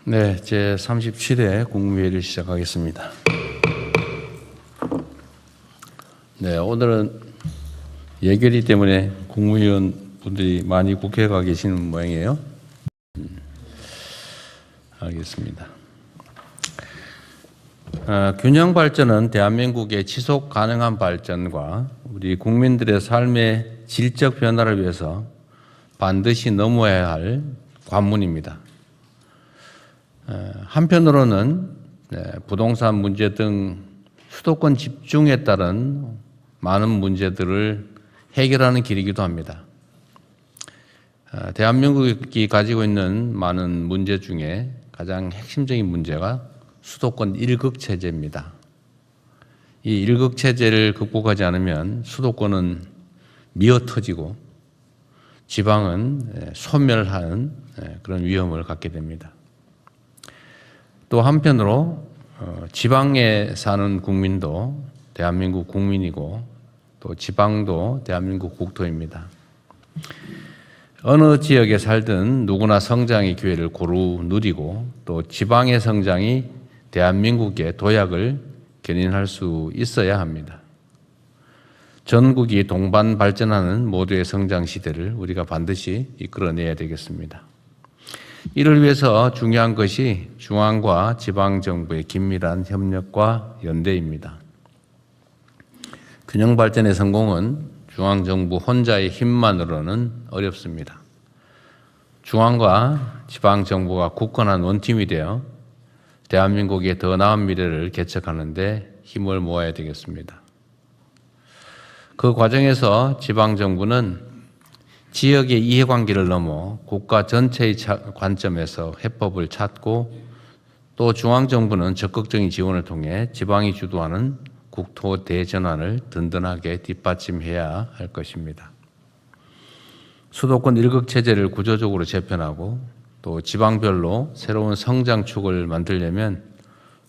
네, 제 37회 국무회의를 시작하겠습니다. 네, 오늘은 예결위 때문에 국무위원 분들이 많이 국회에 가 계시는 모양이에요. 알겠습니다. 균형 발전은 대한민국의 지속 가능한 발전과 우리 국민들의 삶의 질적 변화를 위해서 반드시 넘어야 할 관문입니다. 한편으로는 부동산 문제 등 수도권 집중에 따른 많은 문제들을 해결하는 길이기도 합니다. 대한민국이 가지고 있는 많은 문제 중에 가장 핵심적인 문제가 수도권 1극 체제입니다. 이 1극 체제를 극복하지 않으면 수도권은 미어터지고 지방은 소멸하는 그런 위험을 갖게 됩니다. 또 한편으로 지방에 사는 국민도 대한민국 국민이고 또 지방도 대한민국 국토입니다. 어느 지역에 살든 누구나 성장의 기회를 고루 누리고 또 지방의 성장이 대한민국의 도약을 견인할 수 있어야 합니다. 전국이 동반 발전하는 모두의 성장 시대를 우리가 반드시 이끌어내야 되겠습니다. 이를 위해서 중요한 것이 중앙과 지방정부의 긴밀한 협력과 연대입니다. 균형 발전의 성공은 중앙정부 혼자의 힘만으로는 어렵습니다. 중앙과 지방정부가 굳건한 원팀이 되어 대한민국의 더 나은 미래를 개척하는 데 힘을 모아야 되겠습니다. 그 과정에서 지방정부는 지역의 이해관계를 넘어 국가 전체의 관점에서 해법을 찾고 또 중앙정부는 적극적인 지원을 통해 지방이 주도하는 국토 대전환을 든든하게 뒷받침해야 할 것입니다. 수도권 1극 체제를 구조적으로 재편하고 또 지방별로 새로운 성장축을 만들려면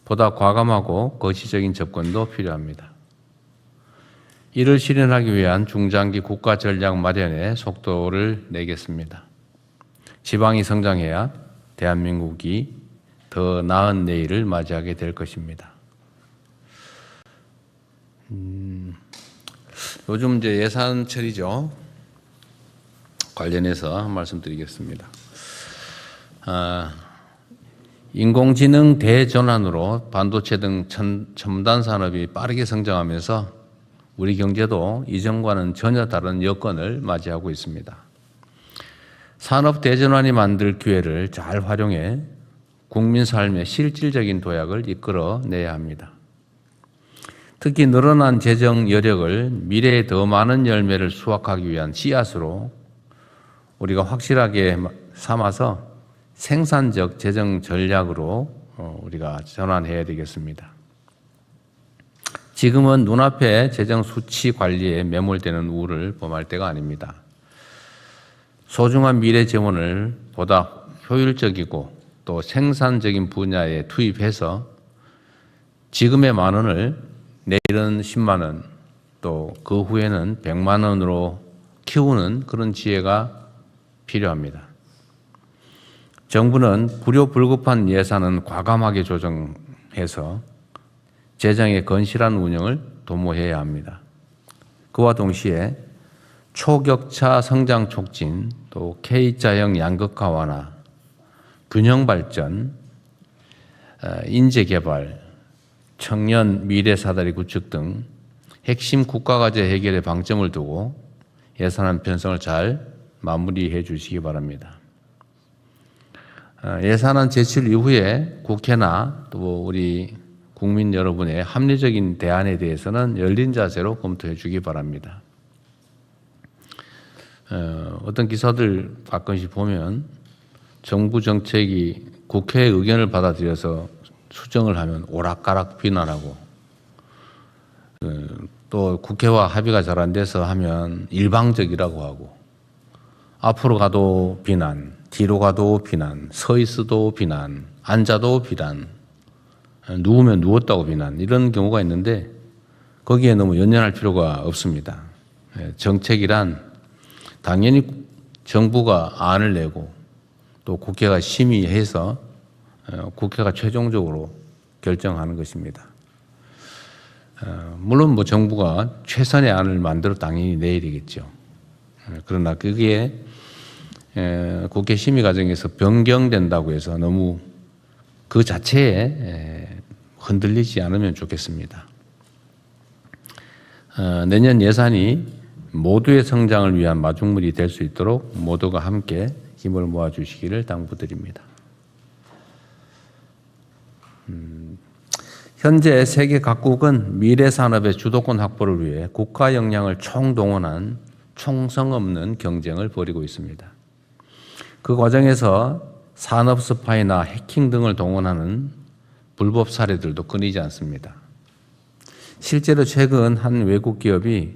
보다 과감하고 거시적인 접근도 필요합니다. 이를 실현하기 위한 중장기 국가 전략 마련에 속도를 내겠습니다. 지방이 성장해야 대한민국이 더 나은 내일을 맞이하게 될 것입니다. 요즘 이제 예산철이죠. 관련해서 한 말씀 드리겠습니다. 인공지능 대전환으로 반도체 등 첨단 산업이 빠르게 성장하면서 우리 경제도 이전과는 전혀 다른 여건을 맞이하고 있습니다. 산업 대전환이 만들 기회를 잘 활용해 국민 삶의 실질적인 도약을 이끌어내야 합니다. 특히 늘어난 재정 여력을 미래에 더 많은 열매를 수확하기 위한 씨앗으로 우리가 확실하게 삼아서 생산적 재정 전략으로 우리가 전환해야 되겠습니다. 지금은 눈앞에 재정 수치 관리에 매몰되는 우를 범할 때가 아닙니다. 소중한 미래 재원을 보다 효율적이고 또 생산적인 분야에 투입해서 지금의 10,000원을 내일은 10만 원, 또 그 후에는 100만 원으로 키우는 그런 지혜가 필요합니다. 정부는 불효불급한 예산은 과감하게 조정해서 재정의 건실한 운영을 도모해야 합니다. 그와 동시에 초격차 성장 촉진, 또 K자형 양극화 완화, 균형 발전, 인재 개발, 청년 미래 사다리 구축 등 핵심 국가과제 해결에 방점을 두고 예산안 편성을 잘 마무리해 주시기 바랍니다. 예산안 제출 이후에 국회나 또 우리 국민 여러분의 합리적인 대안에 대해서는 열린 자세로 검토해 주기 바랍니다. 어떤 기사들 가끔씩 보면 정부 정책이 국회의 의견을 받아들여서 수정을 하면 오락가락 비난하고 또 국회와 합의가 잘 안 돼서 하면 일방적이라고 하고 앞으로 가도 비난, 뒤로 가도 비난, 서 있어도 비난, 앉아도 비난, 누우면 누웠다고 비난, 이런 경우가 있는데 거기에 너무 연연할 필요가 없습니다. 정책이란 당연히 정부가 안을 내고 또 국회가 심의해서 국회가 최종적으로 결정하는 것입니다. 물론 뭐 정부가 최선의 안을 만들어 당연히 내야 되겠죠. 그러나 그게 국회 심의 과정에서 변경된다고 해서 너무 그 자체에 흔들리지 않으면 좋겠습니다. 내년 예산이 모두의 성장을 위한 마중물이 될 수 있도록 모두가 함께 힘을 모아주시기를 당부드립니다. 현재 세계 각국은 미래 산업의 주도권 확보를 위해 국가 역량을 총동원한 총성 없는 경쟁을 벌이고 있습니다. 그 과정에서 산업 스파이나 해킹 등을 동원하는 불법 사례들도 끊이지 않습니다. 실제로 최근 한 외국 기업이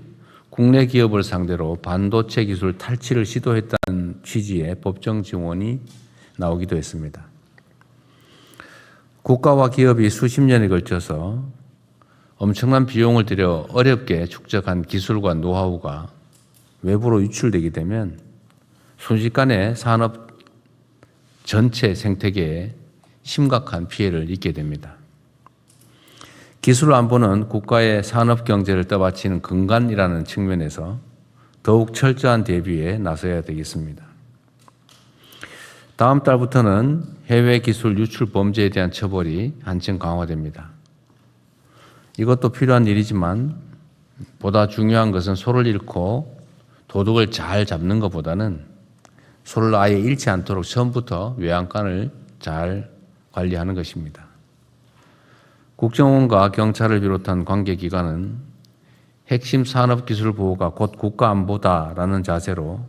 국내 기업을 상대로 반도체 기술 탈취를 시도했다는 취지의 법정 증언이 나오기도 했습니다. 국가와 기업이 수십 년에 걸쳐서 엄청난 비용을 들여 어렵게 축적한 기술과 노하우가 외부로 유출되게 되면 순식간에 산업 전체 생태계에 심각한 피해를 입게 됩니다. 기술 안보는 국가의 산업 경제를 떠받치는 근간이라는 측면에서 더욱 철저한 대비에 나서야 되겠습니다. 다음 달부터는 해외 기술 유출 범죄에 대한 처벌이 한층 강화됩니다. 이것도 필요한 일이지만 보다 중요한 것은 소를 잃고 도둑을 잘 잡는 것보다는 소를 아예 잃지 않도록 처음부터 외양간을 잘 관리하는 것입니다. 국정원과 경찰을 비롯한 관계기관은 핵심 산업기술 보호가 곧 국가안보다라는 자세로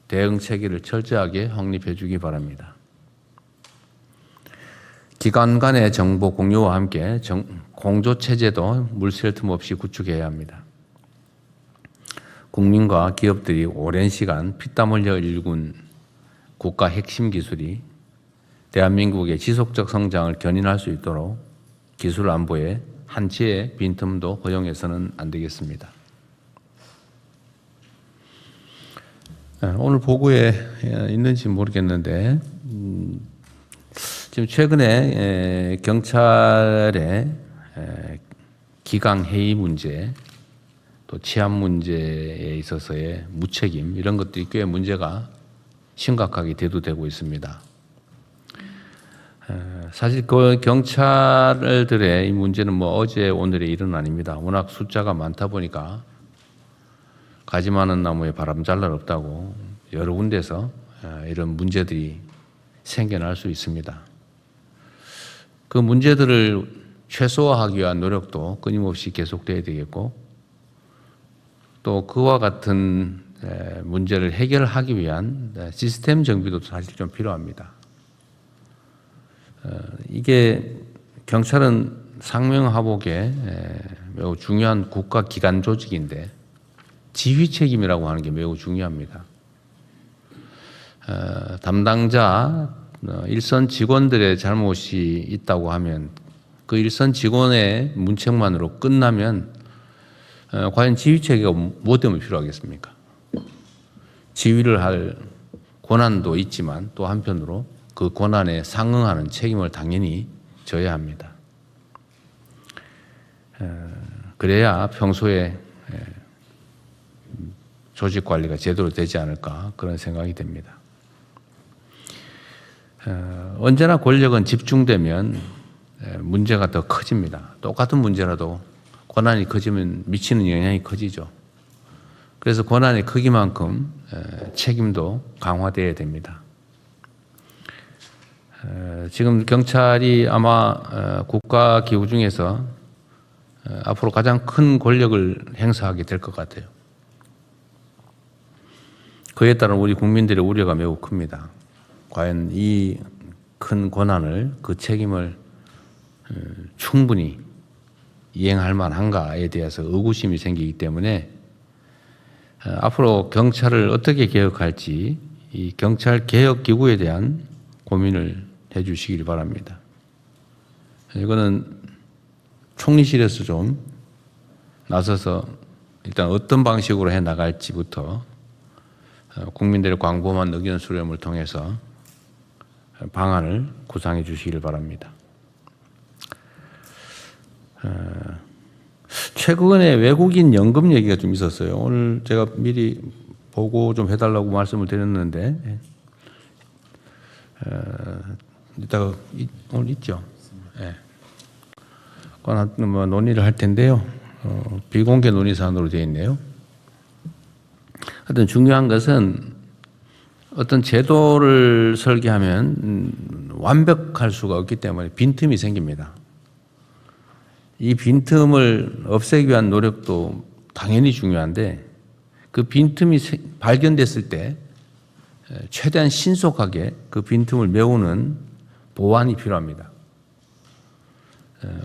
대응 체계를 철저하게 확립해 주기 바랍니다. 기관 간의 정보 공유와 함께 공조체제도 물샐 틈 없이 구축해야 합니다. 국민과 기업들이 오랜 시간 피땀 흘려 일군 국가 핵심 기술이 대한민국의 지속적 성장을 견인할 수 있도록 기술 안보에 한치의 빈틈도 허용해서는 안 되겠습니다. 오늘 보고에 있는지 모르겠는데 지금 최근에 경찰의 기강 해이 문제, 또 치안 문제에 있어서의 무책임 이런 것들이 꽤 문제가 심각하게 대두되고 있습니다. 사실 그 경찰들의 이 문제는 뭐 어제 오늘의 일은 아닙니다. 워낙 숫자가 많다 보니까 가지 많은 나무에 바람 잘 날 없다고 여러 군데서 이런 문제들이 생겨날 수 있습니다. 그 문제들을 최소화하기 위한 노력도 끊임없이 계속돼야 되겠고 또 그와 같은 문제를 해결하기 위한 시스템 정비도 사실 좀 필요합니다. 이게 경찰은 상명하복의 매우 중요한 국가 기관 조직인데 지휘 책임이라고 하는 게 매우 중요합니다. 담당자 일선 직원들의 잘못이 있다고 하면 그 일선 직원의 문책만으로 끝나면 과연 지휘 체계가 무엇 때문에 필요하겠습니까? 지휘를 할 권한도 있지만 또 한편으로 그 권한에 상응하는 책임을 당연히 져야 합니다. 그래야 평소에 조직 관리가 제대로 되지 않을까 그런 생각이 됩니다. 언제나 권력은 집중되면 문제가 더 커집니다. 똑같은 문제라도 권한이 커지면 미치는 영향이 커지죠. 그래서 권한의 크기만큼 책임도 강화되어야 됩니다. 지금 경찰이 아마 국가기구 중에서 앞으로 가장 큰 권력을 행사하게 될 것 같아요. 그에 따른 우리 국민들의 우려가 매우 큽니다. 과연 이 큰 권한을 그 책임을 충분히 이행할 만한가에 대해서 의구심이 생기기 때문에 앞으로 경찰을 어떻게 개혁할지 이 경찰 개혁 기구에 대한 고민을 해 주시길 바랍니다. 이거는 총리실에서 좀 나서서 일단 어떤 방식으로 해 나갈지부터 국민들의 광범한 의견 수렴을 통해서 방안을 구상해 주시길 바랍니다. 최근에 외국인 연금 얘기가 좀 있었어요. 오늘 제가 미리 보고 좀 해달라고 말씀을 드렸는데 이따가 오늘 있죠. 예. 뭐 논의를 할 텐데요. 비공개 논의 사안으로 되어 있네요. 하여튼 중요한 것은 어떤 제도를 설계하면 완벽할 수가 없기 때문에 빈틈이 생깁니다. 이 빈틈을 없애기 위한 노력도 당연히 중요한데 그 빈틈이 발견됐을 때 최대한 신속하게 그 빈틈을 메우는 보완이 필요합니다.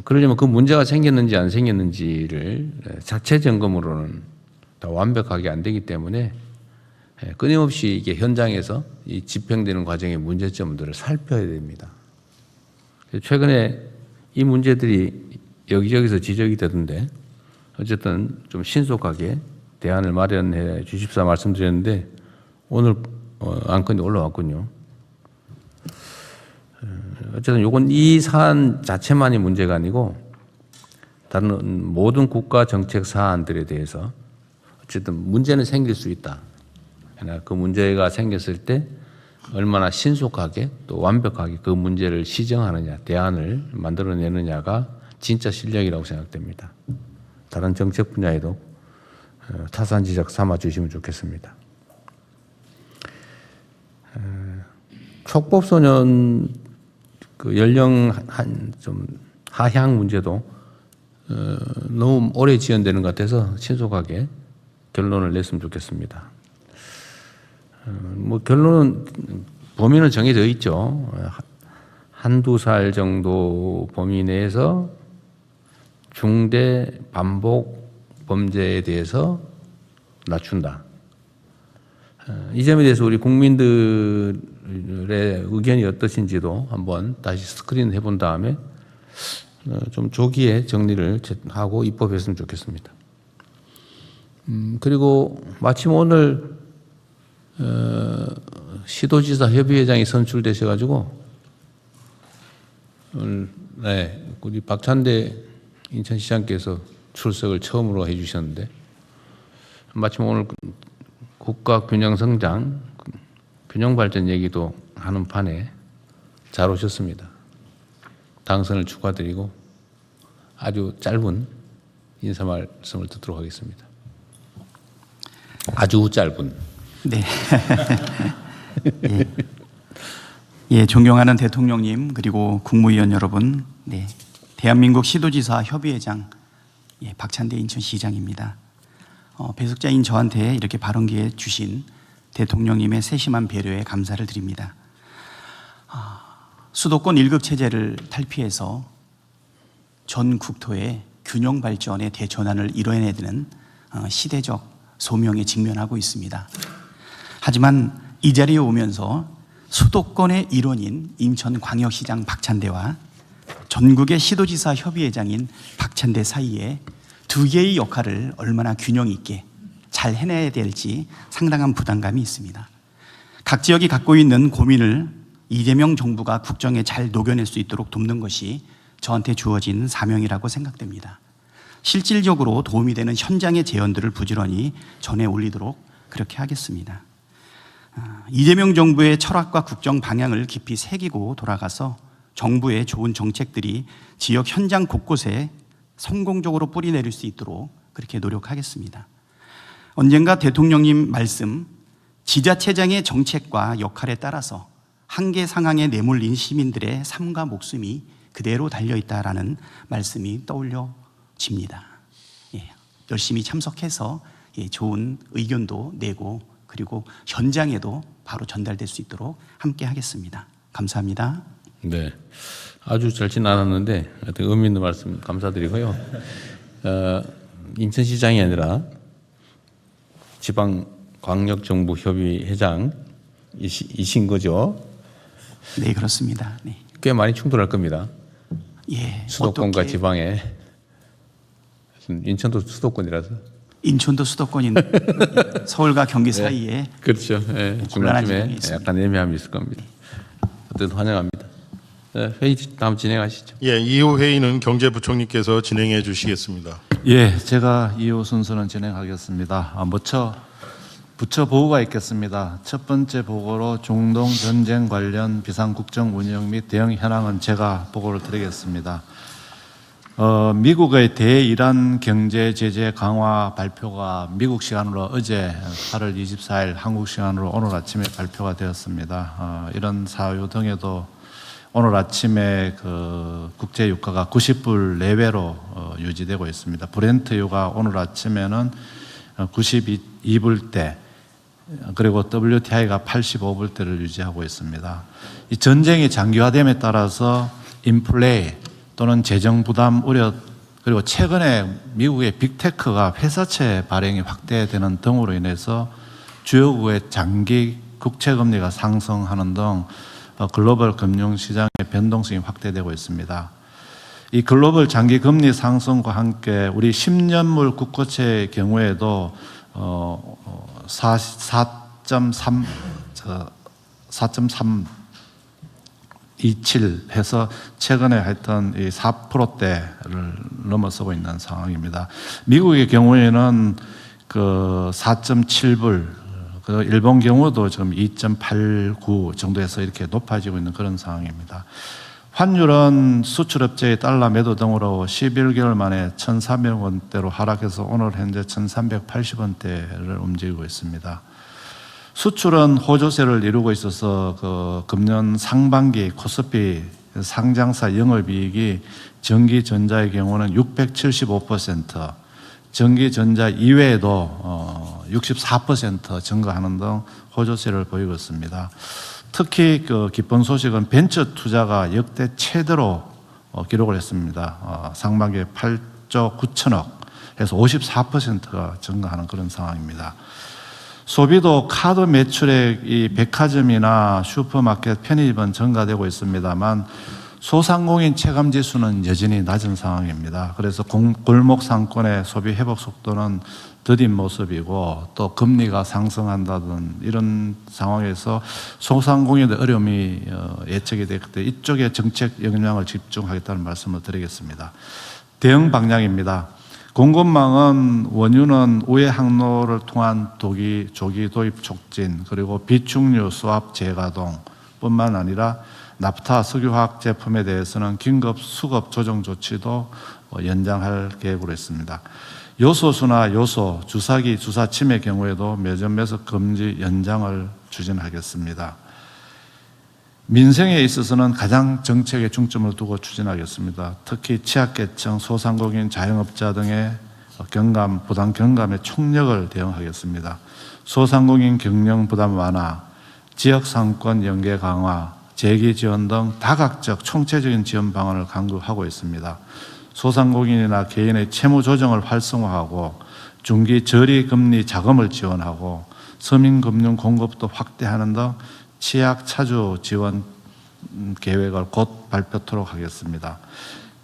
그러려면 그 문제가 생겼는지 안 생겼는지를 자체 점검으로는 다 완벽하게 안 되기 때문에 끊임없이 이게 현장에서 이 집행되는 과정의 문제점들을 살펴야 됩니다. 최근에 이 문제들이 여기저기서 지적이 되던데 어쨌든 좀 신속하게 대안을 마련해 주십사 말씀드렸는데 오늘 안건이 올라왔군요. 어쨌든 요건 이 사안 자체만이 문제가 아니고 다른 모든 국가 정책 사안들에 대해서 어쨌든 문제는 생길 수 있다. 그러나 그 문제가 생겼을 때 얼마나 신속하게 또 완벽하게 그 문제를 시정하느냐, 대안을 만들어내느냐가 진짜 실력이라고 생각됩니다. 다른 정책 분야에도 타산지적 삼아 주시면 좋겠습니다. 촉법소년 그 연령 좀 하향 문제도 너무 오래 지연되는 것 같아서 신속하게 결론을 냈으면 좋겠습니다. 뭐 결론은 범위는 정해져 있죠. 한두 살 정도 범위 내에서 중대 반복 범죄에 대해서 낮춘다. 이 점에 대해서 우리 국민들의 의견이 어떠신지도 한번 다시 스크린 해본 다음에 좀 조기에 정리를 하고 입법했으면 좋겠습니다. 그리고 마침 오늘 시도지사 협의회장이 선출되셔가지고 오늘 우리 박찬대 인천시장께서 출석을 처음으로 해주셨는데 마침 오늘 국가균형성장, 균형발전 얘기도 하는 판에 잘 오셨습니다. 당선을 축하드리고 아주 짧은 인사 말씀을 듣도록 하겠습니다. 아주 짧은. 네. 예, 존경하는 대통령님 그리고 국무위원 여러분, 네, 대한민국 시도지사 협의회장 박찬대 인천시장입니다. 배석자인 저한테 이렇게 발언 기회 주신 대통령님의 세심한 배려에 감사를 드립니다. 수도권 1급 체제를 탈피해서 전 국토의 균형 발전의 대전환을 이뤄내야 되는 시대적 소명에 직면하고 있습니다. 하지만 이 자리에 오면서 수도권의 일원인 인천광역시장 박찬대와 전국의 시도지사 협의회장인 박찬대 사이에 두 개의 역할을 얼마나 균형 있게 잘 해내야 될지 상당한 부담감이 있습니다. 각 지역이 갖고 있는 고민을 이재명 정부가 국정에 잘 녹여낼 수 있도록 돕는 것이 저한테 주어진 사명이라고 생각됩니다. 실질적으로 도움이 되는 현장의 제언들을 부지런히 전해 올리도록 그렇게 하겠습니다. 이재명 정부의 철학과 국정 방향을 깊이 새기고 돌아가서 정부의 좋은 정책들이 지역 현장 곳곳에 성공적으로 뿌리내릴 수 있도록 그렇게 노력하겠습니다. 언젠가 대통령님 말씀, 지자체장의 정책과 역할에 따라서 한계 상황에 내몰린 시민들의 삶과 목숨이 그대로 달려있다라는 말씀이 떠올려집니다. 열심히 참석해서 좋은 의견도 내고 그리고 현장에도 바로 전달될 수 있도록 함께 하겠습니다. 감사합니다. 네, 아주 짧진 않았는데 하여튼 의미 있는 말씀 감사드리고요. 인천시장이 아니라 지방광역정부협의회장이신 거죠? 네, 그렇습니다. 네. 꽤 많이 충돌할 겁니다. 예, 수도권과 어떻게... 지방에. 인천도 수도권이라서. 인천도 수도권인 서울과 경기 사이에. 네, 그렇죠. 네, 중간쯤에 약간 애매함이 있을 겁니다. 어쨌든 환영합니다. 회의 다음 진행하시죠. 예, 이후 회의는 경제부총리께서 진행해 주시겠습니다. 예, 제가 이후 순서는 진행하겠습니다. 먼저 부처 보고가 있겠습니다. 첫 번째 보고로 중동 전쟁 관련 비상국정 운영 및 대응 현황은 제가 보고를 드리겠습니다. 미국의 대이란 경제 제재 강화 발표가 미국 시간으로 어제 8월 24일, 한국 시간으로 오늘 아침에 발표가 되었습니다. 이런 사유 등에도 오늘 아침에 그 국제 유가가 90불 내외로 유지되고 있습니다. 브렌트유가 오늘 아침에는 92불대, 그리고 WTI가 85불대를 유지하고 있습니다. 이 전쟁이 장기화됨에 따라서 인플레 또는 재정 부담 우려, 그리고 최근에 미국의 빅테크가 회사채 발행이 확대되는 등으로 인해서 주요국의 장기 국채 금리가 상승하는 등 글로벌 금융시장의 변동성이 확대되고 있습니다. 이 글로벌 장기 금리 상승과 함께 우리 10년물 국고채의 경우에도 4.327 해서 최근에 하여튼 이 4%대를 넘어서고 있는 상황입니다. 미국의 경우에는 그 4.7불, 그 일본 경우도 지금 2.89 정도에서 이렇게 높아지고 있는 그런 상황입니다. 환율은 수출업체의 달러 매도 등으로 11개월 만에 1,300원대로 하락해서 오늘 현재 1,380원대를 움직이고 있습니다. 수출은 호조세를 이루고 있어서 그 금년 상반기 코스피 상장사 영업이익이 전기전자의 경우는 675%, 전기전자 이외에도 64% 증가하는 등 호조세를 보이고 있습니다. 특히 그 기쁜 소식은 벤처 투자가 역대 최대로 기록을 했습니다. 상반기에 8조 9천억 해서 54%가 증가하는 그런 상황입니다. 소비도 카드 매출액이 백화점이나 슈퍼마켓, 편의점은 증가되고 있습니다만 소상공인 체감 지수는 여전히 낮은 상황입니다. 그래서 골목 상권의 소비 회복 속도는 더딘 모습이고 또 금리가 상승한다든 이런 상황에서 소상공인의 어려움이 예측이 되기 때문에 이쪽에 정책 역량을 집중하겠다는 말씀을 드리겠습니다. 대응 방향입니다. 공급망은 원유는 우회 항로를 통한 조기 도입 촉진, 그리고 비축류 수압 재가동 뿐만 아니라 납타 석유화학 제품에 대해서는 긴급 수급 조정 조치도 연장할 계획으로 했습니다. 요소수나 요소, 주사기, 주사침의 경우에도 매점 매석 금지 연장을 추진하겠습니다. 민생에 있어서는 가장 정책에 중점을 두고 추진하겠습니다. 특히 취약계층, 소상공인, 자영업자 등의 부당 경감의 총력을 대응하겠습니다. 소상공인 경영 부담 완화, 지역 상권 연계 강화, 재기 지원 등 다각적 총체적인 지원 방안을 강구하고 있습니다. 소상공인이나 개인의 채무 조정을 활성화하고 중기 저리 금리 자금을 지원하고 서민 금융 공급도 확대하는 등 취약 차주 지원 계획을 곧 발표토록 하겠습니다.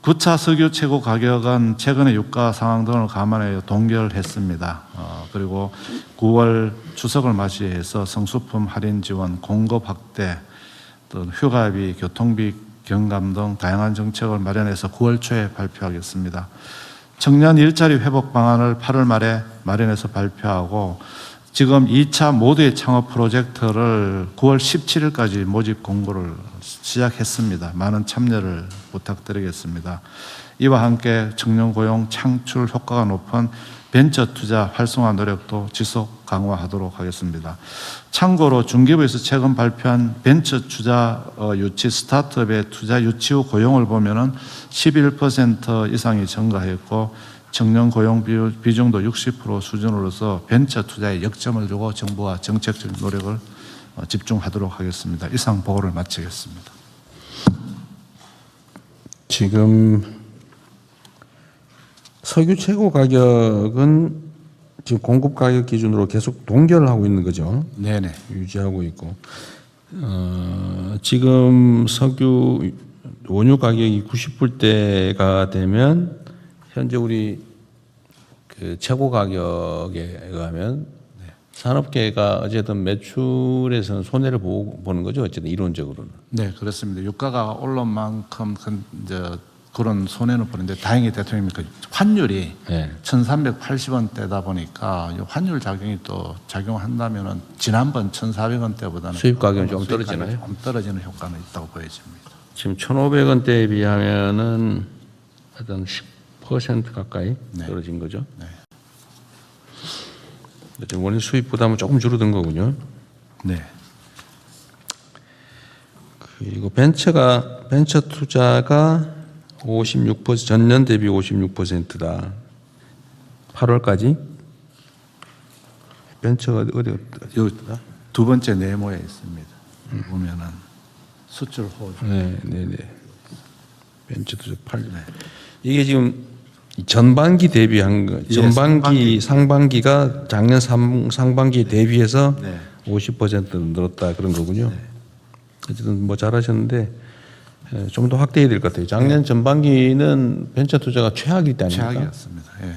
9차 석유 최고 가격은 최근의 유가 상황 등을 감안해 동결했습니다. 그리고 9월 추석을 맞이해서 성수품 할인 지원, 공급 확대, 또 휴가비, 교통비 경감 등 다양한 정책을 마련해서 9월 초에 발표하겠습니다. 청년 일자리 회복 방안을 8월 말에 마련해서 발표하고 지금 2차 모두의 창업 프로젝트를 9월 17일까지 모집 공고를 시작했습니다. 많은 참여를 부탁드리겠습니다. 이와 함께 청년 고용 창출 효과가 높은 벤처 투자 활성화 노력도 지속 강화하도록 하겠습니다. 참고로 중기부에서 최근 발표한 벤처 투자 유치 스타트업의 투자 유치 후 고용을 보면은 11% 이상이 증가했고 청년 고용 비중도 60% 수준으로서 벤처 투자에 역점을 두고 정부와 정책적 노력을 집중하도록 하겠습니다. 이상 보고를 마치겠습니다. 지금 석유 최고 가격은 지금 공급 가격 기준으로 계속 동결을 하고 있는 거죠. 네네. 유지하고 있고 지금 석유 원유 가격이 90불대가 되면 현재 우리 그 최고 가격에 의하면 산업계가 어쨌든 매출에서는 손해를 보는 거죠. 어쨌든 이론적으로는. 네, 그렇습니다. 유가가 오른 만큼 이제 그런 손해는 보는데 다행히 대통령님 그 환율이 네. 1,380원대다 보니까 이 환율 작용이 또 작용한다면은 지난번 1,400원대보다는 수입 가격이 좀 떨어지나요? 좀 떨어지는 효과는 있다고 보여집니다. 지금 1,500원대에 비하면은 어떤 10% 가까이 네. 떨어진 거죠. 네. 어쨌든 원래 수입 부담은 조금 줄어든 거군요. 네. 그리고 벤처 투자가 56% 전년 대비 56%다. 8월까지 벤처가 어디 요 두 번째 네모에 있습니다. 보면은 수출 호주. 네. 벤처 투자 8. 이게 지금 전반기 대비한 거. 예, 전반기 상반기가 작년 상반기 대비해서 네. 50% 늘었다 그런 거군요. 어쨌든 뭐 잘하셨는데 좀 더 확대해야 될 것 같아요. 작년 전반기는 벤처 투자가 최악일 때 아닙니까? 최악이었습니다. 예.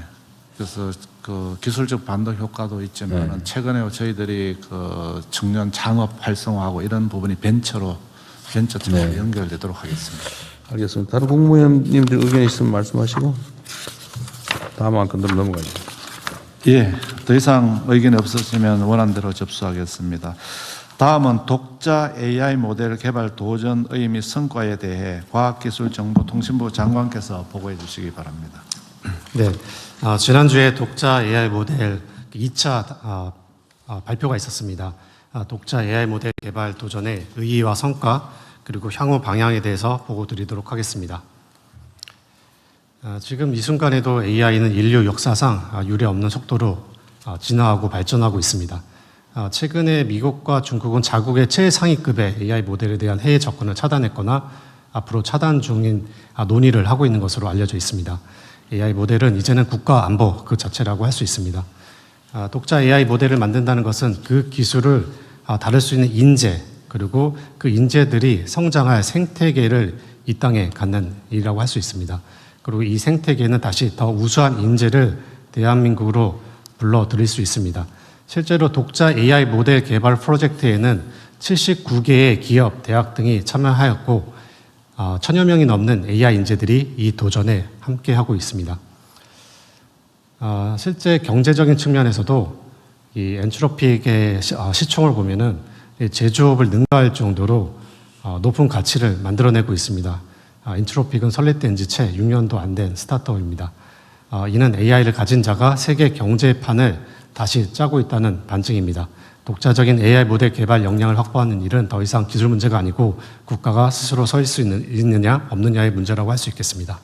그래서 그 기술적 반도 효과도 있지만 최근에 저희들이 그 청년 창업 활성화하고 이런 부분이 벤처로 연결되도록 하겠습니다. 알겠습니다. 다른 국무위원님들 의견 있으면 말씀하시고 다음 한 건으로 넘어가죠. 예, 더 이상 의견이 없으시면 원안대로 접수하겠습니다. 다음은 독자 AI 모델 개발 도전 의미 성과에 대해 과학기술정보통신부 장관께서 보고해 주시기 바랍니다. 네, 지난주에 독자 AI 모델 2차 발표가 있었습니다. 독자 AI 모델 개발 도전의 의의와 성과 그리고 향후 방향에 대해서 보고 드리도록 하겠습니다. 지금 이 순간에도 AI는 인류 역사상 유례 없는 속도로 진화하고 발전하고 있습니다. 최근에 미국과 중국은 자국의 최상위급의 AI 모델에 대한 해외 접근을 차단했거나 앞으로 차단 중인 논의를 하고 있는 것으로 알려져 있습니다. AI 모델은 이제는 국가 안보 그 자체라고 할 수 있습니다. 독자 AI 모델을 만든다는 것은 그 기술을 다룰 수 있는 인재 그리고 그 인재들이 성장할 생태계를 이 땅에 갖는 일이라고 할 수 있습니다. 그리고 이 생태계는 다시 더 우수한 인재를 대한민국으로 불러들일 수 있습니다. 실제로 독자 AI 모델 개발 프로젝트에는 79개의 기업, 대학 등이 참여하였고 1,000여 명이 넘는 AI 인재들이 이 도전에 함께하고 있습니다. 실제 경제적인 측면에서도 이 엔트로픽의 시총을 보면은 제조업을 능가할 정도로 높은 가치를 만들어내고 있습니다. 엔트로픽은 설립된 지 채 6년도 안 된 스타트업입니다. 이는 AI를 가진 자가 세계 경제판을 다시 짜고 있다는 반증입니다. 독자적인 AI 모델 개발 역량을 확보하는 일은 더 이상 기술 문제가 아니고 국가가 스스로 설 수 있느냐 없느냐의 문제라고 할 수 있겠습니다.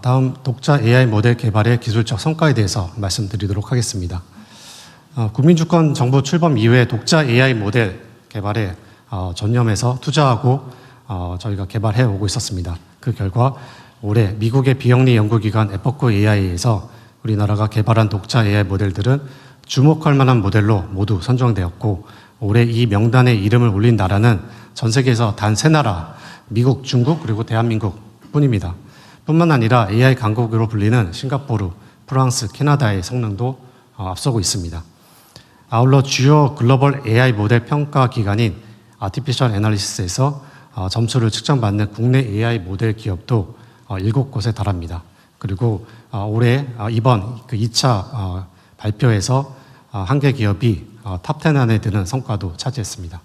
다음 독자 AI 모델 개발의 기술적 성과에 대해서 말씀드리도록 하겠습니다. 국민주권 정부 출범 이후에 독자 AI 모델 개발에 전념해서 투자하고 저희가 개발해 오고 있었습니다. 그 결과 올해 미국의 비영리 연구기관 에포크 AI에서 우리나라가 개발한 독자 AI 모델들은 주목할 만한 모델로 모두 선정되었고 올해 이 명단에 이름을 올린 나라는 전 세계에서 단 3나라, 미국, 중국 그리고 대한민국 뿐입니다. 뿐만 아니라 AI 강국으로 불리는 싱가포르, 프랑스, 캐나다의 성능도 앞서고 있습니다. 아울러 주요 글로벌 AI 모델 평가 기관인 아티피셜 애널리시스에서 점수를 측정받는 국내 AI 모델 기업도 7곳에 달합니다. 그리고 올해 이번 그 2차 발표에서 한 개 기업이 탑10 안에 드는 성과도 차지했습니다.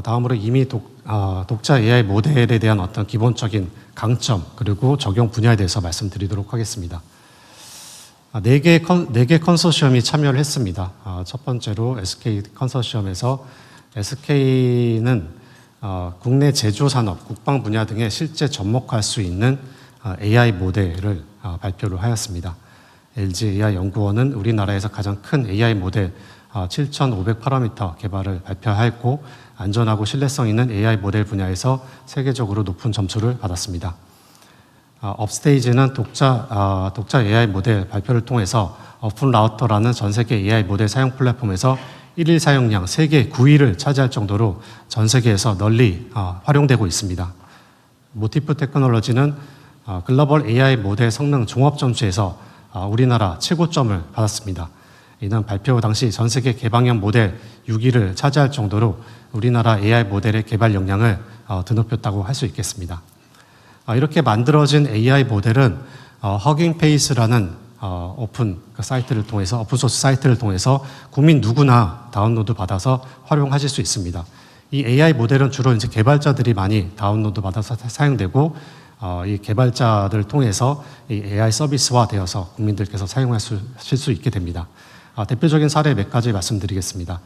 다음으로 이미 독자 AI 모델에 대한 어떤 기본적인 강점 그리고 적용 분야에 대해서 말씀드리도록 하겠습니다. 4개 컨소시엄이 참여를 했습니다. 첫 번째로 SK 컨소시엄에서 SK는 국내 제조산업, 국방 분야 등에 실제 접목할 수 있는 AI 모델을 발표를 하였습니다. LG AI 연구원은 우리나라에서 가장 큰 AI 모델 7,508m 개발을 발표하였고 안전하고 신뢰성 있는 AI 모델 분야에서 세계적으로 높은 점수를 받았습니다. 업스테이지는 독자 AI 모델 발표를 통해서 오픈라우터라는 전 세계 AI 모델 사용 플랫폼에서 1일 사용량 세계 9위를 차지할 정도로 전 세계에서 널리 활용되고 있습니다. 모티프 테크놀로지는 글로벌 AI 모델 성능 종합 점수에서 우리나라 최고점을 받았습니다. 이는 발표 당시 전 세계 개방형 모델 6위를 차지할 정도로 우리나라 AI 모델의 개발 역량을 드높였다고 할 수 있겠습니다. 이렇게 만들어진 AI 모델은 허깅페이스라는 오픈 사이트를 통해서 오픈 소스 사이트를 통해서 국민 누구나 다운로드 받아서 활용하실 수 있습니다. 이 AI 모델은 주로 이제 개발자들이 많이 다운로드 받아서 사용되고 이 개발자들을 통해서 이 AI 서비스화되어서 국민들께서 사용하실 수 있게 됩니다. 대표적인 사례 몇 가지 말씀드리겠습니다.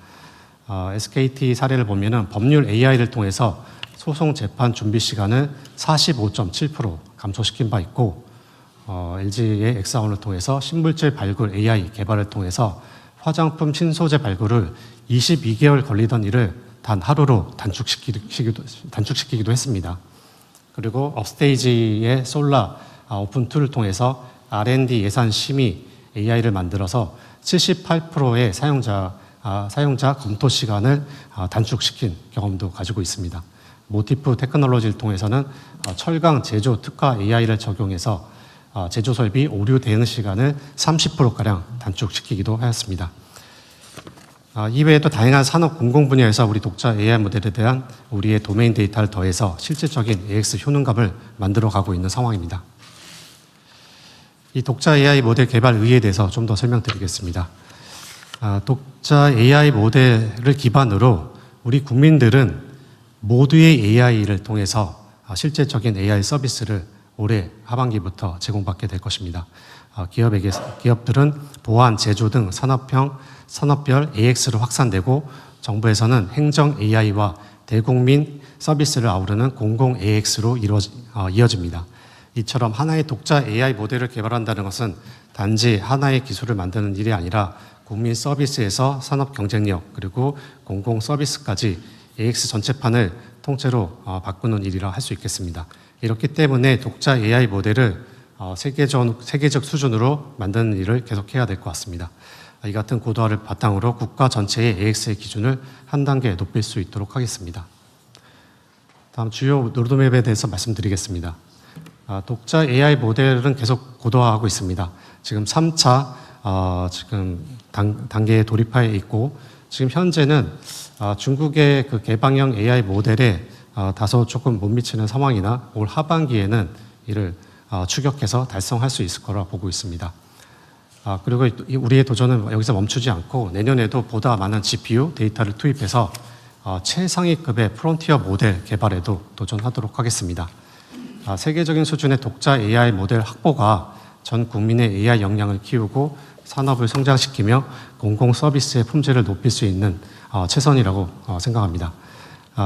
SKT 사례를 보면은 법률 AI를 통해서 소송 재판 준비 시간을 45.7% 감소시킨 바 있고, LG의 엑사원을 통해서 신물질 발굴 AI 개발을 통해서 화장품 신소재 발굴을 22개월 걸리던 일을 단 하루로 단축시키기도 했습니다. 그리고 업스테이지의 솔라 오픈 툴을 통해서 R&D 예산 심의 AI를 만들어서 78%의 사용자 검토 시간을 단축시킨 경험도 가지고 있습니다. 모티프 테크놀로지를 통해서는 철강 제조 특화 AI를 적용해서 제조 설비 오류 대응 시간을 30%가량 단축시키기도 하였습니다. 이외에도 다양한 산업 공공 분야에서 우리 독자 AI 모델에 대한 우리의 도메인 데이터를 더해서 실질적인 AX 효능감을 만들어가고 있는 상황입니다. 이 독자 AI 모델 개발 의의에 대해서 좀 더 설명드리겠습니다. 독자 AI 모델을 기반으로 우리 국민들은 모두의 AI를 통해서 실질적인 AI 서비스를 올해 하반기부터 제공받게 될 것입니다. 기업들은 보안, 제조 등 산업별 AX로 확산되고 정부에서는 행정 AI와 대국민 서비스를 아우르는 공공 AX로 이어집니다. 이처럼 하나의 독자 AI 모델을 개발한다는 것은 단지 하나의 기술을 만드는 일이 아니라 국민 서비스에서 산업 경쟁력 그리고 공공 서비스까지 AX 전체판을 통째로 바꾸는 일이라 할 수 있겠습니다. 이렇기 때문에 독자 AI 모델을 세계적 수준으로 만드는 일을 계속해야 될 것 같습니다. 이 같은 고도화를 바탕으로 국가 전체의 AX의 기준을 한 단계 높일 수 있도록 하겠습니다. 다음 주요 로드맵에 대해서 말씀드리겠습니다. 독자 AI 모델은 계속 고도화하고 있습니다. 지금 3차 지금 단계에 돌입하여 있고 지금 현재는 중국의 그 개방형 AI 모델에 다소 조금 못 미치는 상황이나 올 하반기에는 이를 추격해서 달성할 수 있을 거라 보고 있습니다. 그리고 우리의 도전은 여기서 멈추지 않고 내년에도 보다 많은 GPU 데이터를 투입해서 최상위급의 프론티어 모델 개발에도 도전하도록 하겠습니다. 세계적인 수준의 독자 AI 모델 확보가 전 국민의 AI 역량을 키우고 산업을 성장시키며 공공 서비스의 품질을 높일 수 있는 최선이라고 생각합니다.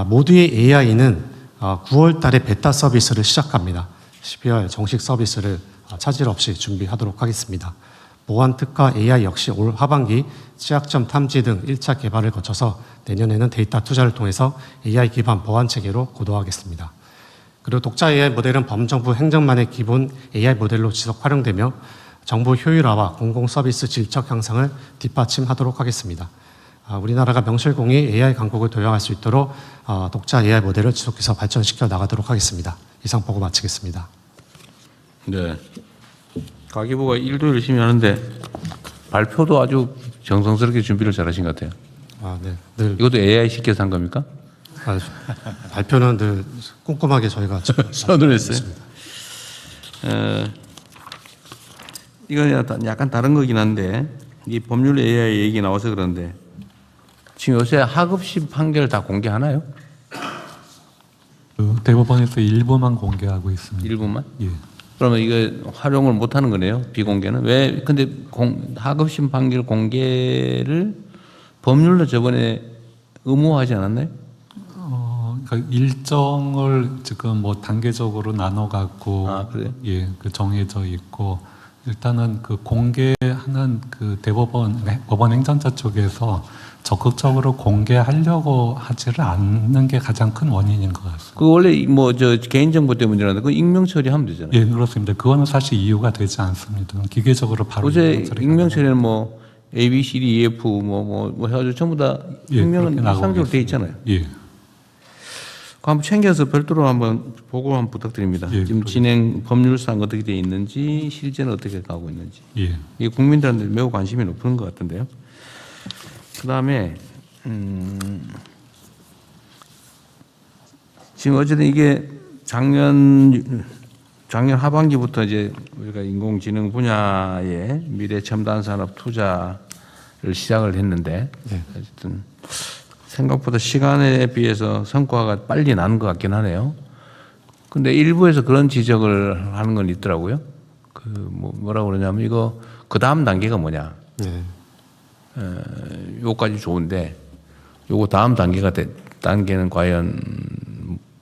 모두의 AI는 9월 달에 베타 서비스를 시작합니다. 12월 정식 서비스를 차질 없이 준비하도록 하겠습니다. 보안 특화 AI 역시 올 하반기 취약점 탐지 등 1차 개발을 거쳐서 내년에는 데이터 투자를 통해서 AI 기반 보안 체계로 고도화하겠습니다. 그리고 독자 AI 모델은 범정부 행정만의 기본 AI 모델로 지속 활용되며 정부 효율화와 공공 서비스 질적 향상을 뒷받침하도록 하겠습니다. 우리나라가 명실공히 AI 강국을 도약할 수 있도록 독자 AI 모델을 지속해서 발전시켜 나가도록 하겠습니다. 이상 보고 마치겠습니다. 네. 가계부가 일도 열심히 하는데 발표도 아주 정성스럽게 준비를 잘하신 것 같아요. 네. 늘 이것도 AI 시켜서 한 겁니까? 발표는 늘 꼼꼼하게 저희가 손을 했어요. 이건 약간 다른 거긴 한데 이 법률 AI 얘기 나와서 그런데 지금 요새 하급심 판결 다 공개하나요? 대법원에서 일부만 공개하고 있습니다. 일부만? 예. 그러면 이거 활용을 못 하는 거네요. 비공개는. 왜 근데 하급심 판결 공개를 법률로 저번에 의무화하지 않았나요? 그러니까 일정을 지금 뭐 단계적으로 나눠 갖고 그래요? 예, 그 정해져 있고 일단은 그 공개하는 그 법원 행정처 쪽에서 적극적으로 공개하려고 하지를 않는 게 가장 큰 원인인 것 같습니다. 그 원래 뭐 저 개인정보 때문에 문제라는데 그 익명 처리하면 되잖아요. 예, 그렇습니다. 그거는 사실 이유가 되지 않습니다. 기계적으로 바로 요새 처리가 익명 처리는 뭐 A, B, C, D, E, F 뭐 해가지고 전부 다 예, 익명은 그렇게 나오고 일상적으로 돼 있습니다. 있잖아요. 예. 그거 한번 챙겨서 별도로 한번 보고 한번 부탁드립니다. 예, 지금 그러겠습니다. 진행 법률상 어떻게 되어 있는지 실제는 어떻게 가고 있는지. 예. 이게 국민들한테 매우 관심이 높은 것 같은데요. 그다음에 지금 어쨌든 이게 작년 하반기부터 이제 우리가 인공지능 분야에 미래 첨단 산업 투자를 시작을 했는데 네. 어쨌든 생각보다 시간에 비해서 성과가 빨리 나는 것 같긴 하네요. 근데 일부에서 그런 지적을 하는 건 있더라고요. 그 뭐라고 그러냐면 이거 그 다음 단계가 뭐냐. 네. 요까지 좋은데 요거 다음 단계는 과연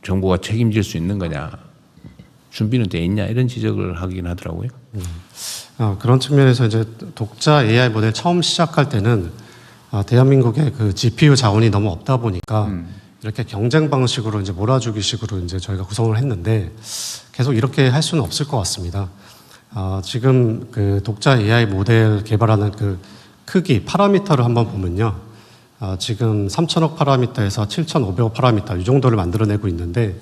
정부가 책임질 수 있는 거냐. 준비는 돼 있냐 이런 지적을 하긴 하더라고요. 그런 측면에서 이제 독자 AI 모델 처음 시작할 때는 대한민국의 그 GPU 자원이 너무 없다 보니까 이렇게 경쟁 방식으로 이제 몰아주기식으로 이제 저희가 구성을 했는데 계속 이렇게 할 수는 없을 것 같습니다. 지금 그 독자 AI 모델 개발하는 그 크기 파라미터를 한번 보면요. 지금 3,000억 파라미터에서 7,500억 파라미터 이 정도를 만들어내고 있는데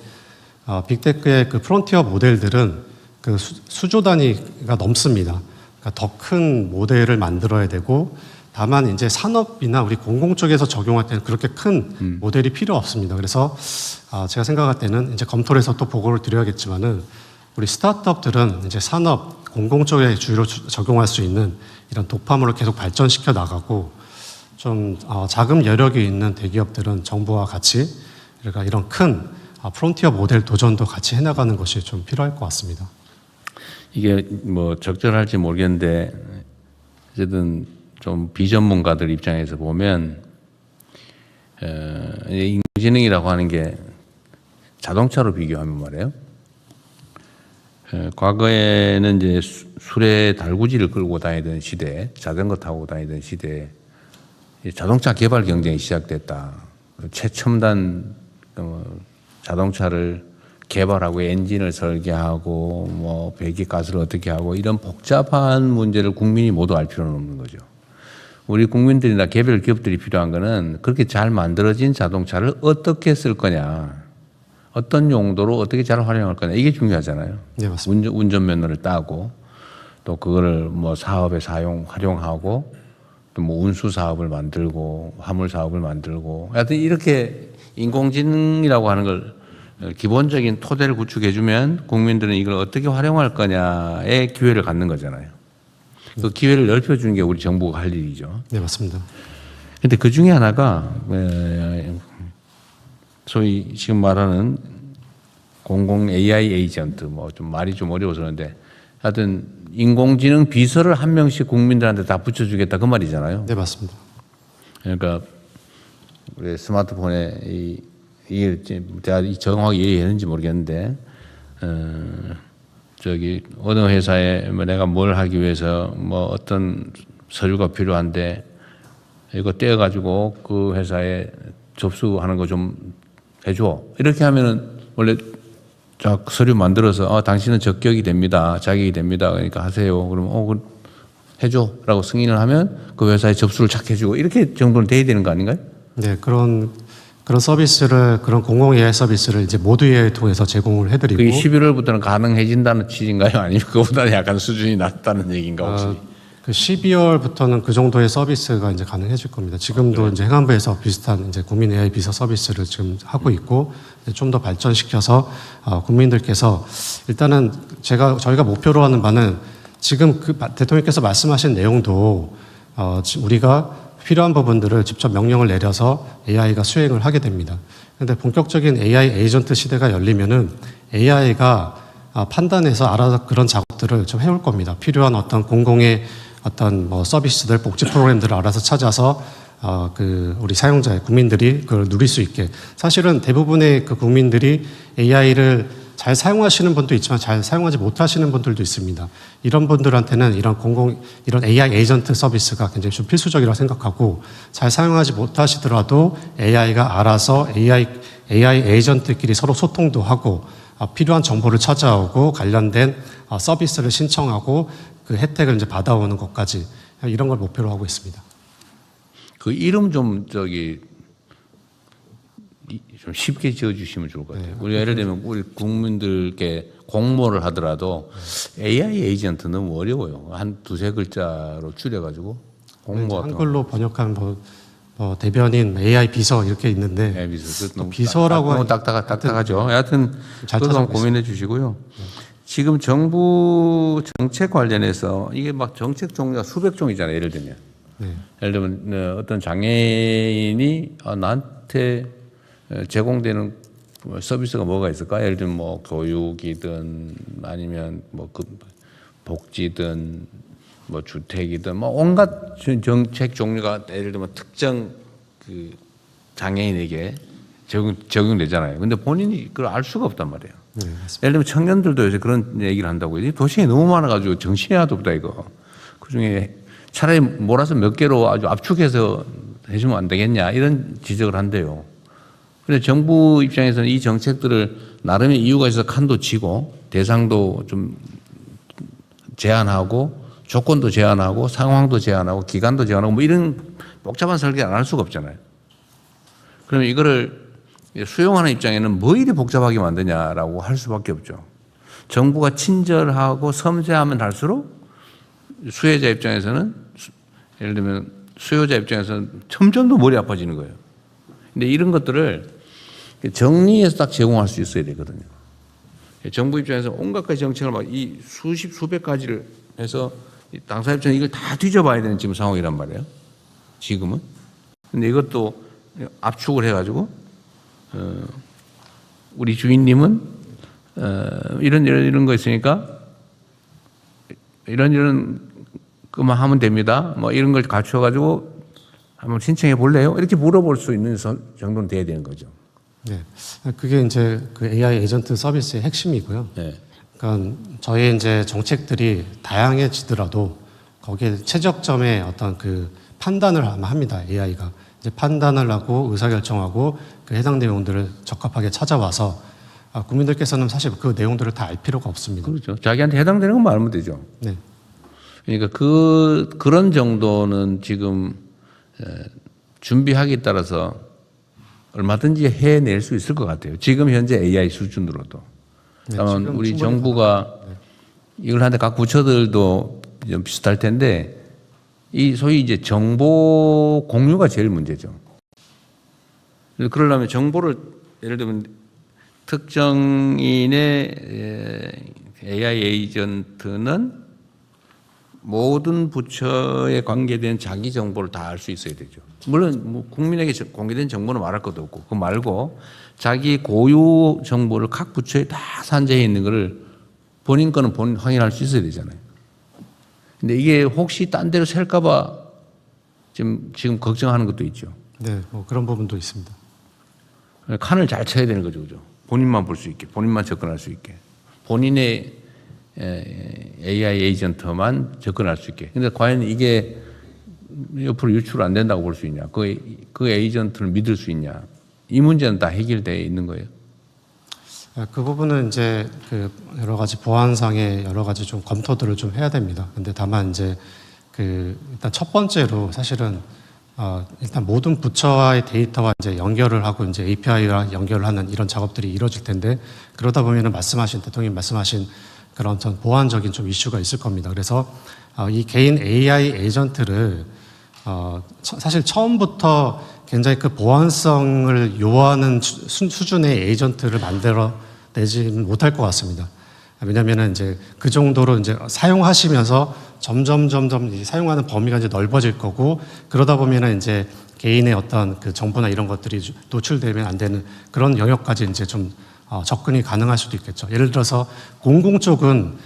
빅테크의 그 프론티어 모델들은 그 수조 단위가 넘습니다. 그러니까 더 큰 모델을 만들어야 되고 다만 이제 산업이나 우리 공공 쪽에서 적용할 때는 그렇게 큰 모델이 필요 없습니다. 그래서 제가 생각할 때는 이제 검토를 해서 또 보고를 드려야겠지만은 우리 스타트업들은 이제 산업, 공공 쪽에 주로 적용할 수 있는 이런 도파물을 계속 발전시켜 나가고 좀 자금 여력이 있는 대기업들은 정부와 같이 그러니까 이런 큰 프론티어 모델 도전도 같이 해나가는 것이 좀 필요할 것 같습니다. 이게 뭐 적절할지 모르겠는데 어쨌든 좀 비전문가들 입장에서 보면 인공지능이라고 하는 게 자동차로 비교하면 말이에요. 과거에는 이제 수레 달구지를 끌고 다니던 시대, 자전거 타고 다니던 시대에 자동차 개발 경쟁이 시작됐다. 최첨단 자동차를 개발하고 엔진을 설계하고 뭐 배기가스를 어떻게 하고 이런 복잡한 문제를 국민이 모두 알 필요는 없는 거죠. 우리 국민들이나 개별 기업들이 필요한 거는 그렇게 잘 만들어진 자동차를 어떻게 쓸 거냐, 어떤 용도로 어떻게 잘 활용할 거냐 이게 중요하잖아요. 네, 맞습니다. 운전면허를 따고 또 그거를 뭐 사업에 활용하고 또 뭐 운수 사업을 만들고 화물 사업을 만들고 하여튼 이렇게 인공지능이라고 하는 걸 기본적인 토대를 구축해주면 국민들은 이걸 어떻게 활용할 거냐의 기회를 갖는 거잖아요. 그 기회를 넓혀주는 게 우리 정부가 할 일이죠. 네, 맞습니다. 근데 그 중에 하나가 소위 지금 말하는 공공 AI 에이전트 뭐 좀 말이 좀 어려워서 그런데 하여튼 인공지능 비서를 한 명씩 국민들한테 다 붙여주겠다 그 말이잖아요. 네, 맞습니다. 그러니까 우리 스마트폰에 이게 제가 정확하게 이해했는지 모르겠는데 저기 어느 회사에 뭐 내가 뭘 하기 위해서 뭐 어떤 서류가 필요한데 이거 떼어가지고 그 회사에 접수하는 거 좀 해줘. 이렇게 하면은 원래 자 서류 만들어서 당신은 적격이 됩니다. 자격이 됩니다. 그러니까 하세요. 그러면 해줘라고 승인을 하면 그 회사에 접수를 착 해주고 이렇게 정도는 돼야 되는 거 아닌가요? 네, 그런 서비스를 그런 공공 AI 서비스를 이제 모두 AI 통해서 제공을 해드리고 그게 11월부터는 가능해진다는 취지인가요? 아니면 그거보다 약간 수준이 낮다는 얘기인가 혹시? 그 12월부터는 그 정도의 서비스가 이제 가능해질 겁니다. 지금도 이제 행안부에서 비슷한 이제 국민 AI 비서 서비스를 지금 하고 있고 좀 더 발전시켜서 국민들께서 일단은 저희가 목표로 하는 바는 지금 그 대통령께서 말씀하신 내용도 우리가 필요한 부분들을 직접 명령을 내려서 AI가 수행을 하게 됩니다. 그런데 본격적인 AI 에이전트 시대가 열리면은 AI가 판단해서 알아서 그런 작업들을 좀 해올 겁니다. 필요한 어떤 공공의 어떤 뭐 서비스들, 복지 프로그램들을 알아서 찾아서 우리 사용자, 국민들이 그걸 누릴 수 있게. 사실은 대부분의 그 국민들이 AI를 잘 사용하시는 분도 있지만 잘 사용하지 못하시는 분들도 있습니다. 이런 분들한테는 이런 AI 에이전트 서비스가 굉장히 좀 필수적이라고 생각하고 잘 사용하지 못하시더라도 AI가 알아서 AI 에이전트끼리 서로 소통도 하고 필요한 정보를 찾아오고 관련된 서비스를 신청하고 그 혜택을 이제 받아오는 것까지 이런 걸 목표로 하고 있습니다. 그 이름 좀 좀 쉽게 지어주시면 좋을 것 같아요. 우리 예를 들면 우리 국민들께 공모를 하더라도 AI 에이전트 너무 어려워요. 한 두세 글자로 줄여가지고 공모 같은 거. 한글로 번역한 대변인, AI 비서 이렇게 있는데 네, 비서. 너무 비서라고 너무 딱딱하죠. 여하튼 잘 그것도 한번 찾아보겠습니다. 고민해 주시고요. 지금 정부 정책 관련해서 이게 막 정책 종류가 수백 종이잖아요. 예를 들면. 네. 예를 들면 어떤 장애인이 나한테 제공되는 서비스가 뭐가 있을까? 예를 들면 뭐 교육이든 아니면 뭐 그 복지든 뭐 주택이든 뭐 온갖 정책 종류가 예를 들면 특정 그 장애인에게 적용되잖아요. 근데 본인이 그걸 알 수가 없단 말이에요. 네, 예를 들면 청년들도 요새 그런 얘기를 한다고. 이 도시에 너무 많아가지고 정신이 하나도 없다 이거. 그중에 차라리 몰아서 몇 개로 아주 압축해서 해주면 안 되겠냐 이런 지적을 한대요. 그런데 정부 입장에서는 이 정책들을 나름의 이유가 있어서 칸도 치고 대상도 좀 제한하고 조건도 제한하고 상황도 제한하고 기간도 제한하고 뭐 이런 복잡한 설계를 안 할 수가 없잖아요. 그러면 이거를 수용하는 입장에는 뭐 이리 복잡하게 만드냐라고 할 수밖에 없죠. 정부가 친절하고 섬세하면 할수록 수혜자 입장에서는 예를 들면 수요자 입장에서는 점점 더 머리 아파지는 거예요. 근데 이런 것들을 정리해서 딱 제공할 수 있어야 되거든요. 정부 입장에서 온갖 가지 정책을 막 이 수백 가지를 해서 당사 입장에 이걸 다 뒤져봐야 되는 지금 상황이란 말이에요. 지금은. 근데 이것도 압축을 해가지고 우리 주인님은 이런 거 있으니까 이런 그만 하면 됩니다. 뭐 이런 걸 갖춰가지고 한번 신청해 볼래요? 이렇게 물어볼 수 있는 정도는 돼야 되는 거죠. 네. 그게 이제 그 AI 에이전트 서비스의 핵심이고요. 네. 그러니까 저희 이제 정책들이 다양해지더라도 거기에 최적점의 어떤 그 판단을 아마 합니다. AI가 이제 판단을 하고 의사결정하고 그 해당 내용들을 적합하게 찾아와서 국민들께서는 사실 그 내용들을 다 알 필요가 없습니다. 그렇죠. 자기한테 해당되는 것만 알면 되죠. 네. 그러니까 그런 정도는 지금 준비하기에 따라서 얼마든지 해낼 수 있을 것 같아요. 지금 현재 AI 수준으로도. 네, 다만 지금 우리 충분히 정부가 이걸 하는데 각 부처들도 좀 비슷할 텐데 이 소위 이제 정보 공유가 제일 문제죠. 그러려면 정보를 예를 들면 특정인의 AI 에이전트는 모든 부처에 관계된 자기 정보를 다 알 수 있어야 되죠. 물론 뭐 국민에게 공개된 정보는 말할 것도 없고 그거 말고 자기 고유 정보를 각 부처에 다 산재해 있는 거를 본인 거는 본인 확인할 수 있어야 되잖아요. 근데 이게 혹시 딴 데로 셀까 봐 지금 걱정하는 것도 있죠. 네, 뭐 그런 부분도 있습니다. 칸을 잘 쳐야 되는 거죠. 그죠? 본인만 볼 수 있게, 본인만 접근할 수 있게. 본인의 AI 에이전트만 접근할 수 있게. 근데 과연 이게 옆으로 유출 안 된다고 볼 수 있냐? 그 에이전트를 믿을 수 있냐? 이 문제는 다 해결되어 있는 거예요. 그 부분은 이제 그 여러 가지 보안상의 여러 가지 좀 검토들을 좀 해야 됩니다. 근데 다만 이제 그 일단 첫 번째로 사실은 일단 모든 부처와의 데이터와 이제 연결을 하고 이제 API와 연결을 하는 이런 작업들이 이루어질 텐데 그러다 보면은 대통령님 말씀하신 그런 전 보안적인 좀 이슈가 있을 겁니다. 그래서 이 개인 AI 에이전트를 사실 처음부터 굉장히 그 보안성을 요하는 수준의 에이전트를 만들어내지는 못할 것 같습니다. 왜냐하면은 이제 그 정도로 이제 사용하시면서 점점 사용하는 범위가 이제 넓어질 거고 그러다 보면은 이제 개인의 어떤 그 정보나 이런 것들이 노출되면 안 되는 그런 영역까지 이제 좀 접근이 가능할 수도 있겠죠. 예를 들어서 공공 쪽은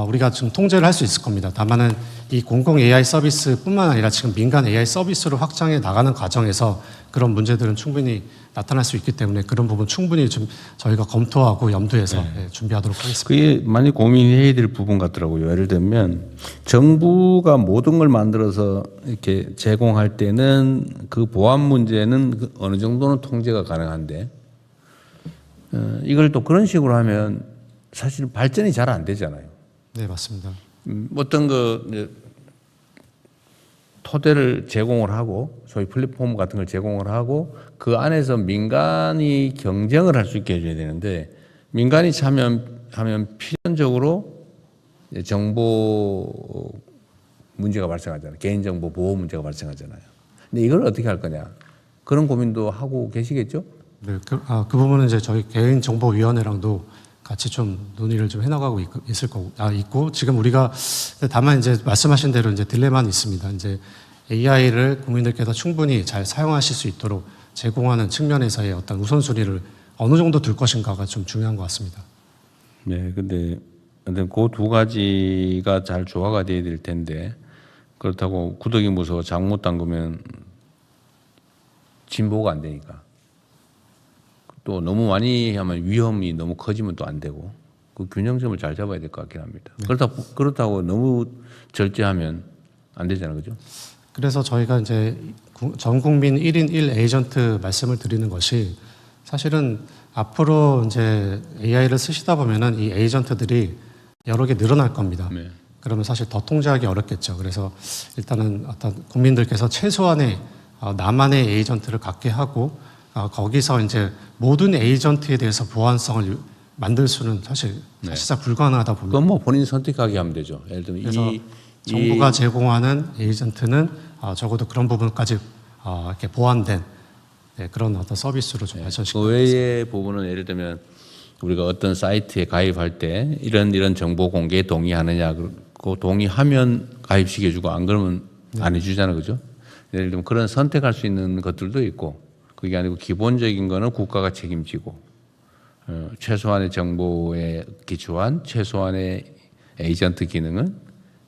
우리가 좀 통제를 할 수 있을 겁니다. 다만은 이 공공 AI 서비스뿐만 아니라 지금 민간 AI 서비스로 확장해 나가는 과정에서 그런 문제들은 충분히 나타날 수 있기 때문에 그런 부분 충분히 좀 저희가 검토하고 염두에서 준비하도록 하겠습니다. 그게 많이 고민해야 될 부분 같더라고요. 예를 들면 정부가 모든 걸 만들어서 이렇게 제공할 때는 그 보안 문제는 어느 정도는 통제가 가능한데 이걸 또 그런 식으로 하면 사실 발전이 잘 안 되잖아요. 네, 맞습니다. 어떤 토대를 제공을 하고 소위 플랫폼 같은 걸 제공을 하고 그 안에서 민간이 경쟁을 할 수 있게 해줘야 되는데 민간이 참여하면 필연적으로 정보 문제가 발생하잖아요. 개인정보 보호 문제가 발생하잖아요. 근데 이걸 어떻게 할 거냐. 그런 고민도 하고 계시겠죠? 네, 그 부분은 이제 저희 개인정보위원회랑도 같이 좀 논의를 좀 해나가고 있고 지금 우리가 다만 이제 말씀하신 대로 이제 딜레마는 있습니다. 이제 AI를 국민들께서 충분히 잘 사용하실 수 있도록 제공하는 측면에서의 어떤 우선순위를 어느 정도 둘 것인가가 좀 중요한 것 같습니다. 네, 근데 그 두 가지가 잘 조화가 돼야 될 텐데 그렇다고 구더기 무서워 장 못 담그면 진보가 안 되니까 또 너무 많이 하면 위험이 너무 커지면 또 안 되고 그 균형점을 잘 잡아야 될 것 같긴 합니다. 네. 그렇다고 너무 절제하면 안 되잖아요, 그죠? 그래서 저희가 이제 전 국민 1인 1 에이전트 말씀을 드리는 것이 사실은 앞으로 이제 AI를 쓰시다 보면은 이 에이전트들이 여러 개 늘어날 겁니다. 네. 그러면 사실 더 통제하기 어렵겠죠. 그래서 일단은 어떤 국민들께서 최소한의 나만의 에이전트를 갖게 하고 거기서 이제 모든 에이전트에 대해서 보안성을 만들 수는 사실상 불가능하다 봅니다. 그건 뭐 본인 선택하게 하면 되죠. 예를 들면 그래서 정부가 제공하는 에이전트는 적어도 그런 부분까지 이렇게 보완된 그런 어떤 서비스로 좀 그 발전시키고 외의 부분은 예를 들면 우리가 어떤 사이트에 가입할 때 이런 정보 공개에 동의하느냐, 그 동의하면 가입시켜주고 안 그러면 안 해주잖아요, 그죠? 예를 들면 그런 선택할 수 있는 것들도 있고 그게 아니고 기본적인 거는 국가가 책임지고 최소한의 정보에 기초한 최소한의 에이전트 기능은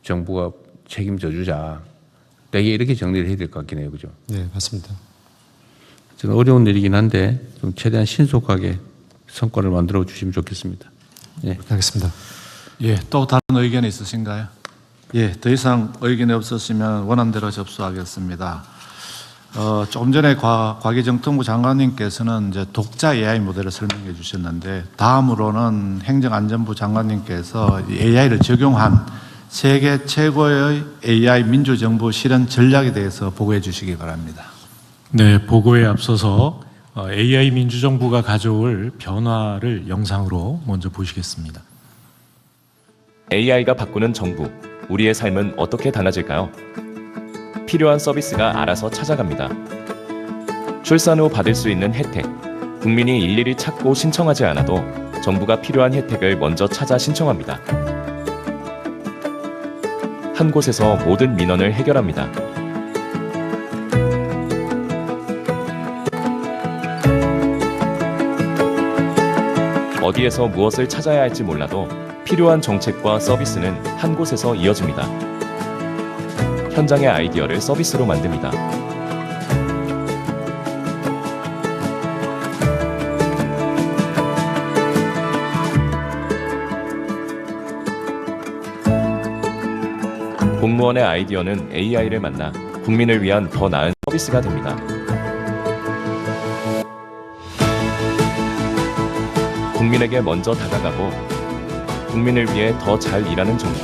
정부가 책임져 주자. 되게 이렇게 정리를 해야 될 것 같긴 해요, 그죠? 네, 맞습니다. 좀 어려운 일이긴 한데 좀 최대한 신속하게 성과를 만들어 주시면 좋겠습니다. 예. 그렇게 하겠습니다. 예, 또 다른 의견이 있으신가요? 예, 더 이상 의견이 없으시면 원안대로 접수하겠습니다. 조금 전에 과기정통부 장관님께서는 이제 독자 AI 모델을 설명해 주셨는데 다음으로는 행정안전부 장관님께서 AI를 적용한 세계 최고의 AI 민주정부 실현 전략에 대해서 보고해 주시기 바랍니다. 네, 보고에 앞서서 AI 민주정부가 가져올 변화를 영상으로 먼저 보시겠습니다. AI가 바꾸는 정부, 우리의 삶은 어떻게 달라질까요? 필요한 서비스가 알아서 찾아갑니다. 출산 후 받을 수 있는 혜택, 국민이 일일이 찾고 신청하지 않아도 정부가 필요한 혜택을 먼저 찾아 신청합니다. 한 곳에서 모든 민원을 해결합니다. 어디에서 무엇을 찾아야 할지 몰라도 필요한 정책과 서비스는 한 곳에서 이어집니다. 현장의 아이디어를 서비스로 만듭니다. 공무원의 아이디어는 AI를 만나 국민을 위한 더 나은 서비스가 됩니다. 국민에게 먼저 다가가고 국민을 위해 더 잘 일하는 정부.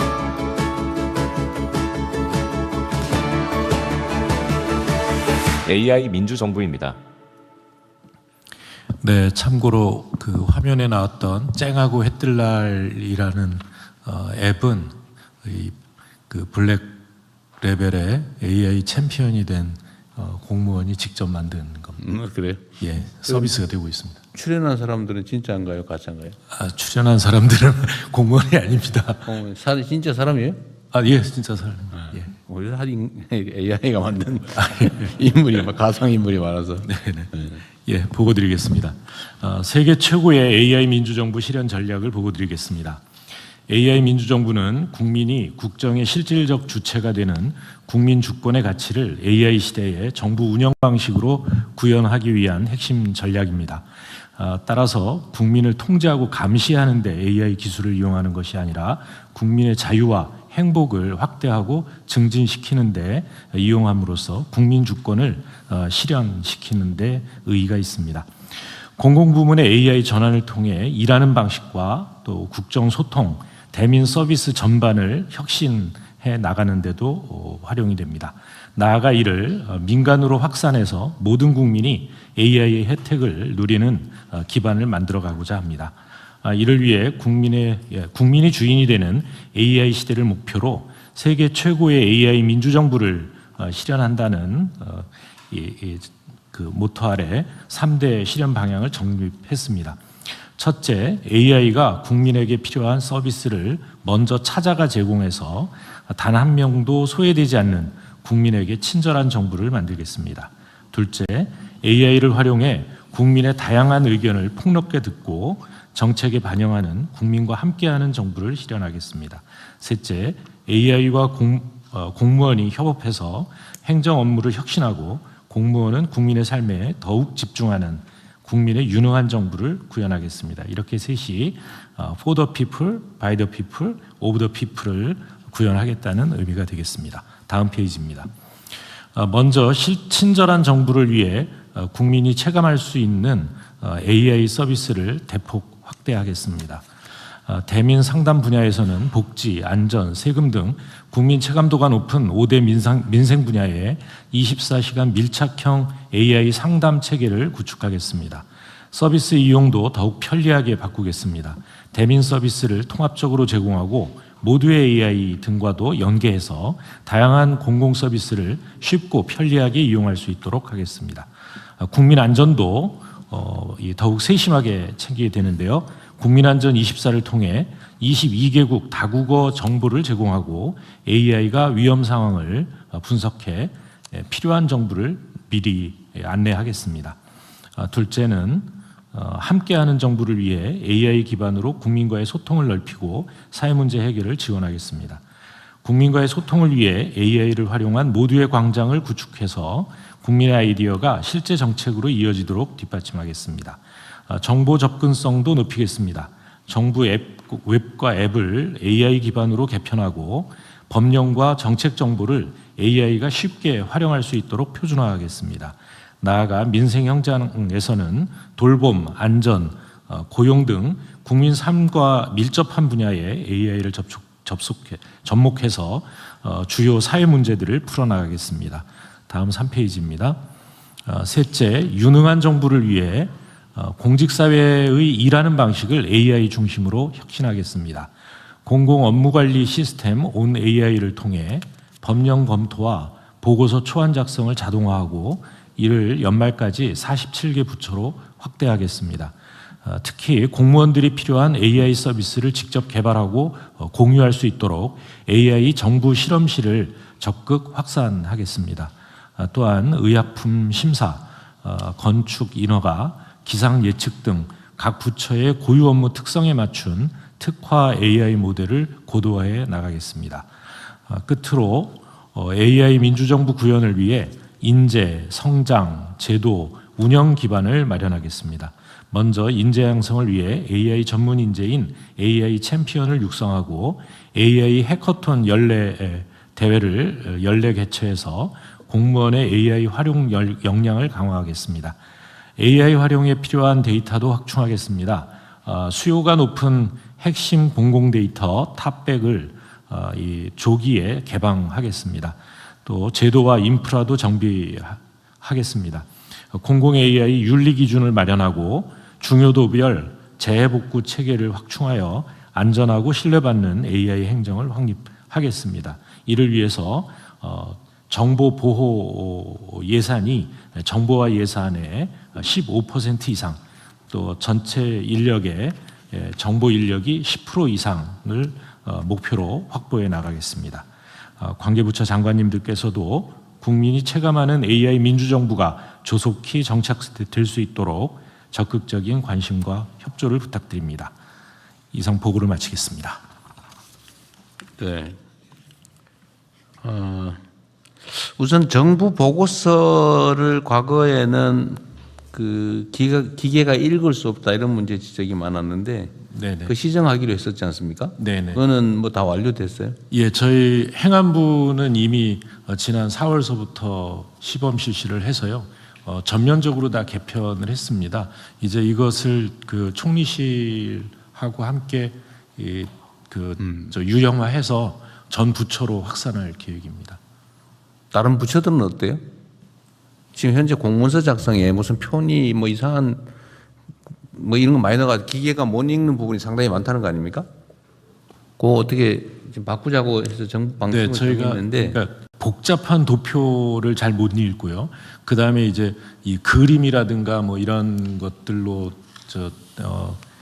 AI 민주정부입니다. 네, 참고로 그 화면에 나왔던 쨍하고 해뜰날이라는 앱은 그 블랙 레벨의 AI 챔피언이 된 공무원이 직접 만든 겁니다. 그래요? 예, 서비스가 되고 있습니다. 출연한 사람들은 진짜인가요, 가짜인가요? 출연한 사람들은 공무원이 아닙니다. 진짜 사람이에요? 예, 진짜 사람. 예. 우리 AI가 만든 인물이 가상 인물이 많아서. 네네. 예, 보고 드리겠습니다. 세계 최고의 AI 민주정부 실현 전략을 보고 드리겠습니다. AI 민주정부는 국민이 국정의 실질적 주체가 되는 국민 주권의 가치를 AI 시대의 정부 운영 방식으로 구현하기 위한 핵심 전략입니다. 따라서 국민을 통제하고 감시하는 데 AI 기술을 이용하는 것이 아니라 국민의 자유와 행복을 확대하고 증진시키는 데 이용함으로써 국민 주권을 실현시키는 데 의의가 있습니다. 공공부문의 AI 전환을 통해 일하는 방식과 또 국정 소통, 대민 서비스 전반을 혁신해 나가는데도 활용이 됩니다. 나아가 이를 민간으로 확산해서 모든 국민이 AI의 혜택을 누리는 기반을 만들어가고자 합니다. 이를 위해 국민이 주인이 되는 AI 시대를 목표로 세계 최고의 AI 민주정부를 실현한다는 그 모토 아래 3대 실현 방향을 정립했습니다. 첫째, AI가 국민에게 필요한 서비스를 먼저 찾아가 제공해서 단 한 명도 소외되지 않는 국민에게 친절한 정부를 만들겠습니다. 둘째, AI를 활용해 국민의 다양한 의견을 폭넓게 듣고 정책에 반영하는 국민과 함께하는 정부를 실현하겠습니다. 셋째, AI와 공무원이 협업해서 행정 업무를 혁신하고 공무원은 국민의 삶에 더욱 집중하는 국민의 유능한 정부를 구현하겠습니다. 이렇게 셋이 for the people, by the people, of the people을 구현하겠다는 의미가 되겠습니다. 다음 페이지입니다. 먼저 친절한 정부를 위해 국민이 체감할 수 있는 AI 서비스를 대폭 확대하겠습니다. 대민 상담 분야에서는 복지, 안전, 세금 등 국민 체감도가 높은 5대 민생 분야에 24시간 밀착형 AI 상담 체계를 구축하겠습니다. 서비스 이용도 더욱 편리하게 바꾸겠습니다. 대민 서비스를 통합적으로 제공하고 모두의 AI 등과도 연계해서 다양한 공공 서비스를 쉽고 편리하게 이용할 수 있도록 하겠습니다. 국민 안전도 더욱 세심하게 챙기게 되는데요. 국민안전 24를 통해 22개국 다국어 정보를 제공하고 AI가 위험 상황을 분석해 필요한 정보를 미리 안내하겠습니다. 둘째는 함께하는 정부를 위해 AI 기반으로 국민과의 소통을 넓히고 사회 문제 해결을 지원하겠습니다. 국민과의 소통을 위해 AI를 활용한 모두의 광장을 구축해서 국민의 아이디어가 실제 정책으로 이어지도록 뒷받침하겠습니다. 정보 접근성도 높이겠습니다. 정부 웹과 앱을 AI 기반으로 개편하고 법령과 정책 정보를 AI가 쉽게 활용할 수 있도록 표준화하겠습니다. 나아가 민생 현장에서는 돌봄, 안전, 고용 등 국민 삶과 밀접한 분야에 AI를 접목해서 주요 사회 문제들을 풀어나가겠습니다. 다음 3페이지입니다. 셋째, 유능한 정부를 위해 공직사회의 일하는 방식을 AI 중심으로 혁신하겠습니다. 공공 업무관리 시스템 온 AI를 통해 법령 검토와 보고서 초안 작성을 자동화하고 이를 연말까지 47개 부처로 확대하겠습니다. 특히 공무원들이 필요한 AI 서비스를 직접 개발하고 공유할 수 있도록 AI 정부 실험실을 적극 확산하겠습니다. 또한 의약품 심사, 건축 인허가, 기상 예측 등 각 부처의 고유 업무 특성에 맞춘 특화 AI 모델을 고도화해 나가겠습니다. 끝으로 AI 민주정부 구현을 위해 인재, 성장, 제도, 운영 기반을 마련하겠습니다. 먼저 인재 양성을 위해 AI 전문 인재인 AI 챔피언을 육성하고 AI 해커톤 대회를 연례 개최해서 공무원의 AI 활용 역량을 강화하겠습니다. AI 활용에 필요한 데이터도 확충하겠습니다. 수요가 높은 핵심 공공 데이터 탑백을 조기에 개방하겠습니다. 또 제도와 인프라도 정비하겠습니다. 공공 AI 윤리 기준을 마련하고 중요도별 재해복구 체계를 확충하여 안전하고 신뢰받는 AI 행정을 확립하겠습니다. 이를 위해서 정보 보호 예산이 정보화 예산의 15% 이상, 또 전체 인력의 정보 인력이 10% 이상을 목표로 확보해 나가겠습니다. 관계부처 장관님들께서도 국민이 체감하는 AI 민주정부가 조속히 정착될 수 있도록 적극적인 관심과 협조를 부탁드립니다. 이상 보고를 마치겠습니다. 네. 우선 정부 보고서를 과거에는 그 기계가 읽을 수 없다 이런 문제 지적이 많았는데 네네. 그 시정하기로 했었지 않습니까? 네네. 그거는 뭐 다 완료됐어요? 예, 저희 행안부는 이미 지난 4월서부터 시범 실시를 해서요. 전면적으로 다 개편을 했습니다. 이제 이것을 그 총리실하고 함께 유형화해서 전 부처로 확산할 계획입니다. 다른 부처들은 어때요? 지금 현재 공문서 작성에 무슨 표니 뭐 이상한 뭐 이런 거 많이 넣어가지고 기계가 못 읽는 부분이 상당히 많다는 거 아닙니까? 그거 어떻게 지금 바꾸자고 해서 정부 방침을 저희가 정했는데 그러니까 복잡한 도표를 잘 못 읽고요. 그 다음에 이제 이 그림이라든가 뭐 이런 것들로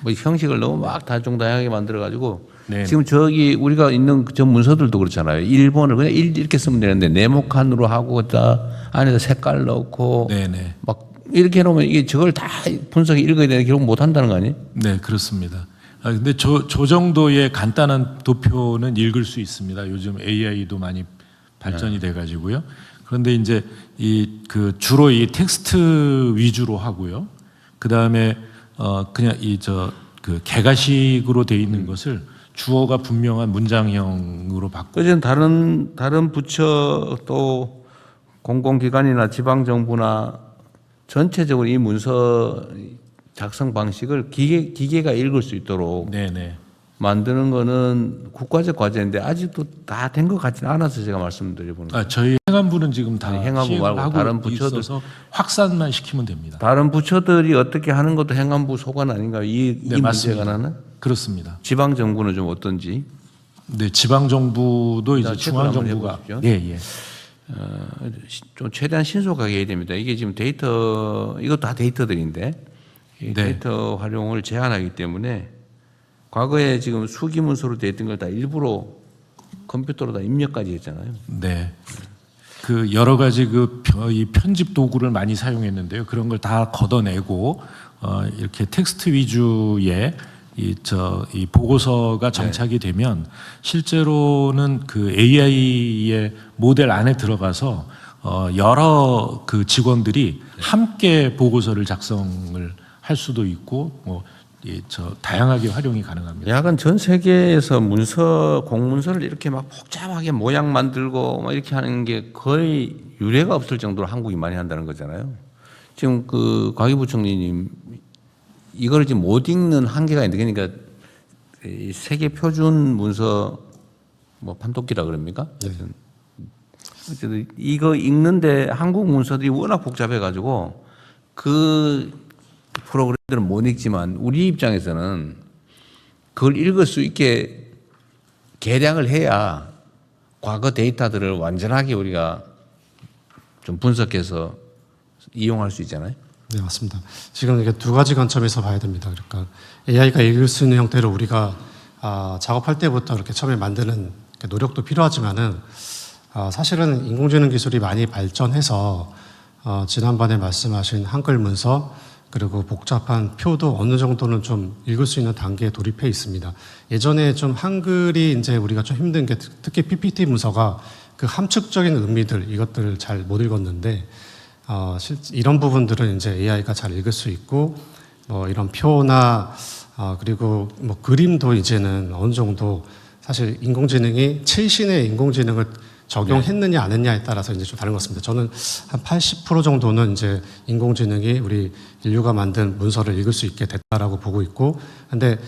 뭐 형식을 너무 막 다종다양하게 만들어가지고 네. 지금 저기 우리가 있는 저 문서들도 그렇잖아요. 1번을 그냥 이렇게 쓰면 되는데 네모칸으로 하고 그다 안에다 색깔 넣고 네네. 막 이렇게 해놓으면 이게 저걸 다 분석해 읽어야 되는데 결국 못 한다는 거 아니에요? 네, 그렇습니다. 근데 저 정도의 간단한 도표는 읽을 수 있습니다. 요즘 AI도 많이 발전이 돼 가지고요. 그런데 이제 주로 이 텍스트 위주로 하고요. 그다음에 그냥 그 개가식으로 돼 있는 것을 주어가 분명한 문장형으로 바꾸고 그전 다른 부처 또 공공기관이나 지방정부나 전체적으로 이 문서 작성 방식을 기계가 읽을 수 있도록 네네. 만드는 거는 국가적 과제인데 아직도 다 된 것 같지는 않아서 제가 말씀드려보는 거예요. 저희 행안부는 지금 다 아니, 행안부 시행을 말고 하고 다른 부처들. 있어서 확산만 시키면 됩니다. 다른 부처들이 어떻게 하는 것도 행안부 소관 아닌가요? 이 문제에 맞습니다. 관한은? 그렇습니다. 지방정부는 좀 어떤지? 네, 지방 정부도 이제 자, 중앙 체크를 정부가 한번 예. 좀 최대한 신속하게 해야 됩니다. 이게 지금 이것도 다 데이터들인데 이 네. 데이터 활용을 제한하기 때문에 과거에 지금 수기 문서로 되어 있던 걸 다 일부러 컴퓨터로 다 입력까지 했잖아요. 네. 그 여러 가지 이 편집 도구를 많이 사용했는데요. 그런 걸 다 걷어내고 이렇게 텍스트 위주의 이 보고서가 정착이 되면 실제로는 그 AI의 모델 안에 들어가서 여러 그 직원들이 함께 보고서를 작성을 할 수도 있고 다양하게 활용이 가능합니다. 약간 전 세계에서 공문서를 이렇게 막 복잡하게 모양 만들고 막 이렇게 하는 게 거의 유례가 없을 정도로 한국이 많이 한다는 거잖아요. 지금 그 과기부총리님 이걸 지금 못 읽는 한계가 있는데 그러니까 이 세계 표준 문서 뭐 판독기라 그럽니까? 어쨌든 이거 읽는데 한국 문서들이 워낙 복잡해 가지고 그 프로그램들은 못 읽지만 우리 입장에서는 그걸 읽을 수 있게 개량을 해야 과거 데이터들을 완전하게 우리가 좀 분석해서 이용할 수 있잖아요. 네, 맞습니다. 지금 이게 두 가지 관점에서 봐야 됩니다. 그러니까 AI가 읽을 수 있는 형태로 우리가 작업할 때부터 이렇게 처음에 만드는 노력도 필요하지만은 사실은 인공지능 기술이 많이 발전해서 지난번에 말씀하신 한글 문서 그리고 복잡한 표도 어느 정도는 좀 읽을 수 있는 단계에 돌입해 있습니다. 예전에 좀 한글이 이제 우리가 좀 힘든 게 특히 PPT 문서가 그 함축적인 의미들 이것들을 잘 못 읽었는데 이런 부분들은 이제 AI가 잘 읽을 수 있고 이런 표나 그리고 뭐 그림도 이제는 어느 정도 사실 인공지능이 최신의 인공지능을 적용했느냐 안 했느냐에 따라서 이제 좀 다른 것 같습니다. 저는 한 80% 정도는 이제 인공지능이 우리 인류가 만든 문서를 읽을 수 있게 됐다라고 보고 있고, 근데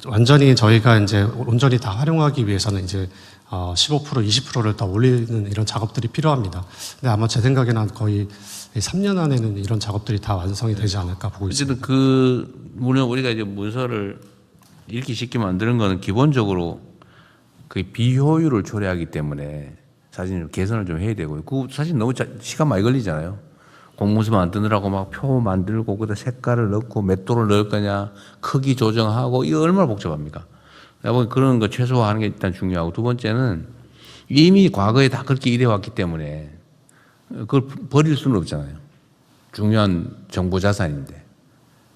완전히 저희가 이제 온전히 다 활용하기 위해서는 이제 15% 20%를 더 올리는 이런 작업들이 필요합니다. 근데 아마 제 생각에는 거의 3년 안에는 이런 작업들이 다 완성이 되지 않을까 보고 있습니다. 어쨌든 물론 우리가 이제 문서를 읽기 쉽게 만드는 거는 기본적으로 그 비효율을 초래하기 때문에 사실 개선을 좀 해야 되고요. 그 사실 너무 시간 많이 걸리잖아요. 공문서 만드느라고 막 표 만들고 그다 색깔을 넣고 몇 도를 넣을 거냐, 크기 조정하고 이거 얼마나 복잡합니까? 내가 그런 거 최소화하는 게 일단 중요하고 두 번째는 이미 과거에 다 그렇게 일해왔기 때문에 그걸 버릴 수는 없잖아요. 중요한 정보 자산인데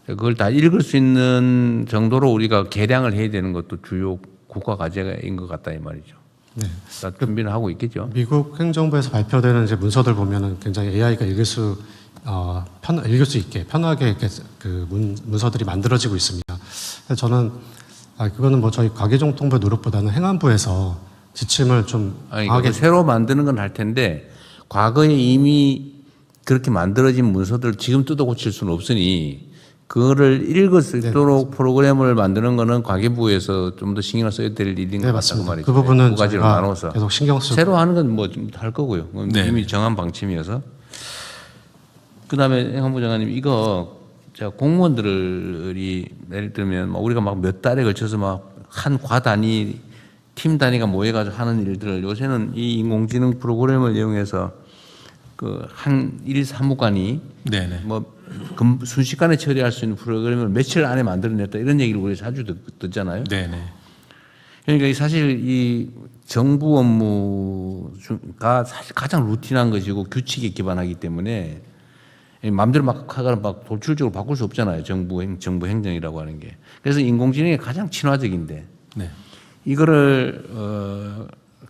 그걸 다 읽을 수 있는 정도로 우리가 개량을 해야 되는 것도 주요 국가 과제인 것 같다 이 말이죠. 네. 다 준비는 하고 있겠죠. 미국 행정부에서 발표되는 이제 문서들 보면은 굉장히 AI가 읽을 수 있게 편하게 이렇게 그 문서들이 만들어지고 있습니다. 그래서 저는 그거는 뭐 저희 과기정통부의 노력보다는 행안부에서 지침을 좀 그걸 새로 만드는 건 할 텐데 과거에 이미 그렇게 만들어진 문서들을 지금 뜯어 고칠 수는 없으니 그거를 읽을 수 있도록 프로그램을 만드는 거는 과기부에서 좀 더 신경을 써야 될 일인 것 네, 같다고 맞습니다. 말이죠. 그 부분은 두 가지로 제가 나눠서 계속 신경 쓰고 새로 하는 건 뭐 좀 할 거고요. 그건 네. 이미 정한 방침이어서. 그다음에 행안부 장관님 이거 제가 공무원들이 예를 들면 막 우리가 막 몇 달에 걸쳐서 막 한 과 단위 팀 단위가 모여가지고 하는 일들을 요새는 이 인공지능 프로그램을 이용해서 그 한 일 사무관이 네네. 뭐 순식간에 처리할 수 있는 프로그램을 며칠 안에 만들어냈다 이런 얘기를 우리 자주 듣잖아요. 네네. 그러니까 사실 이 정부 업무가 사실 가장 루틴한 것이고 규칙에 기반하기 때문에 마음대로 막 하거나 막 돌출적으로 바꿀 수 없잖아요. 정부 행정이라고 하는 게. 그래서 인공지능이 가장 친화적인데 네. 이거를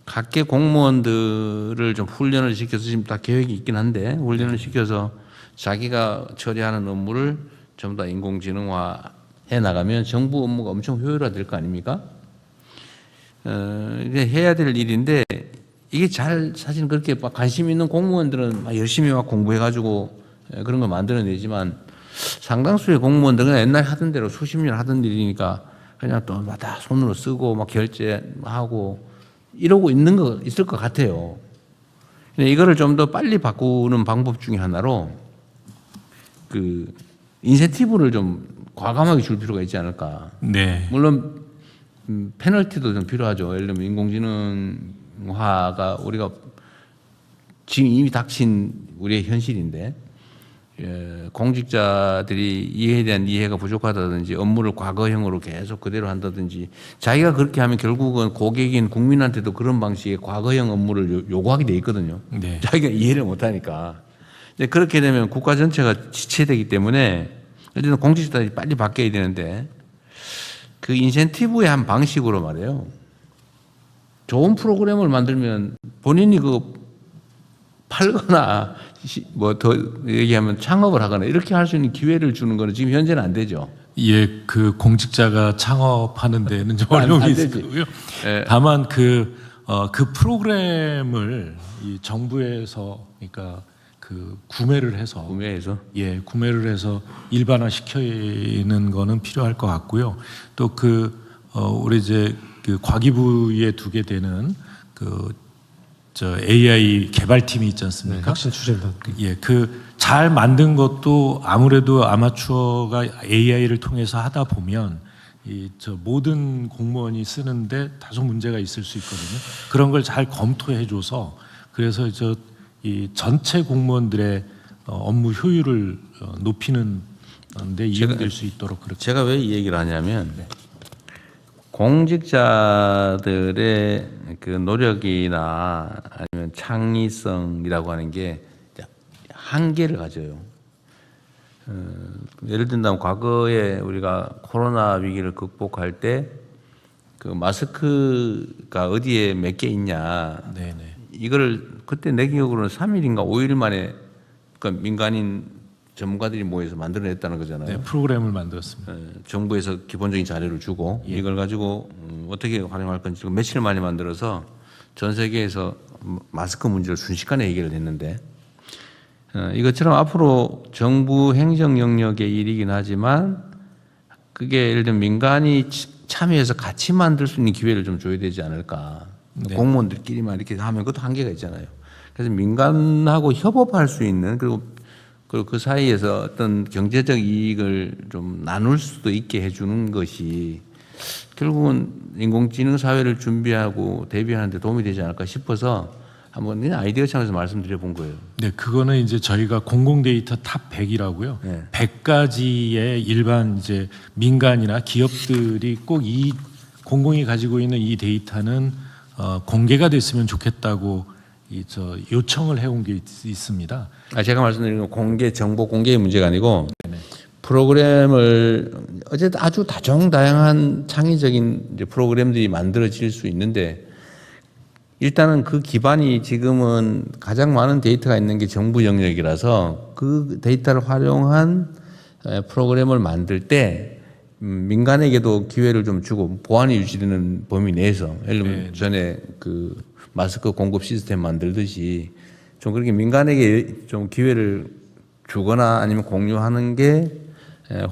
각계 공무원들을 좀 훈련을 시켜서 지금 다 계획이 있긴 한데 훈련을 시켜서 자기가 처리하는 업무를 전부 다 인공지능화해 나가면 정부 업무가 엄청 효율화될 거 아닙니까? 이게 해야 될 일인데 이게 잘 사실 그렇게 막 관심 있는 공무원들은 막 열심히 막 공부해가지고 그런 걸 만들어내지만 상당수의 공무원들은 옛날에 하던 대로 수십 년 하던 일이니까 그냥 또 다 손으로 쓰고 막 결제하고 이러고 있을 것 같아요. 근데 이거를 좀 더 빨리 바꾸는 방법 중에 하나로 그 인센티브를 좀 과감하게 줄 필요가 있지 않을까. 네. 물론 페널티도 좀 필요하죠. 예를 들면 인공지능화가 우리가 지금 이미 닥친 우리의 현실인데 공직자들이 이해에 대한 이해가 부족하다든지 업무를 과거형으로 계속 그대로 한다든지 자기가 그렇게 하면 결국은 고객인 국민한테도 그런 방식의 과거형 업무를 요구하게 돼 있거든요. 네. 자기가 이해를 못하니까. 근데 그렇게 되면 국가 전체가 지체되기 때문에 일단 공직자들이 빨리 바뀌어야 되는데 그 인센티브의 한 방식으로 말이에요. 좋은 프로그램을 만들면 본인이 그 팔거나 뭐 더 얘기하면 창업을 하거나 이렇게 할 수 있는 기회를 주는 거는 지금 현재는 안 되죠. 예, 그 공직자가 창업하는 데는 좀 안 어려움이 되지. 있을 거고요. 예. 다만 그 프로그램을 이 정부에서 그러니까 그 구매를 해서 구매를 해서 일반화 시키는 거는 필요할 것 같고요. 또 우리 이제 그 과기부에 두게 되는 AI 개발팀이 있지 않습니까? 네, 혁신 추진단. 예, 잘 만든 것도 아무래도 아마추어가 AI를 통해서 하다 보면 모든 공무원이 쓰는데 다소 문제가 있을 수 있거든요. 그런 걸 잘 검토해줘서 그래서 이 전체 공무원들의 업무 효율을 높이는 데 이용될 수 있도록 그렇게. 제가 왜 이 얘기를 하냐면 공직자들의 그 노력이나 아니면 창의성이라고 하는 게 한계를 가져요. 예를 든다면 과거에 우리가 코로나 위기를 극복할 때 그 마스크가 어디에 몇 개 있냐. 네네. 이거를 그때 내 기억으로는 3일인가 5일 만에 그러니까 민간인 전문가들이 모여서 만들어냈다는 거잖아요. 네, 프로그램을 만들었습니다. 정부에서 기본적인 자료를 주고 이걸 가지고 어떻게 활용할 건지 지금 며칠 만에 만들어서 전 세계에서 마스크 문제를 순식간에 해결을 했는데 이것처럼 앞으로 정부 행정 영역의 일이긴 하지만 그게 예를 들면 민간이 참여해서 같이 만들 수 있는 기회를 좀 줘야 되지 않을까. 네. 공무원들끼리만 이렇게 하면 그것도 한계가 있잖아요. 그래서 민간하고 협업할 수 있는 그리고 그 사이에서 어떤 경제적 이익을 좀 나눌 수도 있게 해주는 것이 결국은 인공지능 사회를 준비하고 대비하는 데 도움이 되지 않을까 싶어서 한번 그냥 아이디어 차원에서 말씀드려 본 거예요. 네, 그거는 이제 저희가 공공 데이터 탑 100이라고요. 네. 100가지의 일반 이제 민간이나 기업들이 꼭 이 공공이 가지고 있는 이 데이터는 공개가 됐으면 좋겠다고 요청을 해온 게 있습니다. 제가 말씀드린 건 정보 공개의 문제가 아니고 프로그램을 어쨌든 아주 다종다양한 창의적인 이제 프로그램들이 만들어질 수 있는데 일단은 그 기반이 지금은 가장 많은 데이터가 있는 게 정부 영역이라서 그 데이터를 활용한 프로그램을 만들 때 민간에게도 기회를 좀 주고 보안이 유지되는 범위 내에서 예를 들면 전에 그 마스크 공급 시스템 만들듯이 좀 그렇게 민간에게 좀 기회를 주거나 아니면 공유하는 게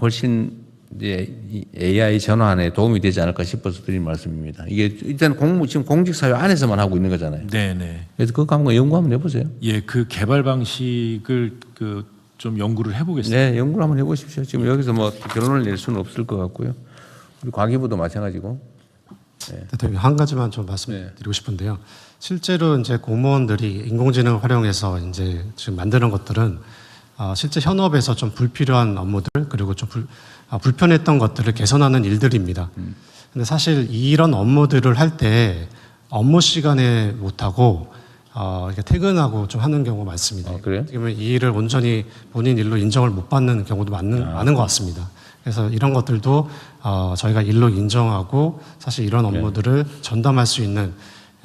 훨씬 이제 이 AI 전환에 도움이 되지 않을까 싶어서 드린 말씀입니다. 이게 일단 지금 공직사회 안에서만 하고 있는 거잖아요. 네네. 그래서 그거 한번 연구 한번 해보세요. 예, 그 개발 방식을 좀 연구를 해보겠습니다. 네, 연구를 한번 해보십시오. 지금 여기서 뭐 결론을 낼 수는 없을 것 같고요. 우리 과기부도 마찬가지고. 대통령 한 가지만 좀 말씀드리고 싶은데요. 실제로 이제 공무원들이 인공지능을 활용해서 이제 지금 만드는 것들은 실제 현업에서 좀 불필요한 업무들 그리고 좀 불편했던 것들을 개선하는 일들입니다. 근데 사실 이런 업무들을 할 때 업무 시간에 못하고 이렇게 퇴근하고 좀 하는 경우가 많습니다. 그래요? 그러면 이 일을 온전히 본인 일로 인정을 못 받는 경우도 많은 것 같습니다. 그래서 이런 것들도 저희가 일로 인정하고 사실 이런 업무들을 전담할 수 있는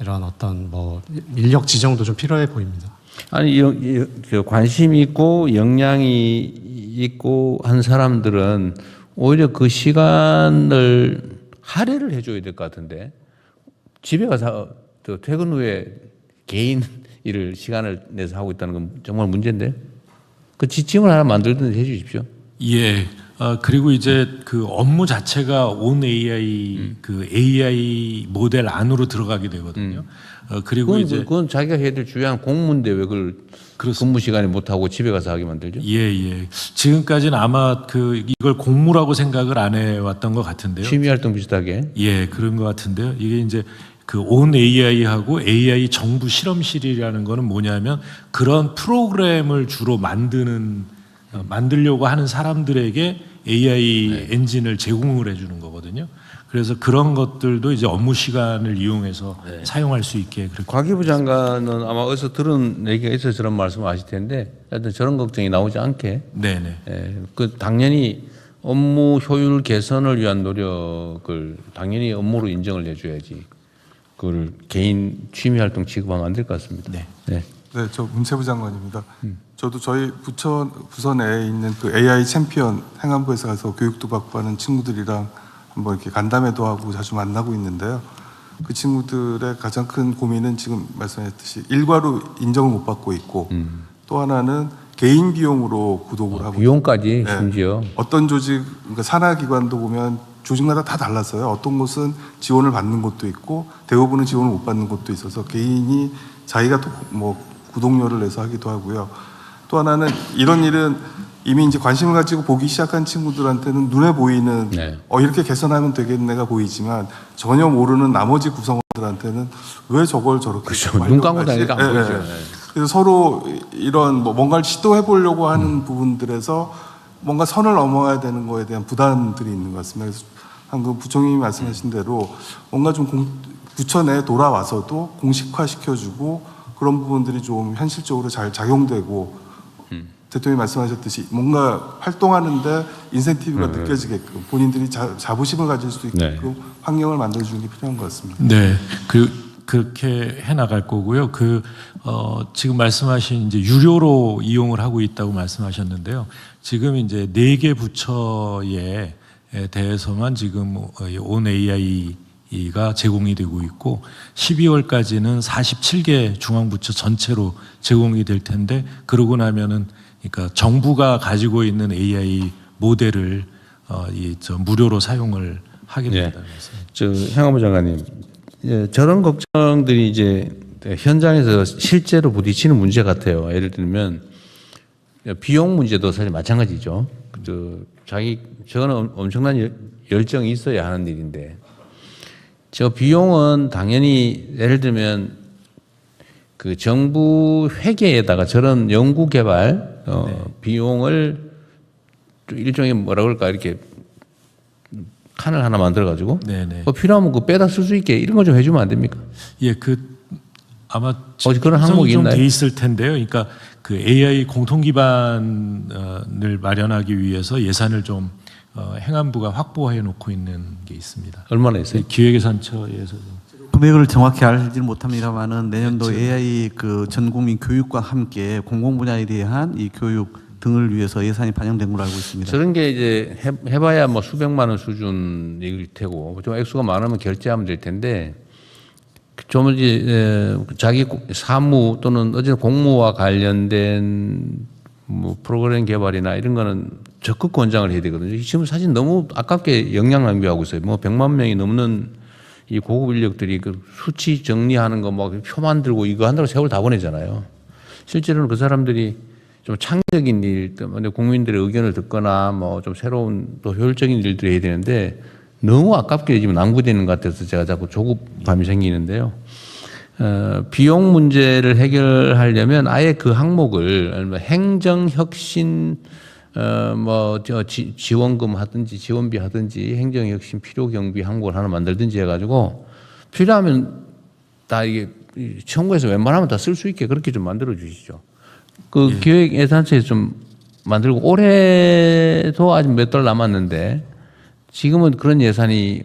이런 어떤 뭐 인력 지정도 좀 필요해 보입니다. 아니 관심 있고 역량이 있고 한 사람들은 오히려 그 시간을 할애를 해줘야 될 것 같은데 집에 가서 퇴근 후에 개인 일을 시간을 내서 하고 있다는 건 정말 문제인데 그 지침을 하나 만들든지 해주십시오. 예. 그리고 이제 그 업무 자체가 온 AI 그 AI 모델 안으로 들어가게 되거든요. 그리고 그건 자기가 해야 될 중요한 공무인데 왜 그걸 근무 시간에 못 하고 집에 가서 하게 만들죠? 예. 지금까지는 아마 이걸 공무라고 생각을 안 해왔던 것 같은데요. 취미 활동 비슷하게. 예, 그런 것 같은데요. 이게 이제 그 온 AI하고 AI 정부 실험실이라는 거는 뭐냐면 그런 프로그램을 주로 만들려고 하는 사람들에게 AI 엔진을 제공을 해주는 거거든요. 그래서 그런 것들도 이제 업무 시간을 이용해서 사용할 수 있게 그렇게. 과기부 장관은 아마 어디서 들은 얘기가 있어서 저런 말씀을 하실 텐데 하여튼 저런 걱정이 나오지 않게 네네. 그 당연히 업무 효율 개선을 위한 노력을 당연히 업무로 인정을 해줘야지 그걸 개인 취미 활동 취급하면 안 될 것 같습니다. 네. 네. 네, 저 문체부 장관입니다. 저도 저희 부서 내에 있는 그 AI 챔피언 행안부에서 가서 교육도 받고 하는 친구들이랑 한번 이렇게 간담회도 하고 자주 만나고 있는데요. 그 친구들의 가장 큰 고민은 지금 말씀하셨듯이 일괄호 인정을 못 받고 있고 또 하나는 개인 비용으로 구독을 하고 비용까지 네. 심지어 어떤 조직, 그러니까 산하기관도 보면 조직마다 다 달랐어요. 어떤 곳은 지원을 받는 곳도 있고 대부분은 지원을 못 받는 곳도 있어서 개인이 자기가 뭐 구독료를 내서 하기도 하고요. 또 하나는 이런 일은 이미 이제 관심을 가지고 보기 시작한 친구들한테는 눈에 보이는 이렇게 개선하면 되겠네가 보이지만 전혀 모르는 나머지 구성원들한테는 왜 저걸 저렇게 그렇죠. 눈 감고 다니니까 안 보이죠. 네. 그래서 서로 이런 뭔가를 시도해 보려고 하는 부분들에서 뭔가 선을 넘어야 되는 거에 대한 부담들이 있는 것 같습니다. 그래서 방금 부총님이 말씀하신 대로 뭔가 좀 부처 내에 돌아와서도 공식화 시켜주고 그런 부분들이 좀 현실적으로 잘 작용되고 대통령이 말씀하셨듯이 뭔가 활동하는데 인센티브가 느껴지게끔 본인들이 자부심을 가질 수 있게끔 환경을 만들어주는 게 필요한 것 같습니다. 네, 그렇게 해나갈 거고요. 지금 말씀하신 이제 유료로 이용을 하고 있다고 말씀하셨는데요. 지금 이제 4개 부처에 대해서만 지금 온 AI가 제공이 되고 있고 12월까지는 47개 중앙부처 전체로 제공이 될 텐데 그러고 나면은 그러니까 정부가 가지고 있는 AI 모델을 무료로 사용을 하게 됩니다. 행안부 장관님, 저런 걱정들이 이제 현장에서 실제로 부딪히는 문제 같아요. 예를 들면 비용 문제도 사실 마찬가지죠. 저거는 엄청난 열정이 있어야 하는 일인데 저 비용은 당연히 예를 들면 그 정부 회계에다가 저런 연구 개발 비용을 일종의 뭐라 그럴까 이렇게 칸을 하나 만들어 가지고 필요하면 그 빼다 쓸 수 있게 이런 거 좀 해주면 안 됩니까? 예, 아마 그런 항목이 좀 있나요? 돼 있을 텐데요. 그러니까 그 AI 공통 기반을 마련하기 위해서 예산을 좀 행안부가 확보해 놓고 있는 게 있습니다. 얼마나 있어요? 기획예산처에서 금액을 정확히 알지는 못합니다만은 내년도 AI 그 전 국민 교육과 함께 공공 분야에 대한 이 교육 등을 위해서 예산이 반영된 걸로 알고 있습니다. 저런 게 이제 해봐야 뭐 수백만 원 수준일 테고 좀 액수가 많으면 결제하면 될 텐데 좀 이제 자기 사무 또는 어쨌든 공무와 관련된 뭐 프로그램 개발이나 이런 거는 적극 권장을 해야 되거든요. 지금 사실 너무 아깝게 역량 낭비하고 있어요. 뭐 100만 명이 넘는 이 고급 인력들이 그 수치 정리하는 거 막 표 만들고 이거 한다고 세월 다 보내잖아요. 실제로는 그 사람들이 좀 창의적인 일 때문에 국민들의 의견을 듣거나 뭐 좀 새로운 또 효율적인 일들을 해야 되는데 너무 아깝게 지금 낭비되는 것 같아서 제가 자꾸 조급함이 생기는데요. 비용 문제를 해결하려면 아예 그 항목을 행정혁신 지원금 하든지 지원비 하든지 행정혁신 필요경비 항목을 하나 만들든지 해가지고 필요하면 다 이게 청구해서 웬만하면 다 쓸 수 있게 그렇게 좀 만들어 주시죠. 그 기획 예산처에서 좀 만들고 올해도 아직 몇 달 남았는데 지금은 그런 예산이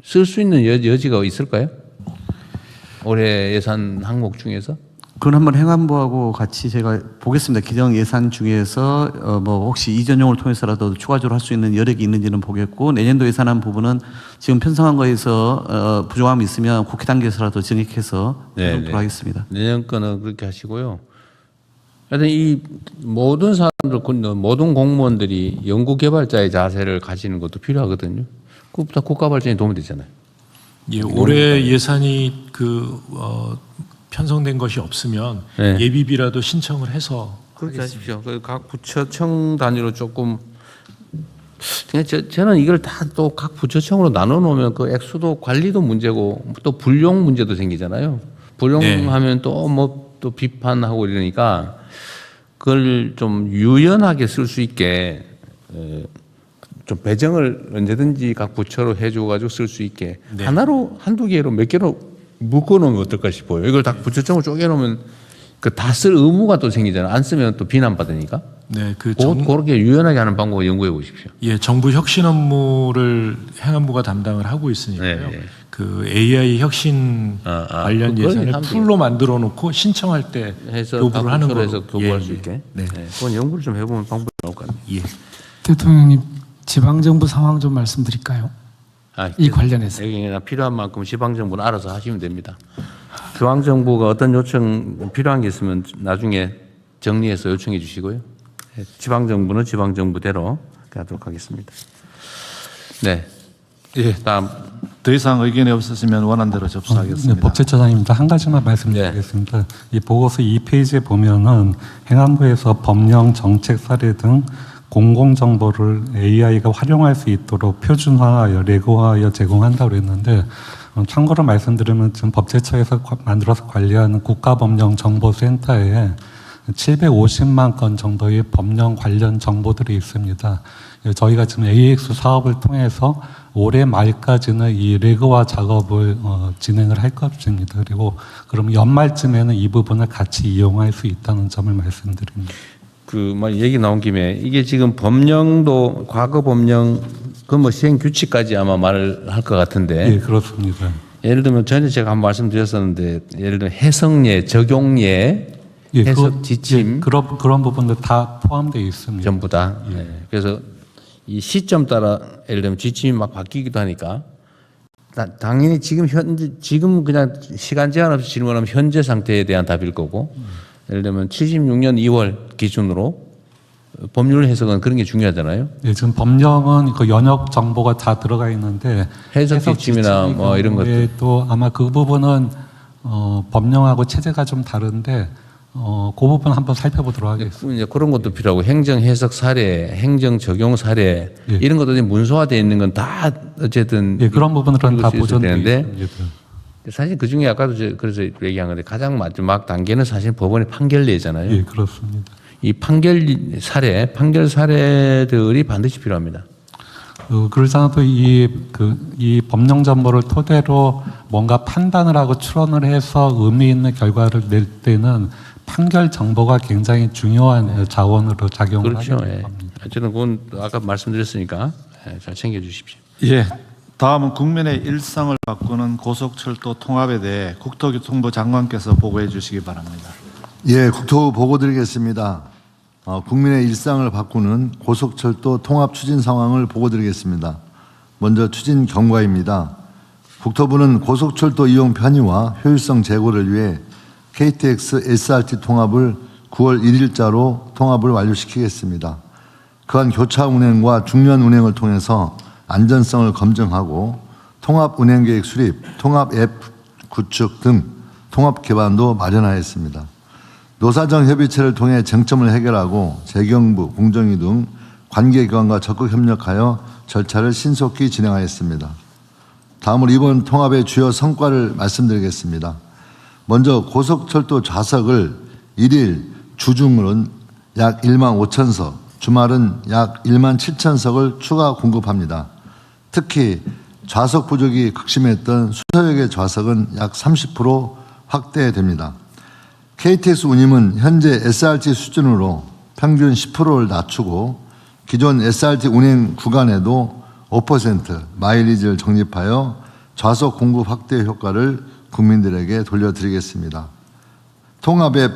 쓸 수 있는 여지가 있을까요? 올해 예산 항목 중에서? 그건 한번 행안부하고 같이 제가 보겠습니다. 기정 예산 중에서 뭐 혹시 이전용을 통해서라도 추가적으로 할 수 있는 여력이 있는지는 보겠고, 내년도 예산안 부분은 지금 편성한 거에서 부족함이 있으면 국회 단계에서라도 정액해서 하도록 하겠습니다. 내년 거는 그렇게 하시고요. 하여튼 이 모든 사람들, 모든 공무원들이 연구개발자의 자세를 가지는 것도 필요하거든요. 그것보다 국가 발전에 도움이 되잖아요. 예, 올해 예산이 편성된 것이 없으면 네. 예비비라도 신청을 해서 그렇게 하십시오. 각 부처청 단위로 조금 그냥 저는 이걸 다 또 각 부처청으로 나눠 놓으면 그 액수도 관리도 문제고 또 불용 문제도 생기잖아요. 불용하면 또 뭐 또 비판하고 이러니까 그걸 좀 유연하게 쓸 수 있게 좀 배정을 언제든지 각 부처로 해줘 가지고 쓸 수 있게 하나로 한두 개로 몇 개로 묶어 놓으면 어떨까 싶어요. 이걸 다 부처청으로 쪼개 놓으면 그 다 쓸 의무가 또 생기잖아요. 안 쓰면 또 비난받으니까. 네, 그렇게 유연하게 하는 방법을 연구해 보십시오. 예, 정부 혁신 업무를 행안부가 담당을 하고 있으니까요. 네. 그 AI 혁신 관련 예산을 풀로 만들어 놓고 신청할 때 해서 교부를 하는 거로 해서 교부할 예, 수 있게. 네. 그건 연구를 좀 해보면 방법이 나올 것 같아요. 예. 대통령님, 지방정부 상황 좀 말씀드릴까요? 이 관련해서. 여기 필요한 만큼 지방정부는 알아서 하시면 됩니다. 중앙정부가 어떤 요청 필요한 게 있으면 나중에 정리해서 요청해 주시고요. 지방정부는 지방정부대로 하도록 하겠습니다. 네. 예, 다음. 더 이상 의견이 없으시면 원안대로 접수하겠습니다. 네, 법제처장입니다. 한 가지만 말씀드리겠습니다. 이 보고서 2페이지에 보면은 행안부에서 법령, 정책 사례 등 공공정보를 AI가 활용할 수 있도록 표준화하여 레고화하여 제공한다고 했는데, 참고로 말씀드리면 지금 법제처에서 만들어서 관리하는 국가법령정보센터에 750만 건 정도의 법령 관련 정보들이 있습니다. 저희가 지금 AX 사업을 통해서 올해 말까지는 이 레고화 작업을 진행을 할 것입니다. 그리고 그럼 연말쯤에는 이 부분을 같이 이용할 수 있다는 점을 말씀드립니다. 얘기 나온 김에 이게 지금 법령도 과거 법령 그 시행 규칙까지 아마 말을 할 것 같은데. 예, 그렇습니다. 예를 들면 전에 제가 한번 말씀드렸었는데 예를 들면 해석예, 적용예, 해석 지침 그런 부분들 다 포함되어 있습니다. 전부 다. 네. 그래서 이 시점 따라 예를 들면 지침이 막 바뀌기도 하니까 당연히 지금 그냥 시간 제한 없이 질문하면 현재 상태에 대한 답일 거고 예를 들면 76년 2월 기준으로 법률 해석은 그런 게 중요하잖아요. 예, 지금 법령은 그 연역 정보가 다 들어가 있는데 해석 지침이나 뭐 이런 것들 또 아마 그 부분은 법령하고 체제가 좀 다른데 그 부분 한번 살펴보도록 하겠습니다. 이제 그런 것도 필요하고 행정 해석 사례, 행정 적용 사례 이런 것들이 문서화되어 있는 건 다 어쨌든 그런 부분들은 다 보존되는데 사실 그 중에 아까도 그래서 얘기한 건데 가장 마지막 단계는 사실 법원의 판결례잖아요. 예, 그렇습니다. 이 판결 사례들이 반드시 필요합니다. 그렇지 않아도 이 법령 정보를 토대로 뭔가 판단을 하고 추론을 해서 의미 있는 결과를 낼 때는 판결 정보가 굉장히 중요한 자원으로 작용을 하게 됩니다. 어쨌든 그건 아까 말씀드렸으니까 잘 챙겨주십시오. 예, 다음은 국민의 일상을 바꾸는 고속철도 통합에 대해 국토교통부 장관께서 보고해 주시기 바랍니다. 예, 국토부 보고 드리겠습니다. 국민의 일상을 바꾸는 고속철도 통합 추진 상황을 보고 드리겠습니다. 먼저 추진 경과입니다. 국토부는 고속철도 이용 편의와 효율성 제고를 위해 KTX SRT 통합을 9월 1일자로 통합을 완료시키겠습니다. 그한 교차 운행과 중련 운행을 통해서 안전성을 검증하고 통합 운행 계획 수립, 통합 앱 구축 등 통합 기반도 마련하였습니다. 노사정 협의체를 통해 쟁점을 해결하고 재경부, 공정위 등 관계기관과 적극 협력하여 절차를 신속히 진행하였습니다. 다음으로 이번 통합의 주요 성과를 말씀드리겠습니다. 먼저 고속철도 좌석을 일일 주중으로는 약 1만 5천석, 주말은 약 1만 7천석을 추가 공급합니다. 특히 좌석 부족이 극심했던 수서역의 좌석은 약 30% 확대됩니다. KTX 운임은 현재 SRT 수준으로 평균 10%를 낮추고 기존 SRT 운행 구간에도 5% 마일리지를 적립하여 좌석 공급 확대 효과를 국민들에게 돌려드리겠습니다. 통합앱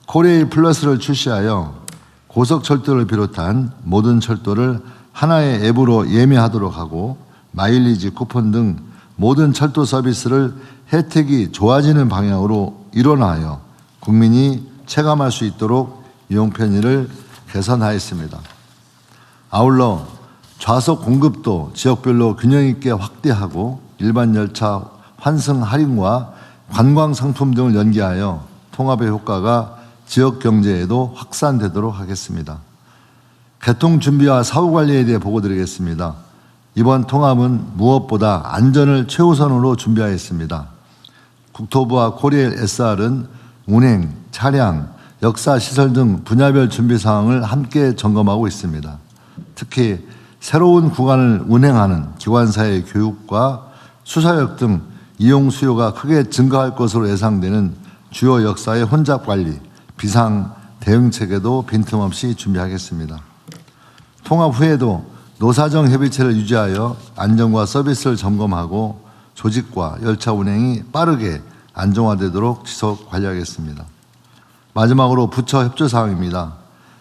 코레일 플러스를 출시하여 고속철도를 비롯한 모든 철도를 하나의 앱으로 예매하도록 하고 마일리지 쿠폰 등 모든 철도 서비스를 혜택이 좋아지는 방향으로 일원화하여 국민이 체감할 수 있도록 이용 편의를 개선하였습니다. 아울러 좌석 공급도 지역별로 균형 있게 확대하고 일반 열차 환승 할인과 관광 상품 등을 연계하여 통합의 효과가 지역 경제에도 확산되도록 하겠습니다. 개통 준비와 사후 관리에 대해 보고드리겠습니다. 이번 통합은 무엇보다 안전을 최우선으로 준비하였습니다. 국토부와 코리엘 SR은 운행, 차량, 역사 시설 등 분야별 준비 사항을 함께 점검하고 있습니다. 특히 새로운 구간을 운행하는 기관사의 교육과 수사역 등 이용 수요가 크게 증가할 것으로 예상되는 주요 역사의 혼잡 관리, 비상 대응 체계도 빈틈없이 준비하겠습니다. 통합 후에도 노사정 협의체를 유지하여 안전과 서비스를 점검하고 조직과 열차 운행이 빠르게 안정화되도록 지속 관리하겠습니다. 마지막으로 부처 협조 사항입니다.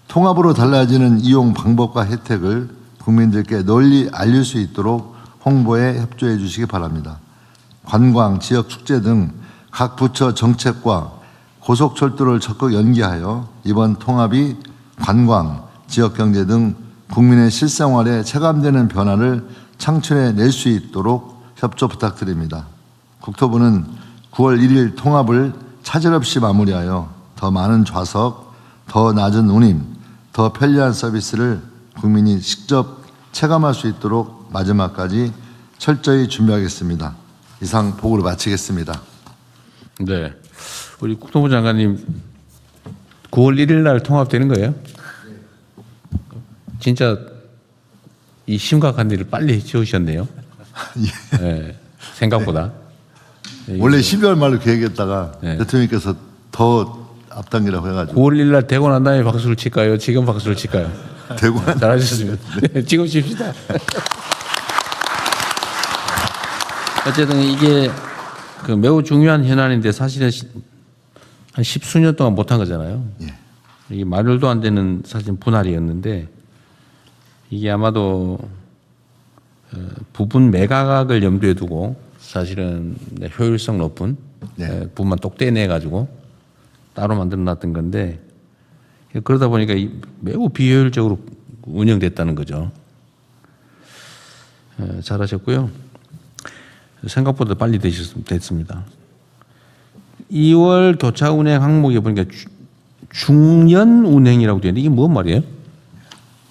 통합으로 달라지는 이용 방법과 혜택을 국민들께 널리 알릴 수 있도록 홍보에 협조해 주시기 바랍니다. 관광, 지역 축제 등 각 부처 정책과 고속철도를 적극 연계하여 이번 통합이 관광, 지역경제 등 국민의 실생활에 체감되는 변화를 창출해낼 수 있도록 협조 부탁드립니다. 국토부는 9월 1일 통합을 차질 없이 마무리하여 더 많은 좌석, 더 낮은 운임, 더 편리한 서비스를 국민이 직접 체감할 수 있도록 마지막까지 철저히 준비하겠습니다. 이상 보고를 마치겠습니다. 네, 우리 국토부 장관님 9월 1일 날 통합되는 거예요? 진짜 이 심각한 일을 빨리 지으셨네요. 예. 네, 생각보다. 원래 12월 말로 계획했다가 네. 대통령께서 더 앞당기라고 해가지고 9월 1일 날 되고 난 다음에 박수를 칠까요? 지금 박수를 칠까요? 되고 잘하셨습니다. 네, 지금 칩시다. 어쨌든 이게 그 매우 중요한 현안인데 사실은 한 10수년 동안 못한 거잖아요. 예. 이게 말도 안 되는 사실 분할이었는데 이게 아마도 부분 매각을 염두에 두고 사실은 효율성 높은 부분만 똑 떼내 가지고 따로 만들어 놨던 건데 그러다 보니까 매우 비효율적으로 운영됐다는 거죠. 잘하셨고요. 생각보다 빨리 됐습니다. 2월 교차 운행 항목에 보니까 중연 운행이라고 되어 있는데 이게 뭔 말이에요?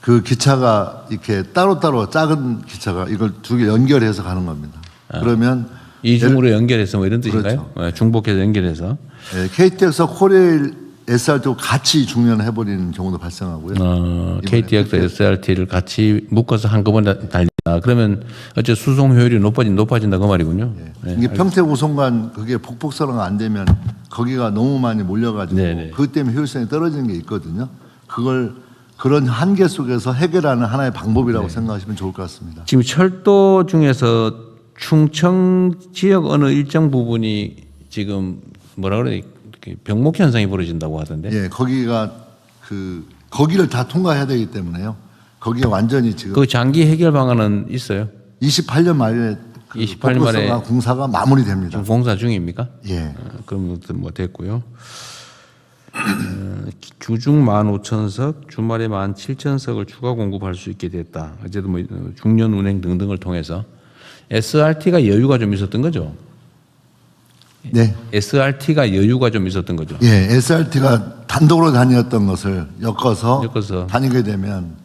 그 기차가 이렇게 따로따로 작은 기차가 이걸 두 개 연결해서 가는 겁니다. 그러면 이중으로 연결해서 뭐 이런 뜻인가요? 그렇죠. 네, 중복해서 연결해서. KTX 코레일 SRT도 같이 중연해버리는 경우도 발생하고요. KTX, SRT를 같이 묶어서 한꺼번에 달린다. 그러면 어째 수송 효율이 높아진다 그 말이군요. 네. 이게 평택 우송간 그게 복복선화가 안 되면 거기가 너무 많이 몰려가지고 그것 때문에 효율성이 떨어지는 게 있거든요. 그걸 그런 한계 속에서 해결하는 하나의 방법이라고 생각하시면 좋을 것 같습니다. 지금 철도 중에서 충청 지역 어느 일정 부분이 지금 뭐라 그래 병목 현상이 벌어진다고 하던데. 예, 거기가 거기를 다 통과해야 되기 때문에요. 거기에 완전히 지금 그 장기 해결 방안은 있어요? 28년 말에 28년 말에 공사가 마무리됩니다. 지금 공사 중입니까? 예. 그럼 뭐 됐고요. 주중 15,000석, 주말에 17,000석을 추가 공급할 수 있게 됐다. 어쨌든 뭐 중년 운행 등등을 통해서 SRT가 여유가 좀 있었던 거죠. 네. SRT가 여유가 좀 있었던 거죠. 예, SRT가 단독으로 다녔던 것을 엮어서 다니게 되면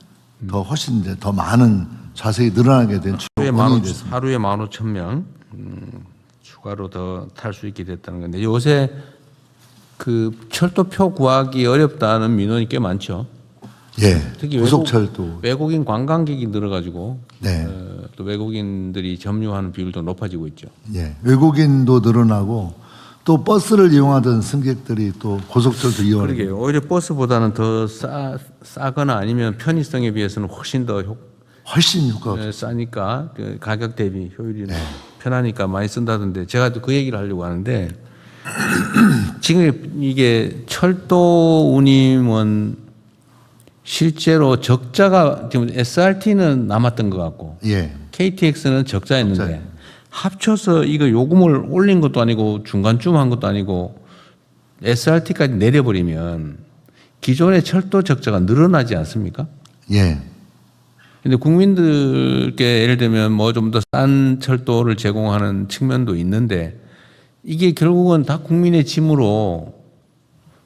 더 훨씬 이제 더 많은 좌석이 늘어나게 된 원인이 됐습니다. 하루에 15,000명 추가로 더 탈 수 있게 됐다는 건데 요새 그 철도표 구하기 어렵다는 민원이 꽤 많죠. 예, 특히 고속철도. 외국인 관광객이 늘어가지고 네. 또 외국인들이 점유하는 비율도 높아지고 있죠. 예, 외국인도 늘어나고 또 버스를 이용하던 승객들이 또 고속철도 이용하는. 그러게요. 오히려 버스보다는 더 싸거나 아니면 편의성에 비해서는 훨씬 효과가 싸니까 그 가격 대비 효율이 편하니까 많이 쓴다던데 제가 또 그 얘기를 하려고 하는데 지금 이게 철도 운임은 실제로 적자가 지금 SRT는 남았던 것 같고 예. KTX는 적자였는데 합쳐서 이거 요금을 올린 것도 아니고 중간쯤 한 것도 아니고 SRT까지 내려버리면 기존의 철도 적자가 늘어나지 않습니까? 예. 근데 국민들께 예를 들면 뭐 좀 더 싼 철도를 제공하는 측면도 있는데 이게 결국은 다 국민의 짐으로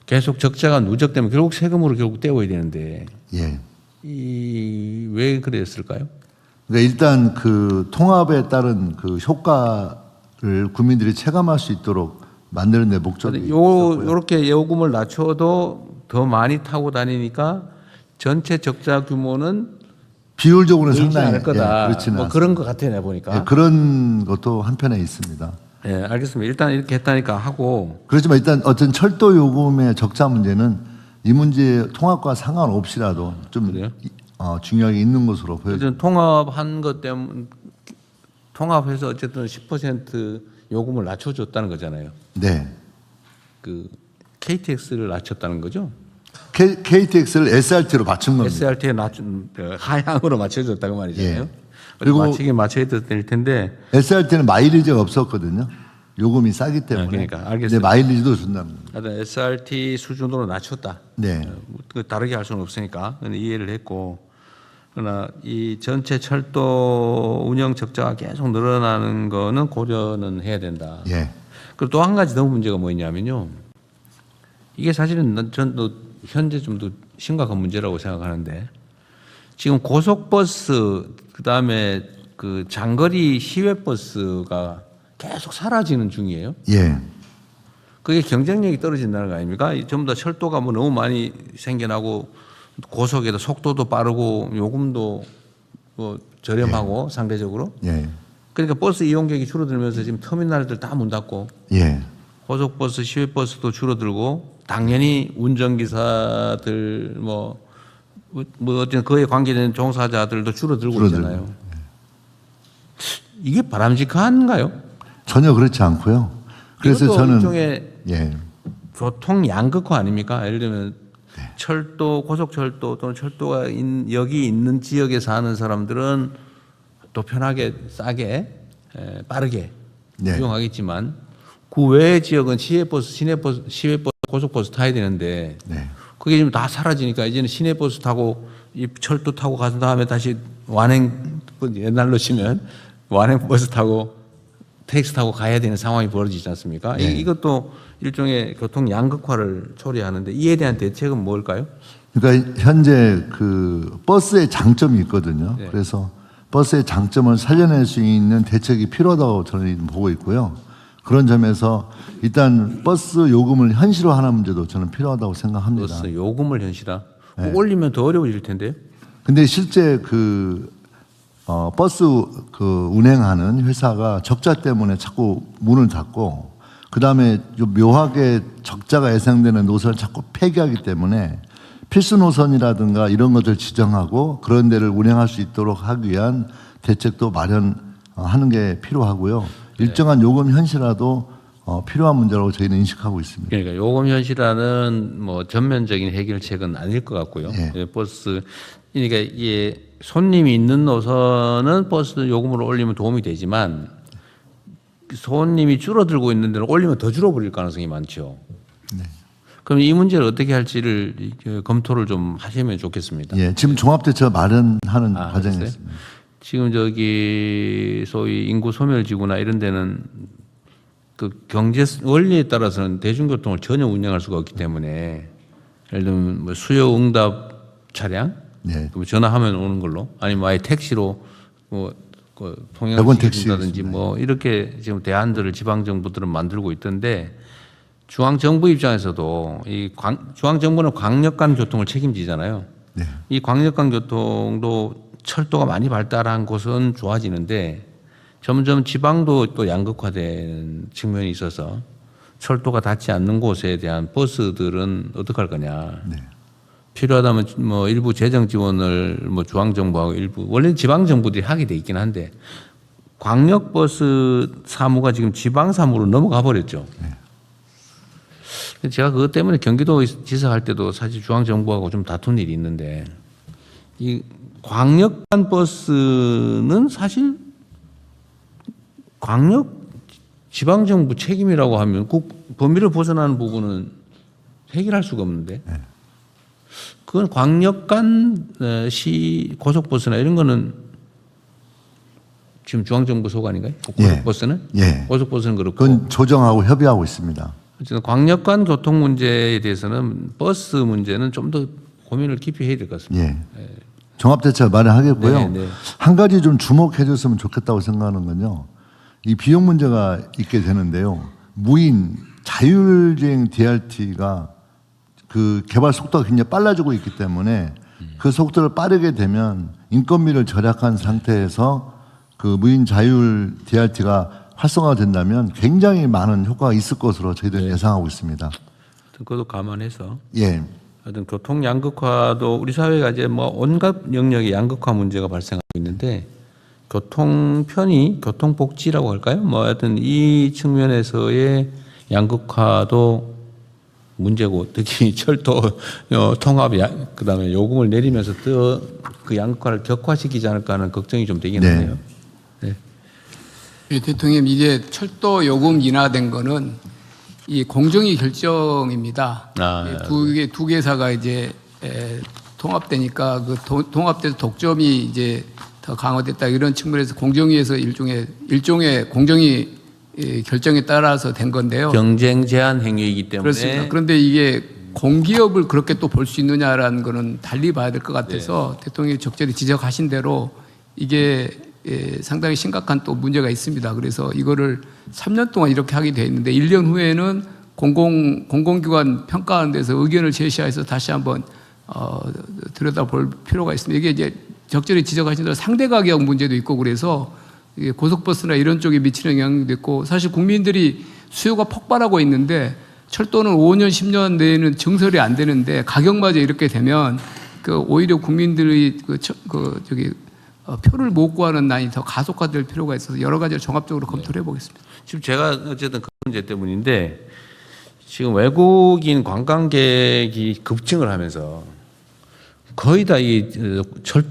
계속 적자가 누적되면 결국 세금으로 결국 떼어야 되는데 예. 왜 그랬을까요? 그러니까 일단 그 통합에 따른 그 효과를 국민들이 체감할 수 있도록 만드는 데 목적이 있었고요. 요렇게 요금을 낮춰도 더 많이 타고 다니니까 전체 적자 규모는 비율적으로는 늘지 상당히 않을 거다. 그렇지는 뭐 그런 것 같아요, 내가 보니까. 예, 그런 것도 한편에 있습니다. 예, 알겠습니다. 일단 이렇게 했다니까 하고. 그렇지만 일단 어떤 철도 요금의 적자 문제는 이 문제 통합과 상관없이라도 좀 중요하게 있는 것으로 보여집니다. 어쨌든 통합한 것 때문에 통합해서 어쨌든 10% 요금을 낮춰줬다는 거잖아요. 네. 그 KTX를 낮췄다는 거죠. KTX를 SRT로 맞춘 겁니다. SRT에 낮춘 하향으로 맞춰줬다고 말이잖아요. 예. 그리고 맞추긴 맞춰야 될 텐데. SRT는 마일리지가 없었거든요. 요금이 싸기 때문에. 그러니까 근데 알겠습니다. 마일리지도 준답니다. 하여튼 SRT 수준으로 낮췄다. 네. 그 다르게 할 수는 없으니까 이해를 했고, 그러나 이 전체 철도 운영 적자가 계속 늘어나는 거는 고려는 해야 된다. 예. 그리고 또 한 가지 더 문제가 뭐냐면요. 이게 사실은 전도 현재 좀 더 심각한 문제라고 생각하는데 지금 고속버스 그다음에 그 장거리 시외버스가 계속 사라지는 중이에요. 예. 그게 경쟁력이 떨어진다는 거 아닙니까? 전부 다 철도가 뭐 너무 많이 생겨나고 고속에도 속도도 빠르고 요금도 뭐 저렴하고 상대적으로. 예. 그러니까 버스 이용객이 줄어들면서 지금 터미널들 다 문 닫고 예. 고속버스, 시외버스도 줄어들고 당연히 운전기사들 뭐 어쨌든 그에 관계된 종사자들도 줄어들고 있잖아요. 이게 바람직한가요? 전혀 그렇지 않고요. 그래서 저는 일종의 예. 교통 양극화 아닙니까? 예를 들면 철도, 고속철도 또는 철도가 여기 있는 지역에 사는 사람들은 또 편하게 싸게 빠르게 네. 이용하겠지만 그 외의 지역은 시외버스, 시내버스, 시외버스, 고속버스 타야 되는데 네. 그게 지금 다 사라지니까 이제는 시내버스 타고 이 철도 타고 가서 다음에 다시 완행 옛날로 치면 완행버스 타고 택시 타고 가야 되는 상황이 벌어지지 않습니까? 네. 이것도 일종의 교통 양극화를 초래하는데 이에 대한 대책은 뭘까요? 그러니까 현재 그 버스의 장점이 있거든요. 네. 그래서 버스의 장점을 살려낼 수 있는 대책이 필요하다고 저는 보고 있고요. 그런 점에서 일단 버스 요금을 현실화하는 문제도 저는 필요하다고 생각합니다. 버스 요금을 현실화? 네. 올리면 더 어려워질 텐데요. 근데 실제 버스 운행하는 회사가 적자 때문에 자꾸 문을 닫고 그다음에 좀 묘하게 적자가 예상되는 노선을 자꾸 폐기하기 때문에 필수 노선이라든가 이런 것들 지정하고 그런 데를 운행할 수 있도록 하기 위한 대책도 마련하는 게 필요하고요. 일정한 요금 현실화도 필요한 문제라고 저희는 인식하고 있습니다. 그러니까 요금 현실화는 뭐 전면적인 해결책은 아닐 것 같고요. 예. 버스 그러니까 이게 손님이 있는 노선은 버스 요금을 올리면 도움이 되지만 손님이 줄어들고 있는 데는 올리면 더 줄어버릴 가능성이 많죠. 네. 그럼 이 문제를 어떻게 할지를 검토를 좀 하시면 좋겠습니다. 예, 지금 종합대책 마련하는 과정에 그랬어요? 있습니다. 지금 저기 소위 인구 소멸지구나 이런 데는 그 경제 원리에 따라서는 대중교통을 전혀 운영할 수가 없기 때문에 예를 들면 뭐 수요 응답 차량, 예. 뭐 전화하면 오는 걸로, 아니면 아예 택시로 뭐 백원 택시 통행시킨다든지 뭐 이렇게 지금 대안들을 지방 정부들은 만들고 있던데 중앙 정부 입장에서도 중앙 정부는 광역간 교통을 책임지잖아요. 네. 이 광역간 교통도 철도가 많이 발달한 곳은 좋아지는데 점점 지방도 또 양극화되는 측면이 있어서 철도가 닿지 않는 곳에 대한 버스들은 어떻게 할 거냐. 네. 필요하다면 뭐 일부 재정 지원을 뭐 중앙 정부하고 일부 원래는 지방 정부들이 하게 돼 있긴 한데 광역 버스 사무가 지금 지방 사무로 넘어가 버렸죠. 제가 그것 때문에 경기도 지사할 때도 사실 중앙 정부하고 좀 다툰 일이 있는데 이 광역간 버스는 사실 광역 지방 정부 책임이라고 하면 범위를 벗어나는 부분은 해결할 수가 없는데 그건 광역간 시 고속버스나 이런 거는 지금 중앙정부 소관인가요? 고속버스는? 예. 고속버스는 그렇고. 그건 조정하고 협의하고 있습니다. 어쨌든 광역간 교통 문제에 대해서는 버스 문제는 좀 더 고민을 깊이 해야 될 것 같습니다. 예. 종합대책 마련하겠고요. 네, 네. 한 가지 좀 주목해 줬으면 좋겠다고 생각하는 건요. 이 비용 문제가 있게 되는데요. 무인 자율주행 DRT가 그 개발 속도가 굉장히 빨라지고 있기 때문에 그 속도를 빠르게 되면 인건비를 절약한 상태에서 그 무인 자율 DRT가 활성화된다면 굉장히 많은 효과가 있을 것으로 저희들은 예상하고 있습니다. 그것도 감안해서 예. 하여튼 교통 양극화도 우리 사회가 이제 뭐 온갖 영역의 양극화 문제가 발생하고 있는데 교통 편의, 교통 복지라고 할까요? 뭐 하여튼 이 측면에서의 양극화도 문제고 특히 철도 통합 그다음에 요금을 내리면서 또 그 양극화를 격화시키지 않을까 하는 걱정이 좀 되긴 하네요. 네. 예, 대통령 이제 철도 요금 인하된 거는 이 공정위 결정입니다. 두 개사가 이제 통합되니까 그 통합돼서 독점이 이제 더 강화됐다 이런 측면에서 공정위에서 일종의 공정위 결정에 따라서 된 건데요. 경쟁 제한 행위이기 때문에 그렇습니다. 그런데 이게 공기업을 그렇게 또 볼 수 있느냐라는 거는 달리 봐야 될 것 같아서 대통령이 적절히 지적하신 대로 이게 상당히 심각한 또 문제가 있습니다. 그래서 이거를 3년 동안 이렇게 하게 돼 있는데 1년 후에는 공공기관 평가하는 데서 의견을 제시해서 다시 한번 들여다볼 필요가 있습니다. 이게 이제 적절히 지적하신 대로 상대 가격 문제도 있고 그래서 이게 고속버스나 이런 쪽에 미치는 영향도 있고 사실 국민들이 수요가 폭발하고 있는데 철도는 5년, 10년 내에는 증설이 안 되는데 가격마저 이렇게 되면 그 오히려 국민들이 표를 못 구하는 난이 더 가속화될 필요가 있어서 여러 가지를 종합적으로 검토를 해보겠습니다. 지금 제가 어쨌든 그 문제 때문인데 지금 외국인 관광객이 급증을 하면서 거의 다 이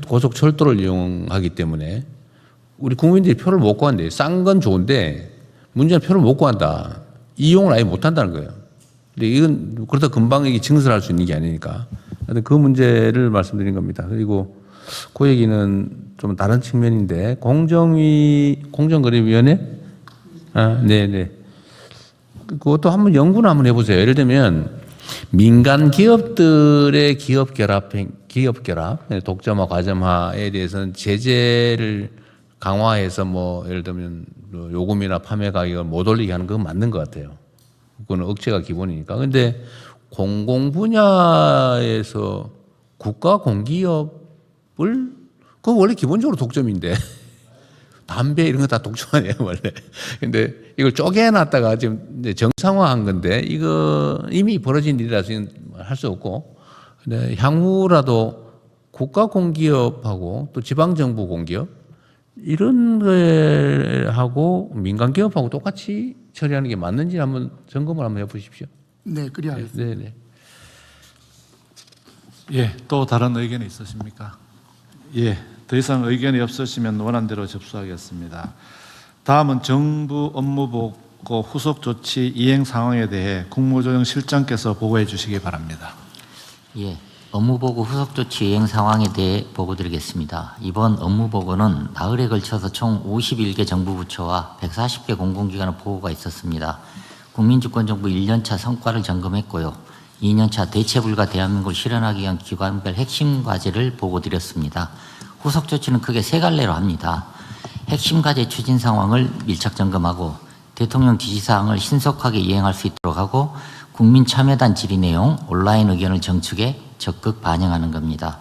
고속 철도를 이용하기 때문에 우리 국민들이 표를 못 구한대요. 싼 건 좋은데 문제는 표를 못 구한다. 이용을 아예 못 한다는 거예요. 근데 이건 그렇다 금방 이게 증설할 수 있는 게 아니니까. 그 문제를 말씀드린 겁니다. 그리고 그 얘기는 좀 다른 측면인데 공정거래위원회? 네네. 그것도 한번 연구를 한번 해보세요. 예를 들면 민간 기업들의 기업 결합, 독점화, 과점화에 대해서는 제재를 강화해서 뭐 예를 들면 요금이나 판매 가격을 못 올리게 하는 건 맞는 것 같아요. 그거는 억제가 기본이니까. 근데 공공 분야에서 국가 공기업을 그거 원래 기본적으로 독점인데 담배 이런 거 다 독점 아니에요 원래. 근데 이걸 쪼개놨다가 지금 정상화한 건데 이거 이미 벌어진 일이라서 할 수 없고. 근데 향후라도 국가 공기업하고 또 지방 정부 공기업 이런 거하고 민간 기업하고 똑같이 처리하는 게 맞는지 한번 점검을 한번 해보십시오. 네, 그리하겠습니다. 네. 예, 또 다른 의견이 있으십니까? 예, 더 이상 의견이 없으시면 원안대로 접수하겠습니다. 다음은 정부 업무보고 그 후속 조치 이행 상황에 대해 국무조정실장께서 보고해 주시기 바랍니다. 예, 업무보고 후속 조치 이행 상황에 대해 보고드리겠습니다. 이번 업무보고는 나흘에 걸쳐서 총 51개 정부 부처와 140개 공공기관의 보고가 있었습니다. 국민주권정부 1년차 성과를 점검했고요. 2년차 대체불가 대한민국을 실현하기 위한 기관별 핵심 과제를 보고드렸습니다. 후속 조치는 크게 세 갈래로 합니다. 핵심 과제 추진 상황을 밀착 점검하고 대통령 지시사항을 신속하게 이행할 수 있도록 하고 국민 참여단 질의 내용, 온라인 의견을 정축에 적극 반영하는 겁니다.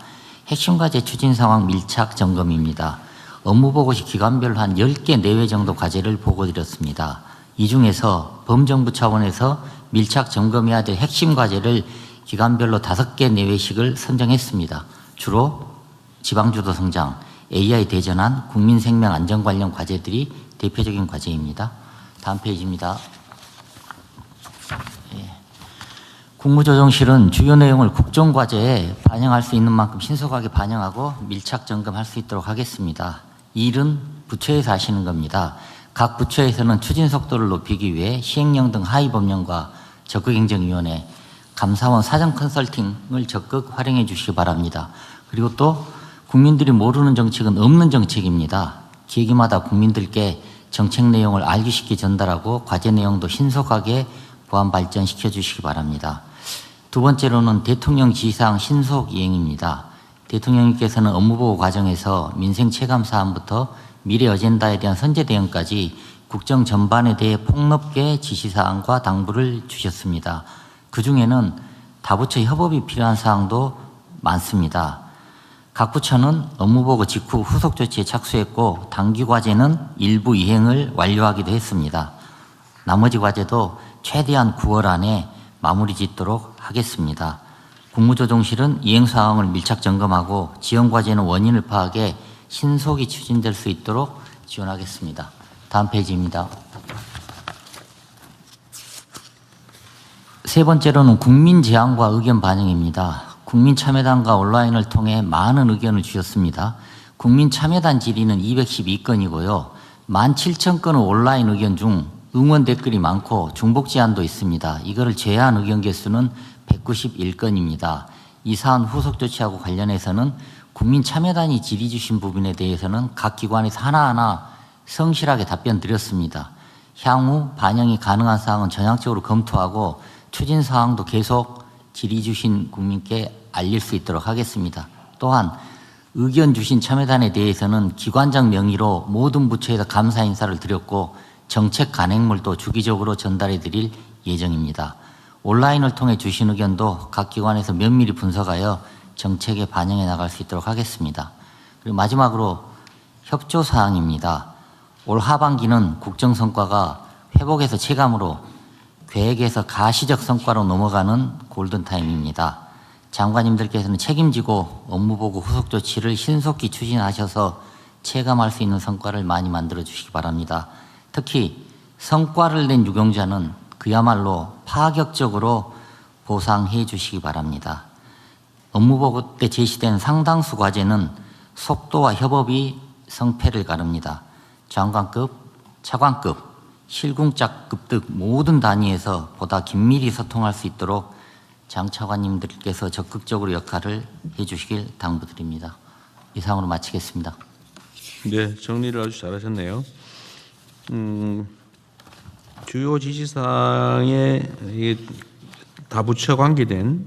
핵심 과제 추진 상황 밀착 점검입니다. 업무보고 시 기관별로 한 10개 내외 정도 과제를 보고드렸습니다. 이 중에서 범정부 차원에서 밀착 점검해야 될 핵심 과제를 기관별로 5개 내외씩을 선정했습니다. 주로 지방주도 성장, AI 대전환, 국민 생명 안전 관련 과제들이 대표적인 과제입니다. 다음 페이지입니다. 국무조정실은 주요 내용을 국정과제에 반영할 수 있는 만큼 신속하게 반영하고 밀착 점검할 수 있도록 하겠습니다. 이 일은 부처에서 하시는 겁니다. 각 부처에서는 추진 속도를 높이기 위해 시행령 등 하위법령과 적극행정위원회, 감사원 사전 컨설팅을 적극 활용해 주시기 바랍니다. 그리고 또 국민들이 모르는 정책은 없는 정책입니다. 기기마다 국민들께 정책 내용을 알기 쉽게 전달하고 과제 내용도 신속하게 보완 발전시켜 주시기 바랍니다. 두 번째로는 대통령 지시사항 신속 이행입니다. 대통령님께서는 업무보고 과정에서 민생 체감 사안부터 미래 어젠다에 대한 선제 대응까지 국정 전반에 대해 폭넓게 지시사항과 당부를 주셨습니다. 그중에는 다부처 협업이 필요한 사항도 많습니다. 각 부처는 업무보고 직후 후속 조치에 착수했고 단기 과제는 일부 이행을 완료하기도 했습니다. 나머지 과제도 최대한 9월 안에 마무리 짓도록 하겠습니다. 국무조정실은 이행 상황을 밀착 점검하고 지연 과제는 원인을 파악해 신속히 추진될 수 있도록 지원하겠습니다. 다음 페이지입니다. 세 번째로는 국민 제안과 의견 반영입니다. 국민참여단과 온라인을 통해 많은 의견을 주셨습니다. 국민참여단 질의는 212건이고요. 17,000건의 온라인 의견 중 응원 댓글이 많고 중복 제안도 있습니다. 이거를 제한 의견 개수는 191건입니다. 이 사안 후속 조치하고 관련해서는 국민참여단이 질의 주신 부분에 대해서는 각 기관에서 하나하나 성실하게 답변 드렸습니다. 향후 반영이 가능한 사항은 전향적으로 검토하고 추진 사항도 계속 질의 주신 국민께 알릴 수 있도록 하겠습니다. 또한 의견 주신 참여단에 대해서는 기관장 명의로 모든 부처에서 감사 인사를 드렸고 정책 간행물도 주기적으로 전달해 드릴 예정입니다. 온라인을 통해 주신 의견도 각 기관에서 면밀히 분석하여 정책에 반영해 나갈 수 있도록 하겠습니다. 그리고 마지막으로 협조 사항입니다. 올 하반기는 국정 성과가 회복에서 체감으로 계획에서 가시적 성과로 넘어가는 골든타임입니다. 장관님들께서는 책임지고 업무보고 후속 조치를 신속히 추진하셔서 체감할 수 있는 성과를 많이 만들어 주시기 바랍니다. 특히 성과를 낸 유경자는 그야말로 파격적으로 보상해 주시기 바랍니다. 업무보고 때 제시된 상당수 과제는 속도와 협업이 성패를 가릅니다. 장관급, 차관급, 실궁짝급 등 모든 단위에서 보다 긴밀히 소통할 수 있도록 장 차관님들께서 적극적으로 역할을 해주시길 당부드립니다. 이상으로 마치겠습니다. 네, 정리를 아주 잘하셨네요. 주요 지시사항에 다부처 관계된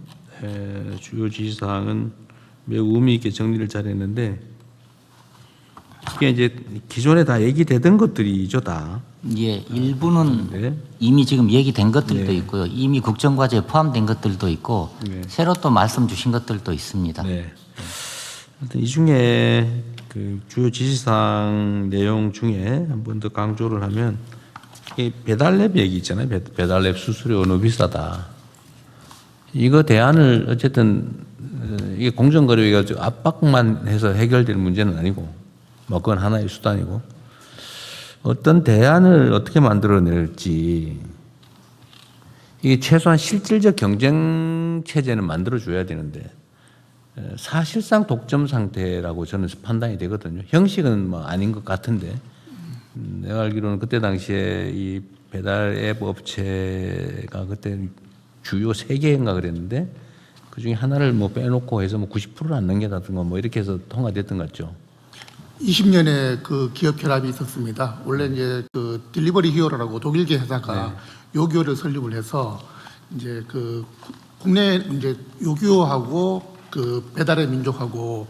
주요 지시사항은 매우 의미 있게 정리를 잘했는데 이게 이제 기존에 다 얘기되던 것들이죠, 다. 예, 일부는 네. 이미 지금 얘기된 것들도 네. 있고요. 이미 국정과제에 포함된 것들도 있고 네. 새로 또 말씀 주신 것들도 있습니다. 네. 이 중에 그 주요 지시사항 내용 중에 한 번 더 강조를 하면 이 배달랩 얘기 있잖아요. 배달랩 수수료 너무 비싸다. 이거 대안을 어쨌든 이게 공정거래위가 압박만 해서 해결될 문제는 아니고 뭐 그건 하나의 수단이고 어떤 대안을 어떻게 만들어낼지 이게 최소한 실질적 경쟁 체제는 만들어줘야 되는데 사실상 독점 상태라고 저는 판단이 되거든요. 형식은 뭐 아닌 것 같은데 내가 알기로는 그때 당시에 이 배달 앱 업체가 그때 주요 3개인가 그랬는데 그 중에 하나를 뭐 빼놓고 해서 뭐 90%를 안 넘겨다든가 뭐 이렇게 해서 통과됐던 것 같죠. 20년에 그 기업 결합이 있었습니다. 원래 이제 그 딜리버리 히어로라고 독일계 회사가 요기요를 설립을 해서 이제 그 국내 이제 요기요하고 그 배달의 민족하고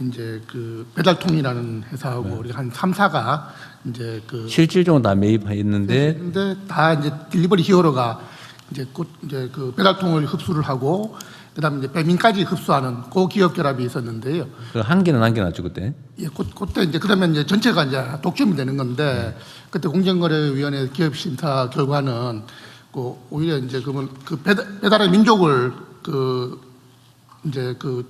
이제 그 배달통이라는 회사하고 우리가 한 3사가 이제 그 실질적으로 다 매입했는데 근데 다 이제 딜리버리 히어로가 이제 곧 이제 그 배달통을 흡수를 하고 그다음에 이제 배민까지 흡수하는 그 기업 결합이 있었는데요. 그 한 개는 남겨놨죠 그때. 예, 그때 이제 그러면 이제 전체가 이제 독점이 되는 건데 그때 공정거래위원회 기업 심사 결과는 그 오히려 이제 그러면 그 배달의 민족을 그 이제 그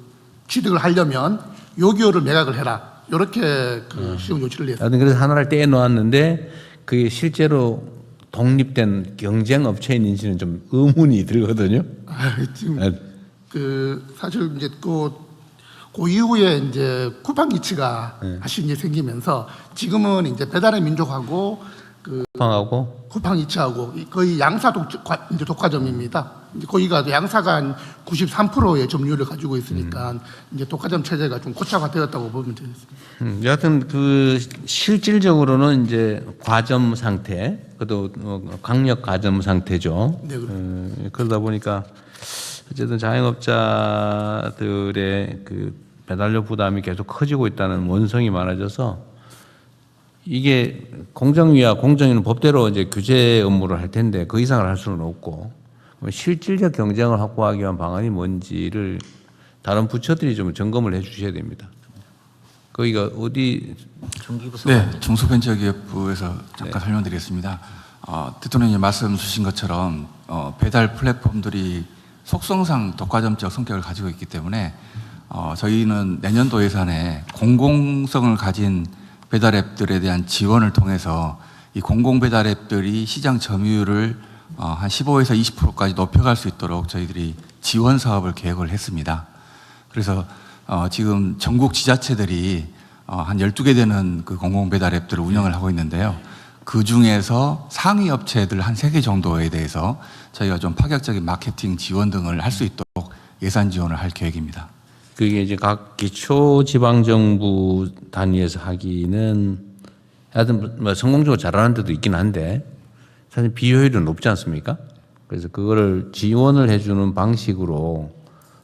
취득을 하려면 요기요를 매각을 해라. 이렇게 그 시험 요청을 했어요. 그래서 하나를 떼어 놓았는데 그게 실제로 독립된 경쟁 업체인지는 좀 의문이 들거든요. 지금 그 사실 이제 그 이후에 이제 쿠팡이츠가 다시 이제 생기면서 지금은 이제 배달의 민족하고 그 쿠팡이츠하고 거의 양사 이제 독과점입니다. 이제 거기가 양사가 한 93%의 점유율을 가지고 있으니까 이제 독과점 체제가 좀 고착화되었다고 보면 되겠습니다. 여하튼 그 실질적으로는 이제 과점 상태, 그것도 강력 과점 상태죠. 네, 그러다 보니까 어쨌든 자영업자들의 그 배달료 부담이 계속 커지고 있다는 원성이 많아져서 이게 공정위와 공정위는 법대로 이제 규제 업무를 할 텐데 그 이상을 할 수는 없고 실질적 경쟁을 확보하기 위한 방안이 뭔지를 다른 부처들이 좀 점검을 해 주셔야 됩니다. 거기가 어디? 네, 중소벤처기업부에서 잠깐 설명드리겠습니다. 대통령님 말씀 주신 것처럼 배달 플랫폼들이 속성상 독과점적 성격을 가지고 있기 때문에 저희는 내년도 예산에 공공성을 가진 배달앱들에 대한 지원을 통해서 이 공공배달앱들이 시장 점유율을 한 15에서 20%까지 높여갈 수 있도록 저희들이 지원 사업을 계획을 했습니다. 그래서 지금 전국 지자체들이 한 12개 되는 그 공공배달앱들을 운영을 하고 있는데요. 그 중에서 상위 업체들 한 3개 정도에 대해서 저희가 좀 파격적인 마케팅 지원 등을 할 수 있도록 예산 지원을 할 계획입니다. 그게 이제 각 기초지방정부 단위에서 하기는 하여튼 뭐 성공적으로 잘하는 데도 있긴 한데 사실 비효율은 높지 않습니까? 그래서 그거를 지원을 해주는 방식으로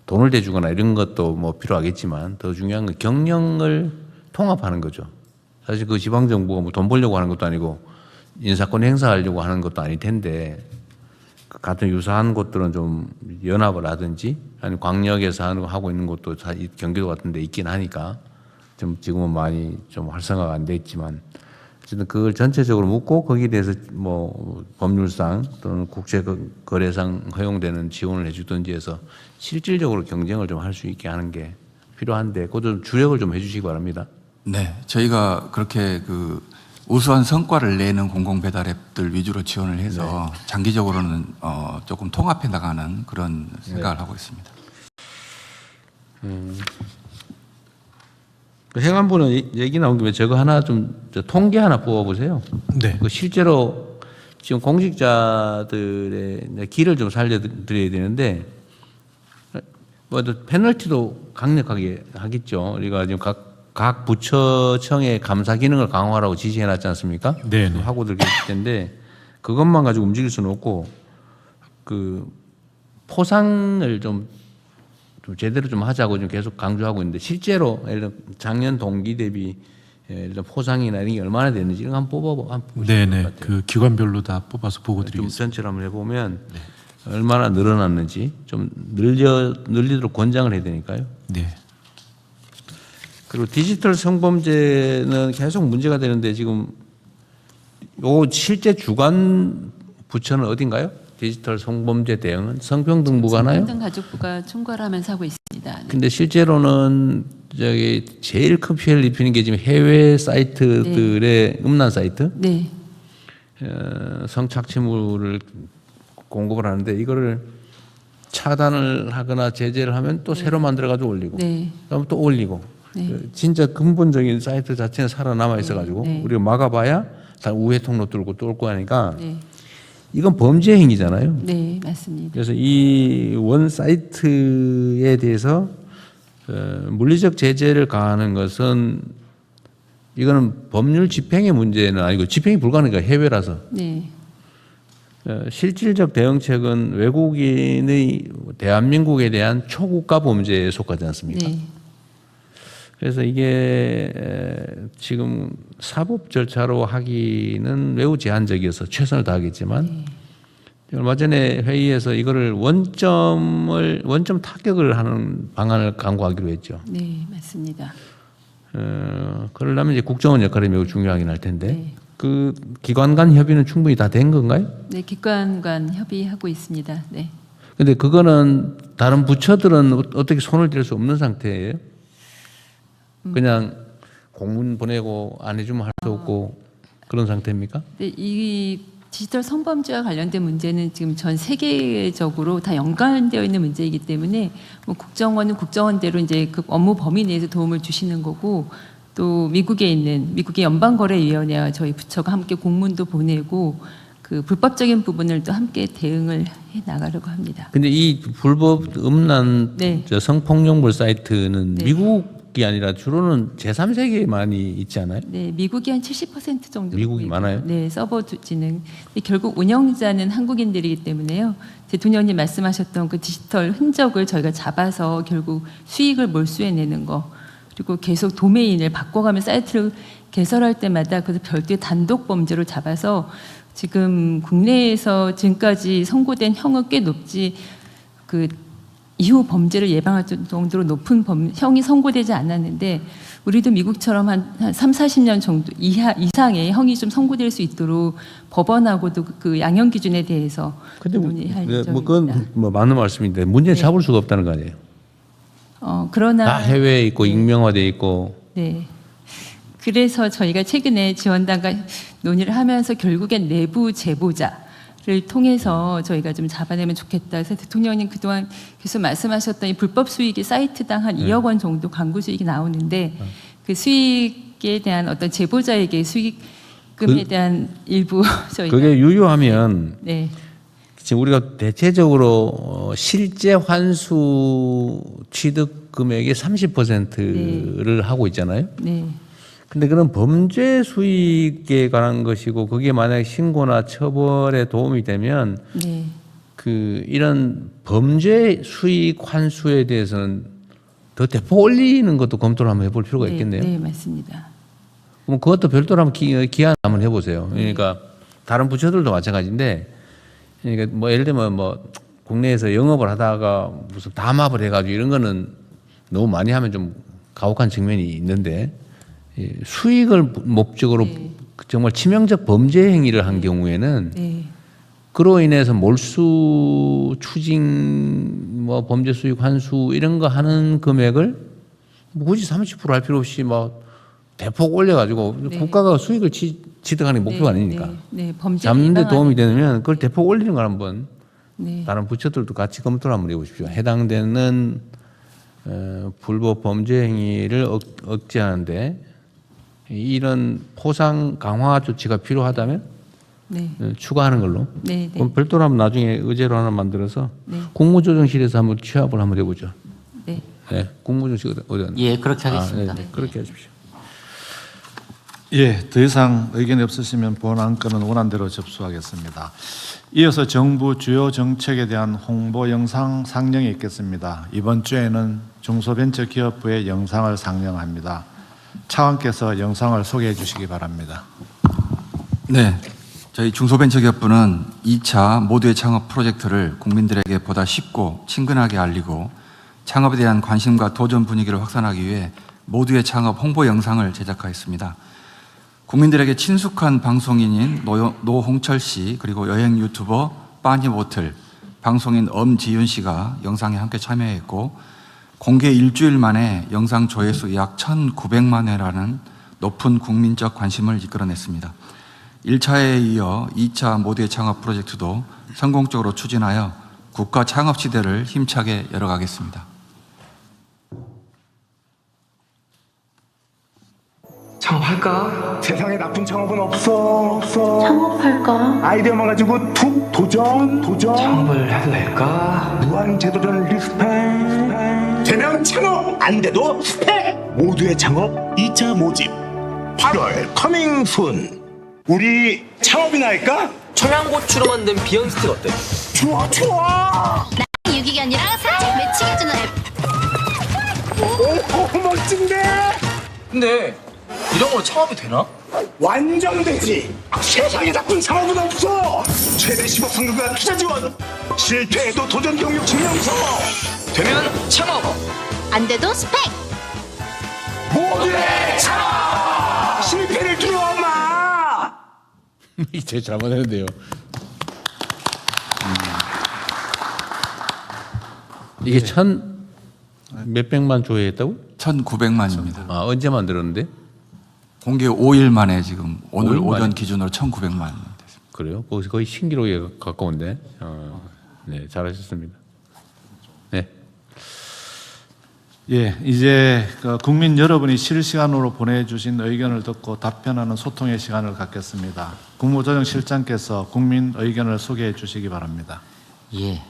돈을 대주거나 이런 것도 뭐 필요하겠지만 더 중요한 건 경영을 통합하는 거죠. 사실 그 지방정부가 뭐 돈 벌려고 하는 것도 아니고 인사권 행사하려고 하는 것도 아닐 텐데 같은 유사한 곳들은 좀 연합을 하든지 아니면 광역에서 하고 있는 곳도 경기도 같은 데 있긴 하니까 좀 지금은 많이 좀 활성화가 안 돼 있지만 어쨌든 그걸 전체적으로 묻고 거기에 대해서 뭐 법률상 또는 국제거래상 허용되는 지원을 해주든지 해서 실질적으로 경쟁을 좀 할 수 있게 하는 게 필요한데 그것 좀 주력을 좀 해주시기 바랍니다. 네, 저희가 그렇게 그 우수한 성과를 내는 공공배달앱들 위주로 지원을 해서 장기적으로는 조금 통합해 나가는 그런 생각을 하고 있습니다. 행안부는 얘기 나온 김에 저거 하나 좀 통계 하나 뽑아보세요. 네. 그 실제로 지금 공직자들의 길을 좀 살려드려야 되는데 뭐 페널티도 강력하게 하겠죠. 우리가 지금 각 부처청의 감사 기능을 강화하라고 지시해놨지 않습니까? 네. 하고들 계실 텐데 그것만 가지고 움직일 수는 없고 그 포상을 좀 제대로 좀 하자고 좀 계속 강조하고 있는데 실제로 예를 들어 작년 동기 대비 예를 들어 포상이나 이런 게 얼마나 됐는지 이런 거 한번 네네. 그 기관별로 다 뽑아서 보고 좀 드리겠습니다. 전체를 한번 해보면 얼마나 늘어났는지 좀 늘리도록 권장을 해야 되니까요. 네. 그리고 디지털 성범죄는 계속 문제가 되는데 지금 요 실제 주관 부처는 어딘가요? 디지털 성범죄 대응은 성평등부가 하나요? 성평등가족부가 총괄 하면서 하고 있습니다. 근데 실제로는 저기 제일 큰 피해를 입히는 게 지금 해외 사이트들의 음란 사이트, 성착취물을 공급을 하는데 이거를 차단을 하거나 제재를 하면 또 새로 만들어가지고 올리고, 그다음 또 올리고. 진짜 근본적인 사이트 자체는 살아남아 있어가지고 우리가 막아봐야 다 우회 통로 뚫고 하니까 네. 이건 범죄 행위잖아요. 네, 맞습니다. 그래서 이 원 사이트에 대해서 물리적 제재를 가하는 것은 이거는 법률 집행의 문제는 아니고 집행이 불가능해요. 해외라서. 네. 실질적 대응책은 외국인의 대한민국에 대한 초국가 범죄에 속하지 않습니까? 네. 그래서 이게 지금 사법 절차로 하기는 매우 제한적이어서 최선을 다하겠지만 얼마 전에 회의에서 이거를 원점 타격을 하는 방안을 강구하기로 했죠. 네, 맞습니다. 그러려면 이제 국정원 역할이 매우 중요하긴 할 텐데 그 기관 간 협의는 충분히 다 된 건가요? 네, 기관 간 협의하고 있습니다. 네. 근데 그거는 다른 부처들은 어떻게 손을 댈 수 없는 상태예요? 그냥 공문 보내고 안 해주면 할 수 없고 그런 상태입니까? 네, 이 디지털 성범죄와 관련된 문제는 지금 전 세계적으로 다 연관되어 있는 문제이기 때문에 뭐 국정원은 국정원대로 이제 그 업무 범위 내에서 도움을 주시는 거고 또 미국에 있는 미국의 연방거래위원회와 저희 부처가 함께 공문도 보내고 그 불법적인 부분을 또 함께 대응을 해 나가려고 합니다. 근데 이 불법 음란 저 성폭력물 사이트는 미국이 아니라 주로는 제3세계에 많이 있지 않아요? 네, 미국이 한 70% 정도. 미국이 많아요? 네, 서버 지능. 근데 결국 운영자는 한국인들이기 때문에요. 대통령님 말씀하셨던 그 디지털 흔적을 저희가 잡아서 결국 수익을 몰수해내는 거. 그리고 계속 도메인을 바꿔가며 사이트를 개설할 때마다 그래서 별도의 단독 범죄로 잡아서 지금 국내에서 지금까지 선고된 형은 꽤 높지 그 이후 범죄를 예방할 정도로 높은 형이 선고되지 않았는데 우리도 미국처럼 한 3, 40년 정도 이상의 형이 좀 선고될 수 있도록 법원하고도 그 양형 기준에 대해서 논의할 예정입니다. 뭐 그건 뭐 맞는 말씀인데 문제 잡을 수가 없다는 거 아니에요? 그러나 다 해외에 있고 익명화돼 있고. 네. 그래서 저희가 최근에 지원단과 논의를 하면서 결국엔 내부 제보자를 통해서 저희가 좀 잡아내면 좋겠다. 그래서 대통령님 그동안 계속 말씀하셨던 이 불법 수익이 사이트당 한 2억 원 정도 광고 수익이 나오는데 그 수익에 대한 어떤 제보자에게 수익금에 대한 일부 저희가 그게 유효하면 네. 지금 우리가 대체적으로 실제 환수 취득 금액의 30%를 하고 있잖아요. 네. 근데 그런 범죄 수익에 관한 것이고 그게 만약에 신고나 처벌에 도움이 되면 네. 그 이런 범죄 수익 환수에 대해서는 더 대폭 올리는 것도 검토를 한번 해볼 필요가 있겠네요. 네, 맞습니다. 그럼 그것도 별도로 한번 기한 한번 해보세요. 그러니까 다른 부처들도 마찬가지인데, 그러니까 뭐 예를 들면 뭐 국내에서 영업을 하다가 무슨 담합을 해가지고 이런 거는 너무 많이 하면 좀 가혹한 측면이 있는데. 수익을 목적으로 정말 치명적 범죄 행위를 한 경우에는 그로 인해서 몰수, 추징, 뭐 범죄 수익 환수 이런 거 하는 금액을 굳이 30% 할 필요 없이 뭐 대폭 올려가지고 국가가 수익을 취득하는 게 목표가 아니니까 잡는 데 도움이 되면 그걸 대폭 올리는 걸 한번 다른 부처들도 같이 검토를 한번 해보십시오. 해당되는 불법 범죄 행위를 억제하는데 이런 포상 강화 조치가 필요하다면 추가하는 걸로. 그럼 별도로 한번 나중에 의제로 하나 만들어서 국무조정실에서 한번 취합을 한번 해보죠. 네. 국무조정실 어디? 예, 그렇게 하겠습니다. 그렇게 하십시오. 예, 더 이상 의견이 없으시면 본 안건은 원안대로 접수하겠습니다. 이어서 정부 주요 정책에 대한 홍보 영상 상영이 있겠습니다. 이번 주에는 중소벤처기업부의 영상을 상영합니다. 차관께서 영상을 소개해 주시기 바랍니다. 네, 저희 중소벤처기업부는 2차 모두의 창업 프로젝트를 국민들에게 보다 쉽고 친근하게 알리고 창업에 대한 관심과 도전 분위기를 확산하기 위해 모두의 창업 홍보 영상을 제작하였습니다. 국민들에게 친숙한 방송인인 노홍철 씨 그리고 여행 유튜버 빠니보틀, 방송인 엄지윤 씨가 영상에 함께 참여했고 공개 일주일 만에 영상 조회수 약 1,900만 회라는 높은 국민적 관심을 이끌어냈습니다. 1차에 이어 2차 모두의 창업 프로젝트도 성공적으로 추진하여 국가 창업 시대를 힘차게 열어가겠습니다. 창업할까? 세상에 나쁜 창업은 없어. 창업할까? 아이디어만 가지고 툭 도전. 창업을 해도 될까? 무한 재도전 리스펙. 되면 창업, 안 돼도 스펙. 모두의 창업 2차 모집 8월 커밍 순. 우리 창업이나 할까? 청양고추로 만든 비언 스틱 어때? 좋아. 나 유기견이랑 살짝 매칭해주는 앱. 오, 멋진데? 근데 이런 거 창업이 되나? 완전 되지. 세상에 나쁜 창업은 없어. 최대 10억 상금과 투자 지원. 실패해도 도전 경력 증명서. 되면 창업, 안 돼도 스펙. 모두의 창업. 실패를 두려워 마. 이제 잘못했는데요. 이게 몇백만 조회했다고? 1,900만입니다. 아, 언제 만들었는데? 공개 5일 만에 지금 오늘 5일 만에? 오전 기준으로 1,900만. 그래요? 거기서 거의 신기록에 가까운데. 네, 잘하셨습니다. 네. 예, 이제 그 국민 여러분이 실시간으로 보내주신 의견을 듣고 답변하는 소통의 시간을 갖겠습니다. 국무조정실장께서 국민 의견을 소개해 주시기 바랍니다. 예.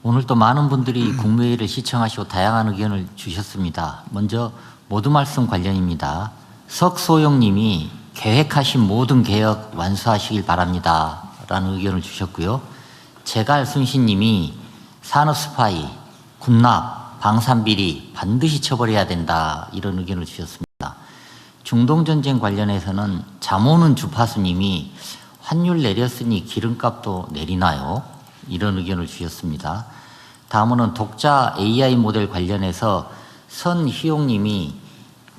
오늘 또 많은 분들이 국무회의를 시청하시고 다양한 의견을 주셨습니다. 먼저 모두 말씀 관련입니다. 석소영님이 계획하신 모든 개혁 완수하시길 바랍니다. 라는 의견을 주셨고요. 제갈순신님이 산업 스파이, 군납, 방산비리 반드시 처벌해야 된다. 이런 의견을 주셨습니다. 중동전쟁 관련해서는 잠오는 주파수님이 환율 내렸으니 기름값도 내리나요? 이런 의견을 주셨습니다. 다음으로는 독자 AI 모델 관련해서 선희용님이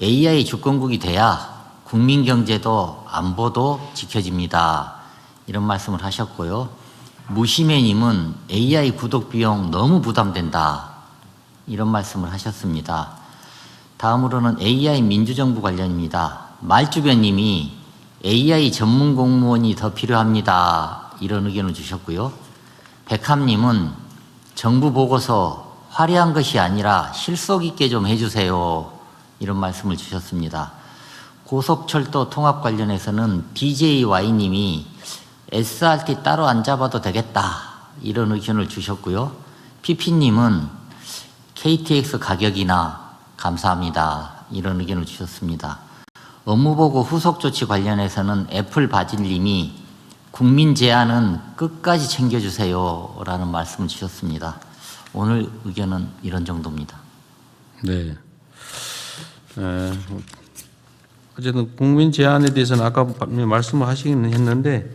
AI 주권국이 돼야 국민 경제도 안보도 지켜집니다. 이런 말씀을 하셨고요. 무시매님은 AI 구독 비용 너무 부담된다. 이런 말씀을 하셨습니다. 다음으로는 AI 민주정부 관련입니다. 말주변님이 AI 전문 공무원이 더 필요합니다. 이런 의견을 주셨고요. 백함님은 정부 보고서 화려한 것이 아니라 실속 있게 좀 해주세요. 이런 말씀을 주셨습니다. 고속철도 통합 관련해서는 DJY님이 SRT 따로 안 잡아도 되겠다. 이런 의견을 주셨고요. PP님은 KTX 가격이나 감사합니다. 이런 의견을 주셨습니다. 업무보고 후속 조치 관련해서는 애플 바질님이 국민 제안은 끝까지 챙겨주세요. 라는 말씀을 주셨습니다. 오늘 의견은 이런 정도입니다. 네. 어쨌든 국민 제안에 대해서는 아까 말씀을 하시긴 했는데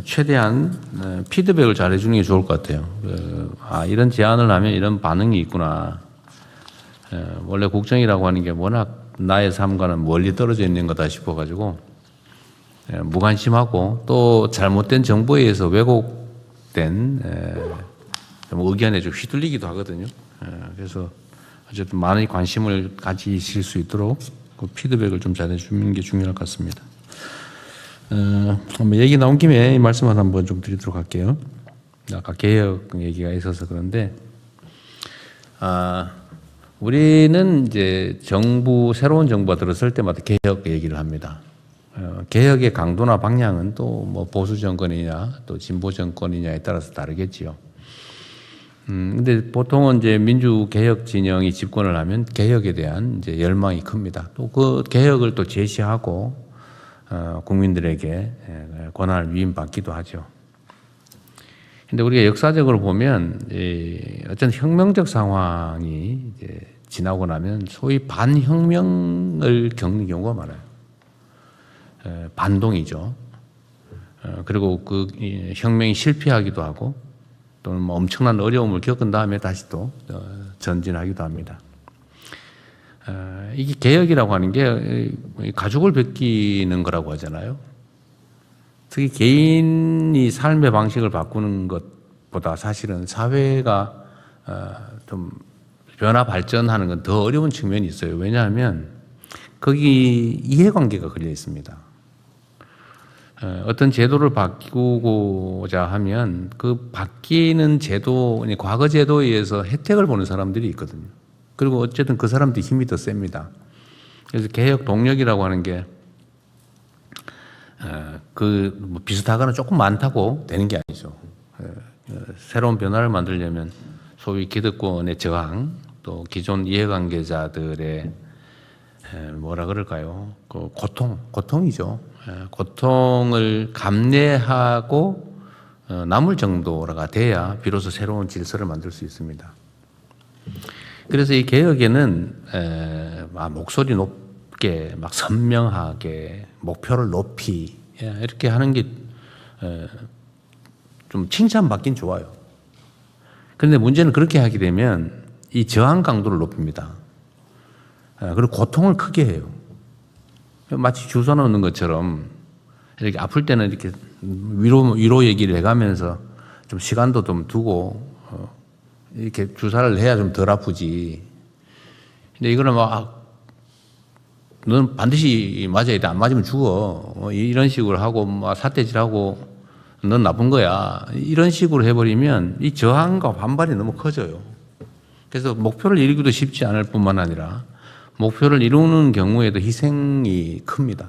최대한 피드백을 잘 해주는 게 좋을 것 같아요. 이런 제안을 하면 이런 반응이 있구나. 원래 국정이라고 하는 게 워낙 나의 삶과는 멀리 떨어져 있는 거다 싶어가지고 무관심하고 또 잘못된 정보에 의해서 왜곡된 의견에 좀 휘둘리기도 하거든요. 그래서 어쨌든 많은 관심을 가지실 수 있도록 그 피드백을 좀 잘해주는 게 중요할 것 같습니다. 한번 얘기 나온 김에 이 말씀을 한번 좀 드리도록 할게요. 아까 개혁 얘기가 있어서 그런데, 우리는 이제 새로운 정부가 들었을 때마다 개혁 얘기를 합니다. 개혁의 강도나 방향은 또 뭐 보수 정권이냐 또 진보 정권이냐에 따라서 다르겠지요. 근데 보통은 이제 민주개혁 진영이 집권을 하면 개혁에 대한 이제 열망이 큽니다. 또 그 개혁을 또 제시하고, 국민들에게 권한을 위임받기도 하죠. 근데 우리가 역사적으로 보면, 어떤 혁명적 상황이 이제 지나고 나면 소위 반혁명을 겪는 경우가 많아요. 반동이죠. 그리고 그 혁명이 실패하기도 하고, 또는 뭐 엄청난 어려움을 겪은 다음에 다시 또 전진하기도 합니다. 이게 개혁이라고 하는 게 가족을 바뀌는 거라고 하잖아요. 특히 개인이 삶의 방식을 바꾸는 것보다 사실은 사회가 좀 변화 발전하는 건 더 어려운 측면이 있어요. 왜냐하면 거기 이해관계가 걸려 있습니다. 어떤 제도를 바꾸고자 하면 그 바뀌는 제도, 과거 제도에 의해서 혜택을 보는 사람들이 있거든요. 그리고 어쨌든 그 사람들이 힘이 더 셉니다. 그래서 개혁 동력이라고 하는 게 뭐 비슷하거나 조금 많다고 되는 게 아니죠. 새로운 변화를 만들려면 소위 기득권의 저항, 또 기존 이해관계자들의 뭐라 그럴까요? 그 고통이죠. 고통을 감내하고 남을 정도가 돼야 비로소 새로운 질서를 만들 수 있습니다. 그래서 이 개혁에는 목소리 높게, 막 선명하게, 목표를 높이 이렇게 하는 게 좀 칭찬받긴 좋아요. 그런데 문제는 그렇게 하게 되면 이 저항 강도를 높입니다. 그리고 고통을 크게 해요. 마치 주사 놓는 것처럼 이렇게 아플 때는 이렇게 위로 얘기를 해가면서 좀 시간도 좀 두고 이렇게 주사를 해야 좀 덜 아프지. 근데 이거는 넌 반드시 맞아야 돼. 안 맞으면 죽어. 이런 식으로 하고 사태질하고 넌 나쁜 거야. 이런 식으로 해버리면 이 저항과 반발이 너무 커져요. 그래서 목표를 이루기도 쉽지 않을 뿐만 아니라 목표를 이루는 경우에도 희생이 큽니다.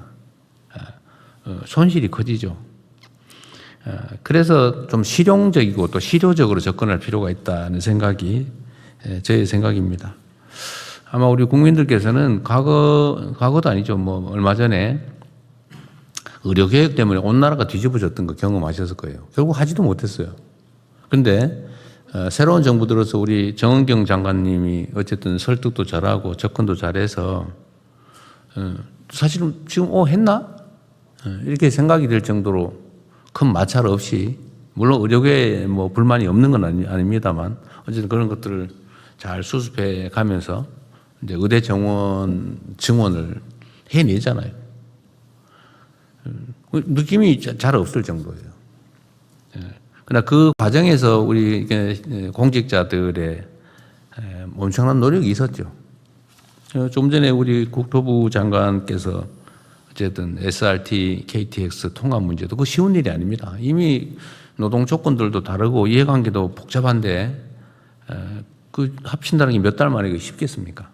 손실이 커지죠. 그래서 좀 실용적이고 또 실효적으로 접근할 필요가 있다는 생각이 저의 생각입니다. 아마 우리 국민들께서는 과거도 아니죠. 뭐 얼마 전에 의료개혁 때문에 온 나라가 뒤집어졌던 거 경험하셨을 거예요. 결국 하지도 못했어요. 그런데 새로운 정부 들어서 우리 정은경 장관님이 어쨌든 설득도 잘하고 접근도 잘해서 사실은 지금 했나? 이렇게 생각이 들 정도로 큰 마찰 없이, 물론 의료계에 뭐 불만이 없는 건 아닙니다만 어쨌든 그런 것들을 잘 수습해 가면서 이제 의대 증원을 해내잖아요. 느낌이 잘 없을 정도예요. 그러나 그 과정에서 우리 공직자들의 엄청난 노력이 있었죠. 좀 전에 우리 국토부 장관께서 어쨌든 SRT, KTX 통합 문제도 그 쉬운 일이 아닙니다. 이미 노동 조건들도 다르고 이해관계도 복잡한데 그 합친다는 게 몇 달 만에 쉽겠습니까?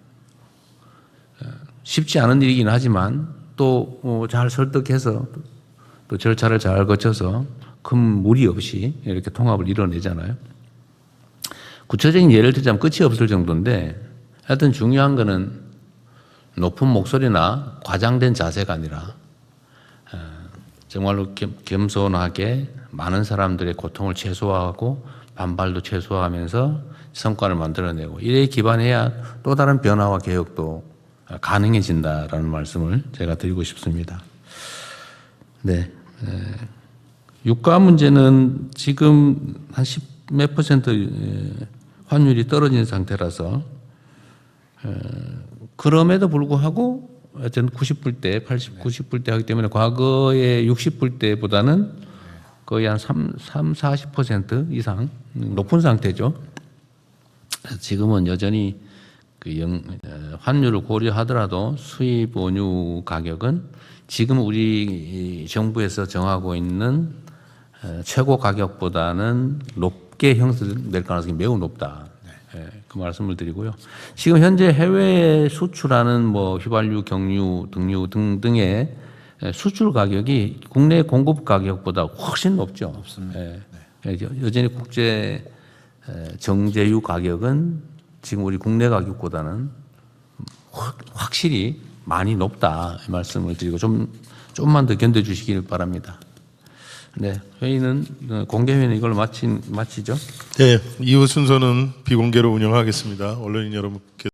쉽지 않은 일이긴 하지만 또 잘 설득해서 또 절차를 잘 거쳐서 큰 무리 없이 이렇게 통합을 이뤄내잖아요. 구체적인 예를 들자면 끝이 없을 정도인데 하여튼 중요한 거는 높은 목소리나 과장된 자세가 아니라 정말로 겸손하게 많은 사람들의 고통을 최소화하고 반발도 최소화하면서 성과를 만들어내고 이에 기반해야 또 다른 변화와 개혁도 가능해진다라는 말씀을 제가 드리고 싶습니다. 네. 유가 문제는 지금 한 10몇 % 환율이 떨어진 상태라서 그럼에도 불구하고 어쨌든 90불대, 90불대 하기 때문에 과거의 60불대보다는 거의 한 40% 이상 높은 상태죠. 지금은 여전히 환율을 고려하더라도 수입 원유 가격은 지금 우리 정부에서 정하고 있는 최고 가격보다는 높게 형성될 가능성이 매우 높다. 그 말씀을 드리고요. 지금 현재 해외에 수출하는 뭐 휘발유, 경유, 등유 등등의 수출 가격이 국내 공급 가격보다 훨씬 높죠. 없습니다. 여전히 국제 정제유 가격은 지금 우리 국내 가격보다는 확실히 많이 높다 이 말씀을 드리고 좀만 더 견뎌주시길 바랍니다. 네, 회의는 공개회의는 이걸로 마치죠? 네, 이후 순서는 비공개로 운영하겠습니다. 언론인 여러분께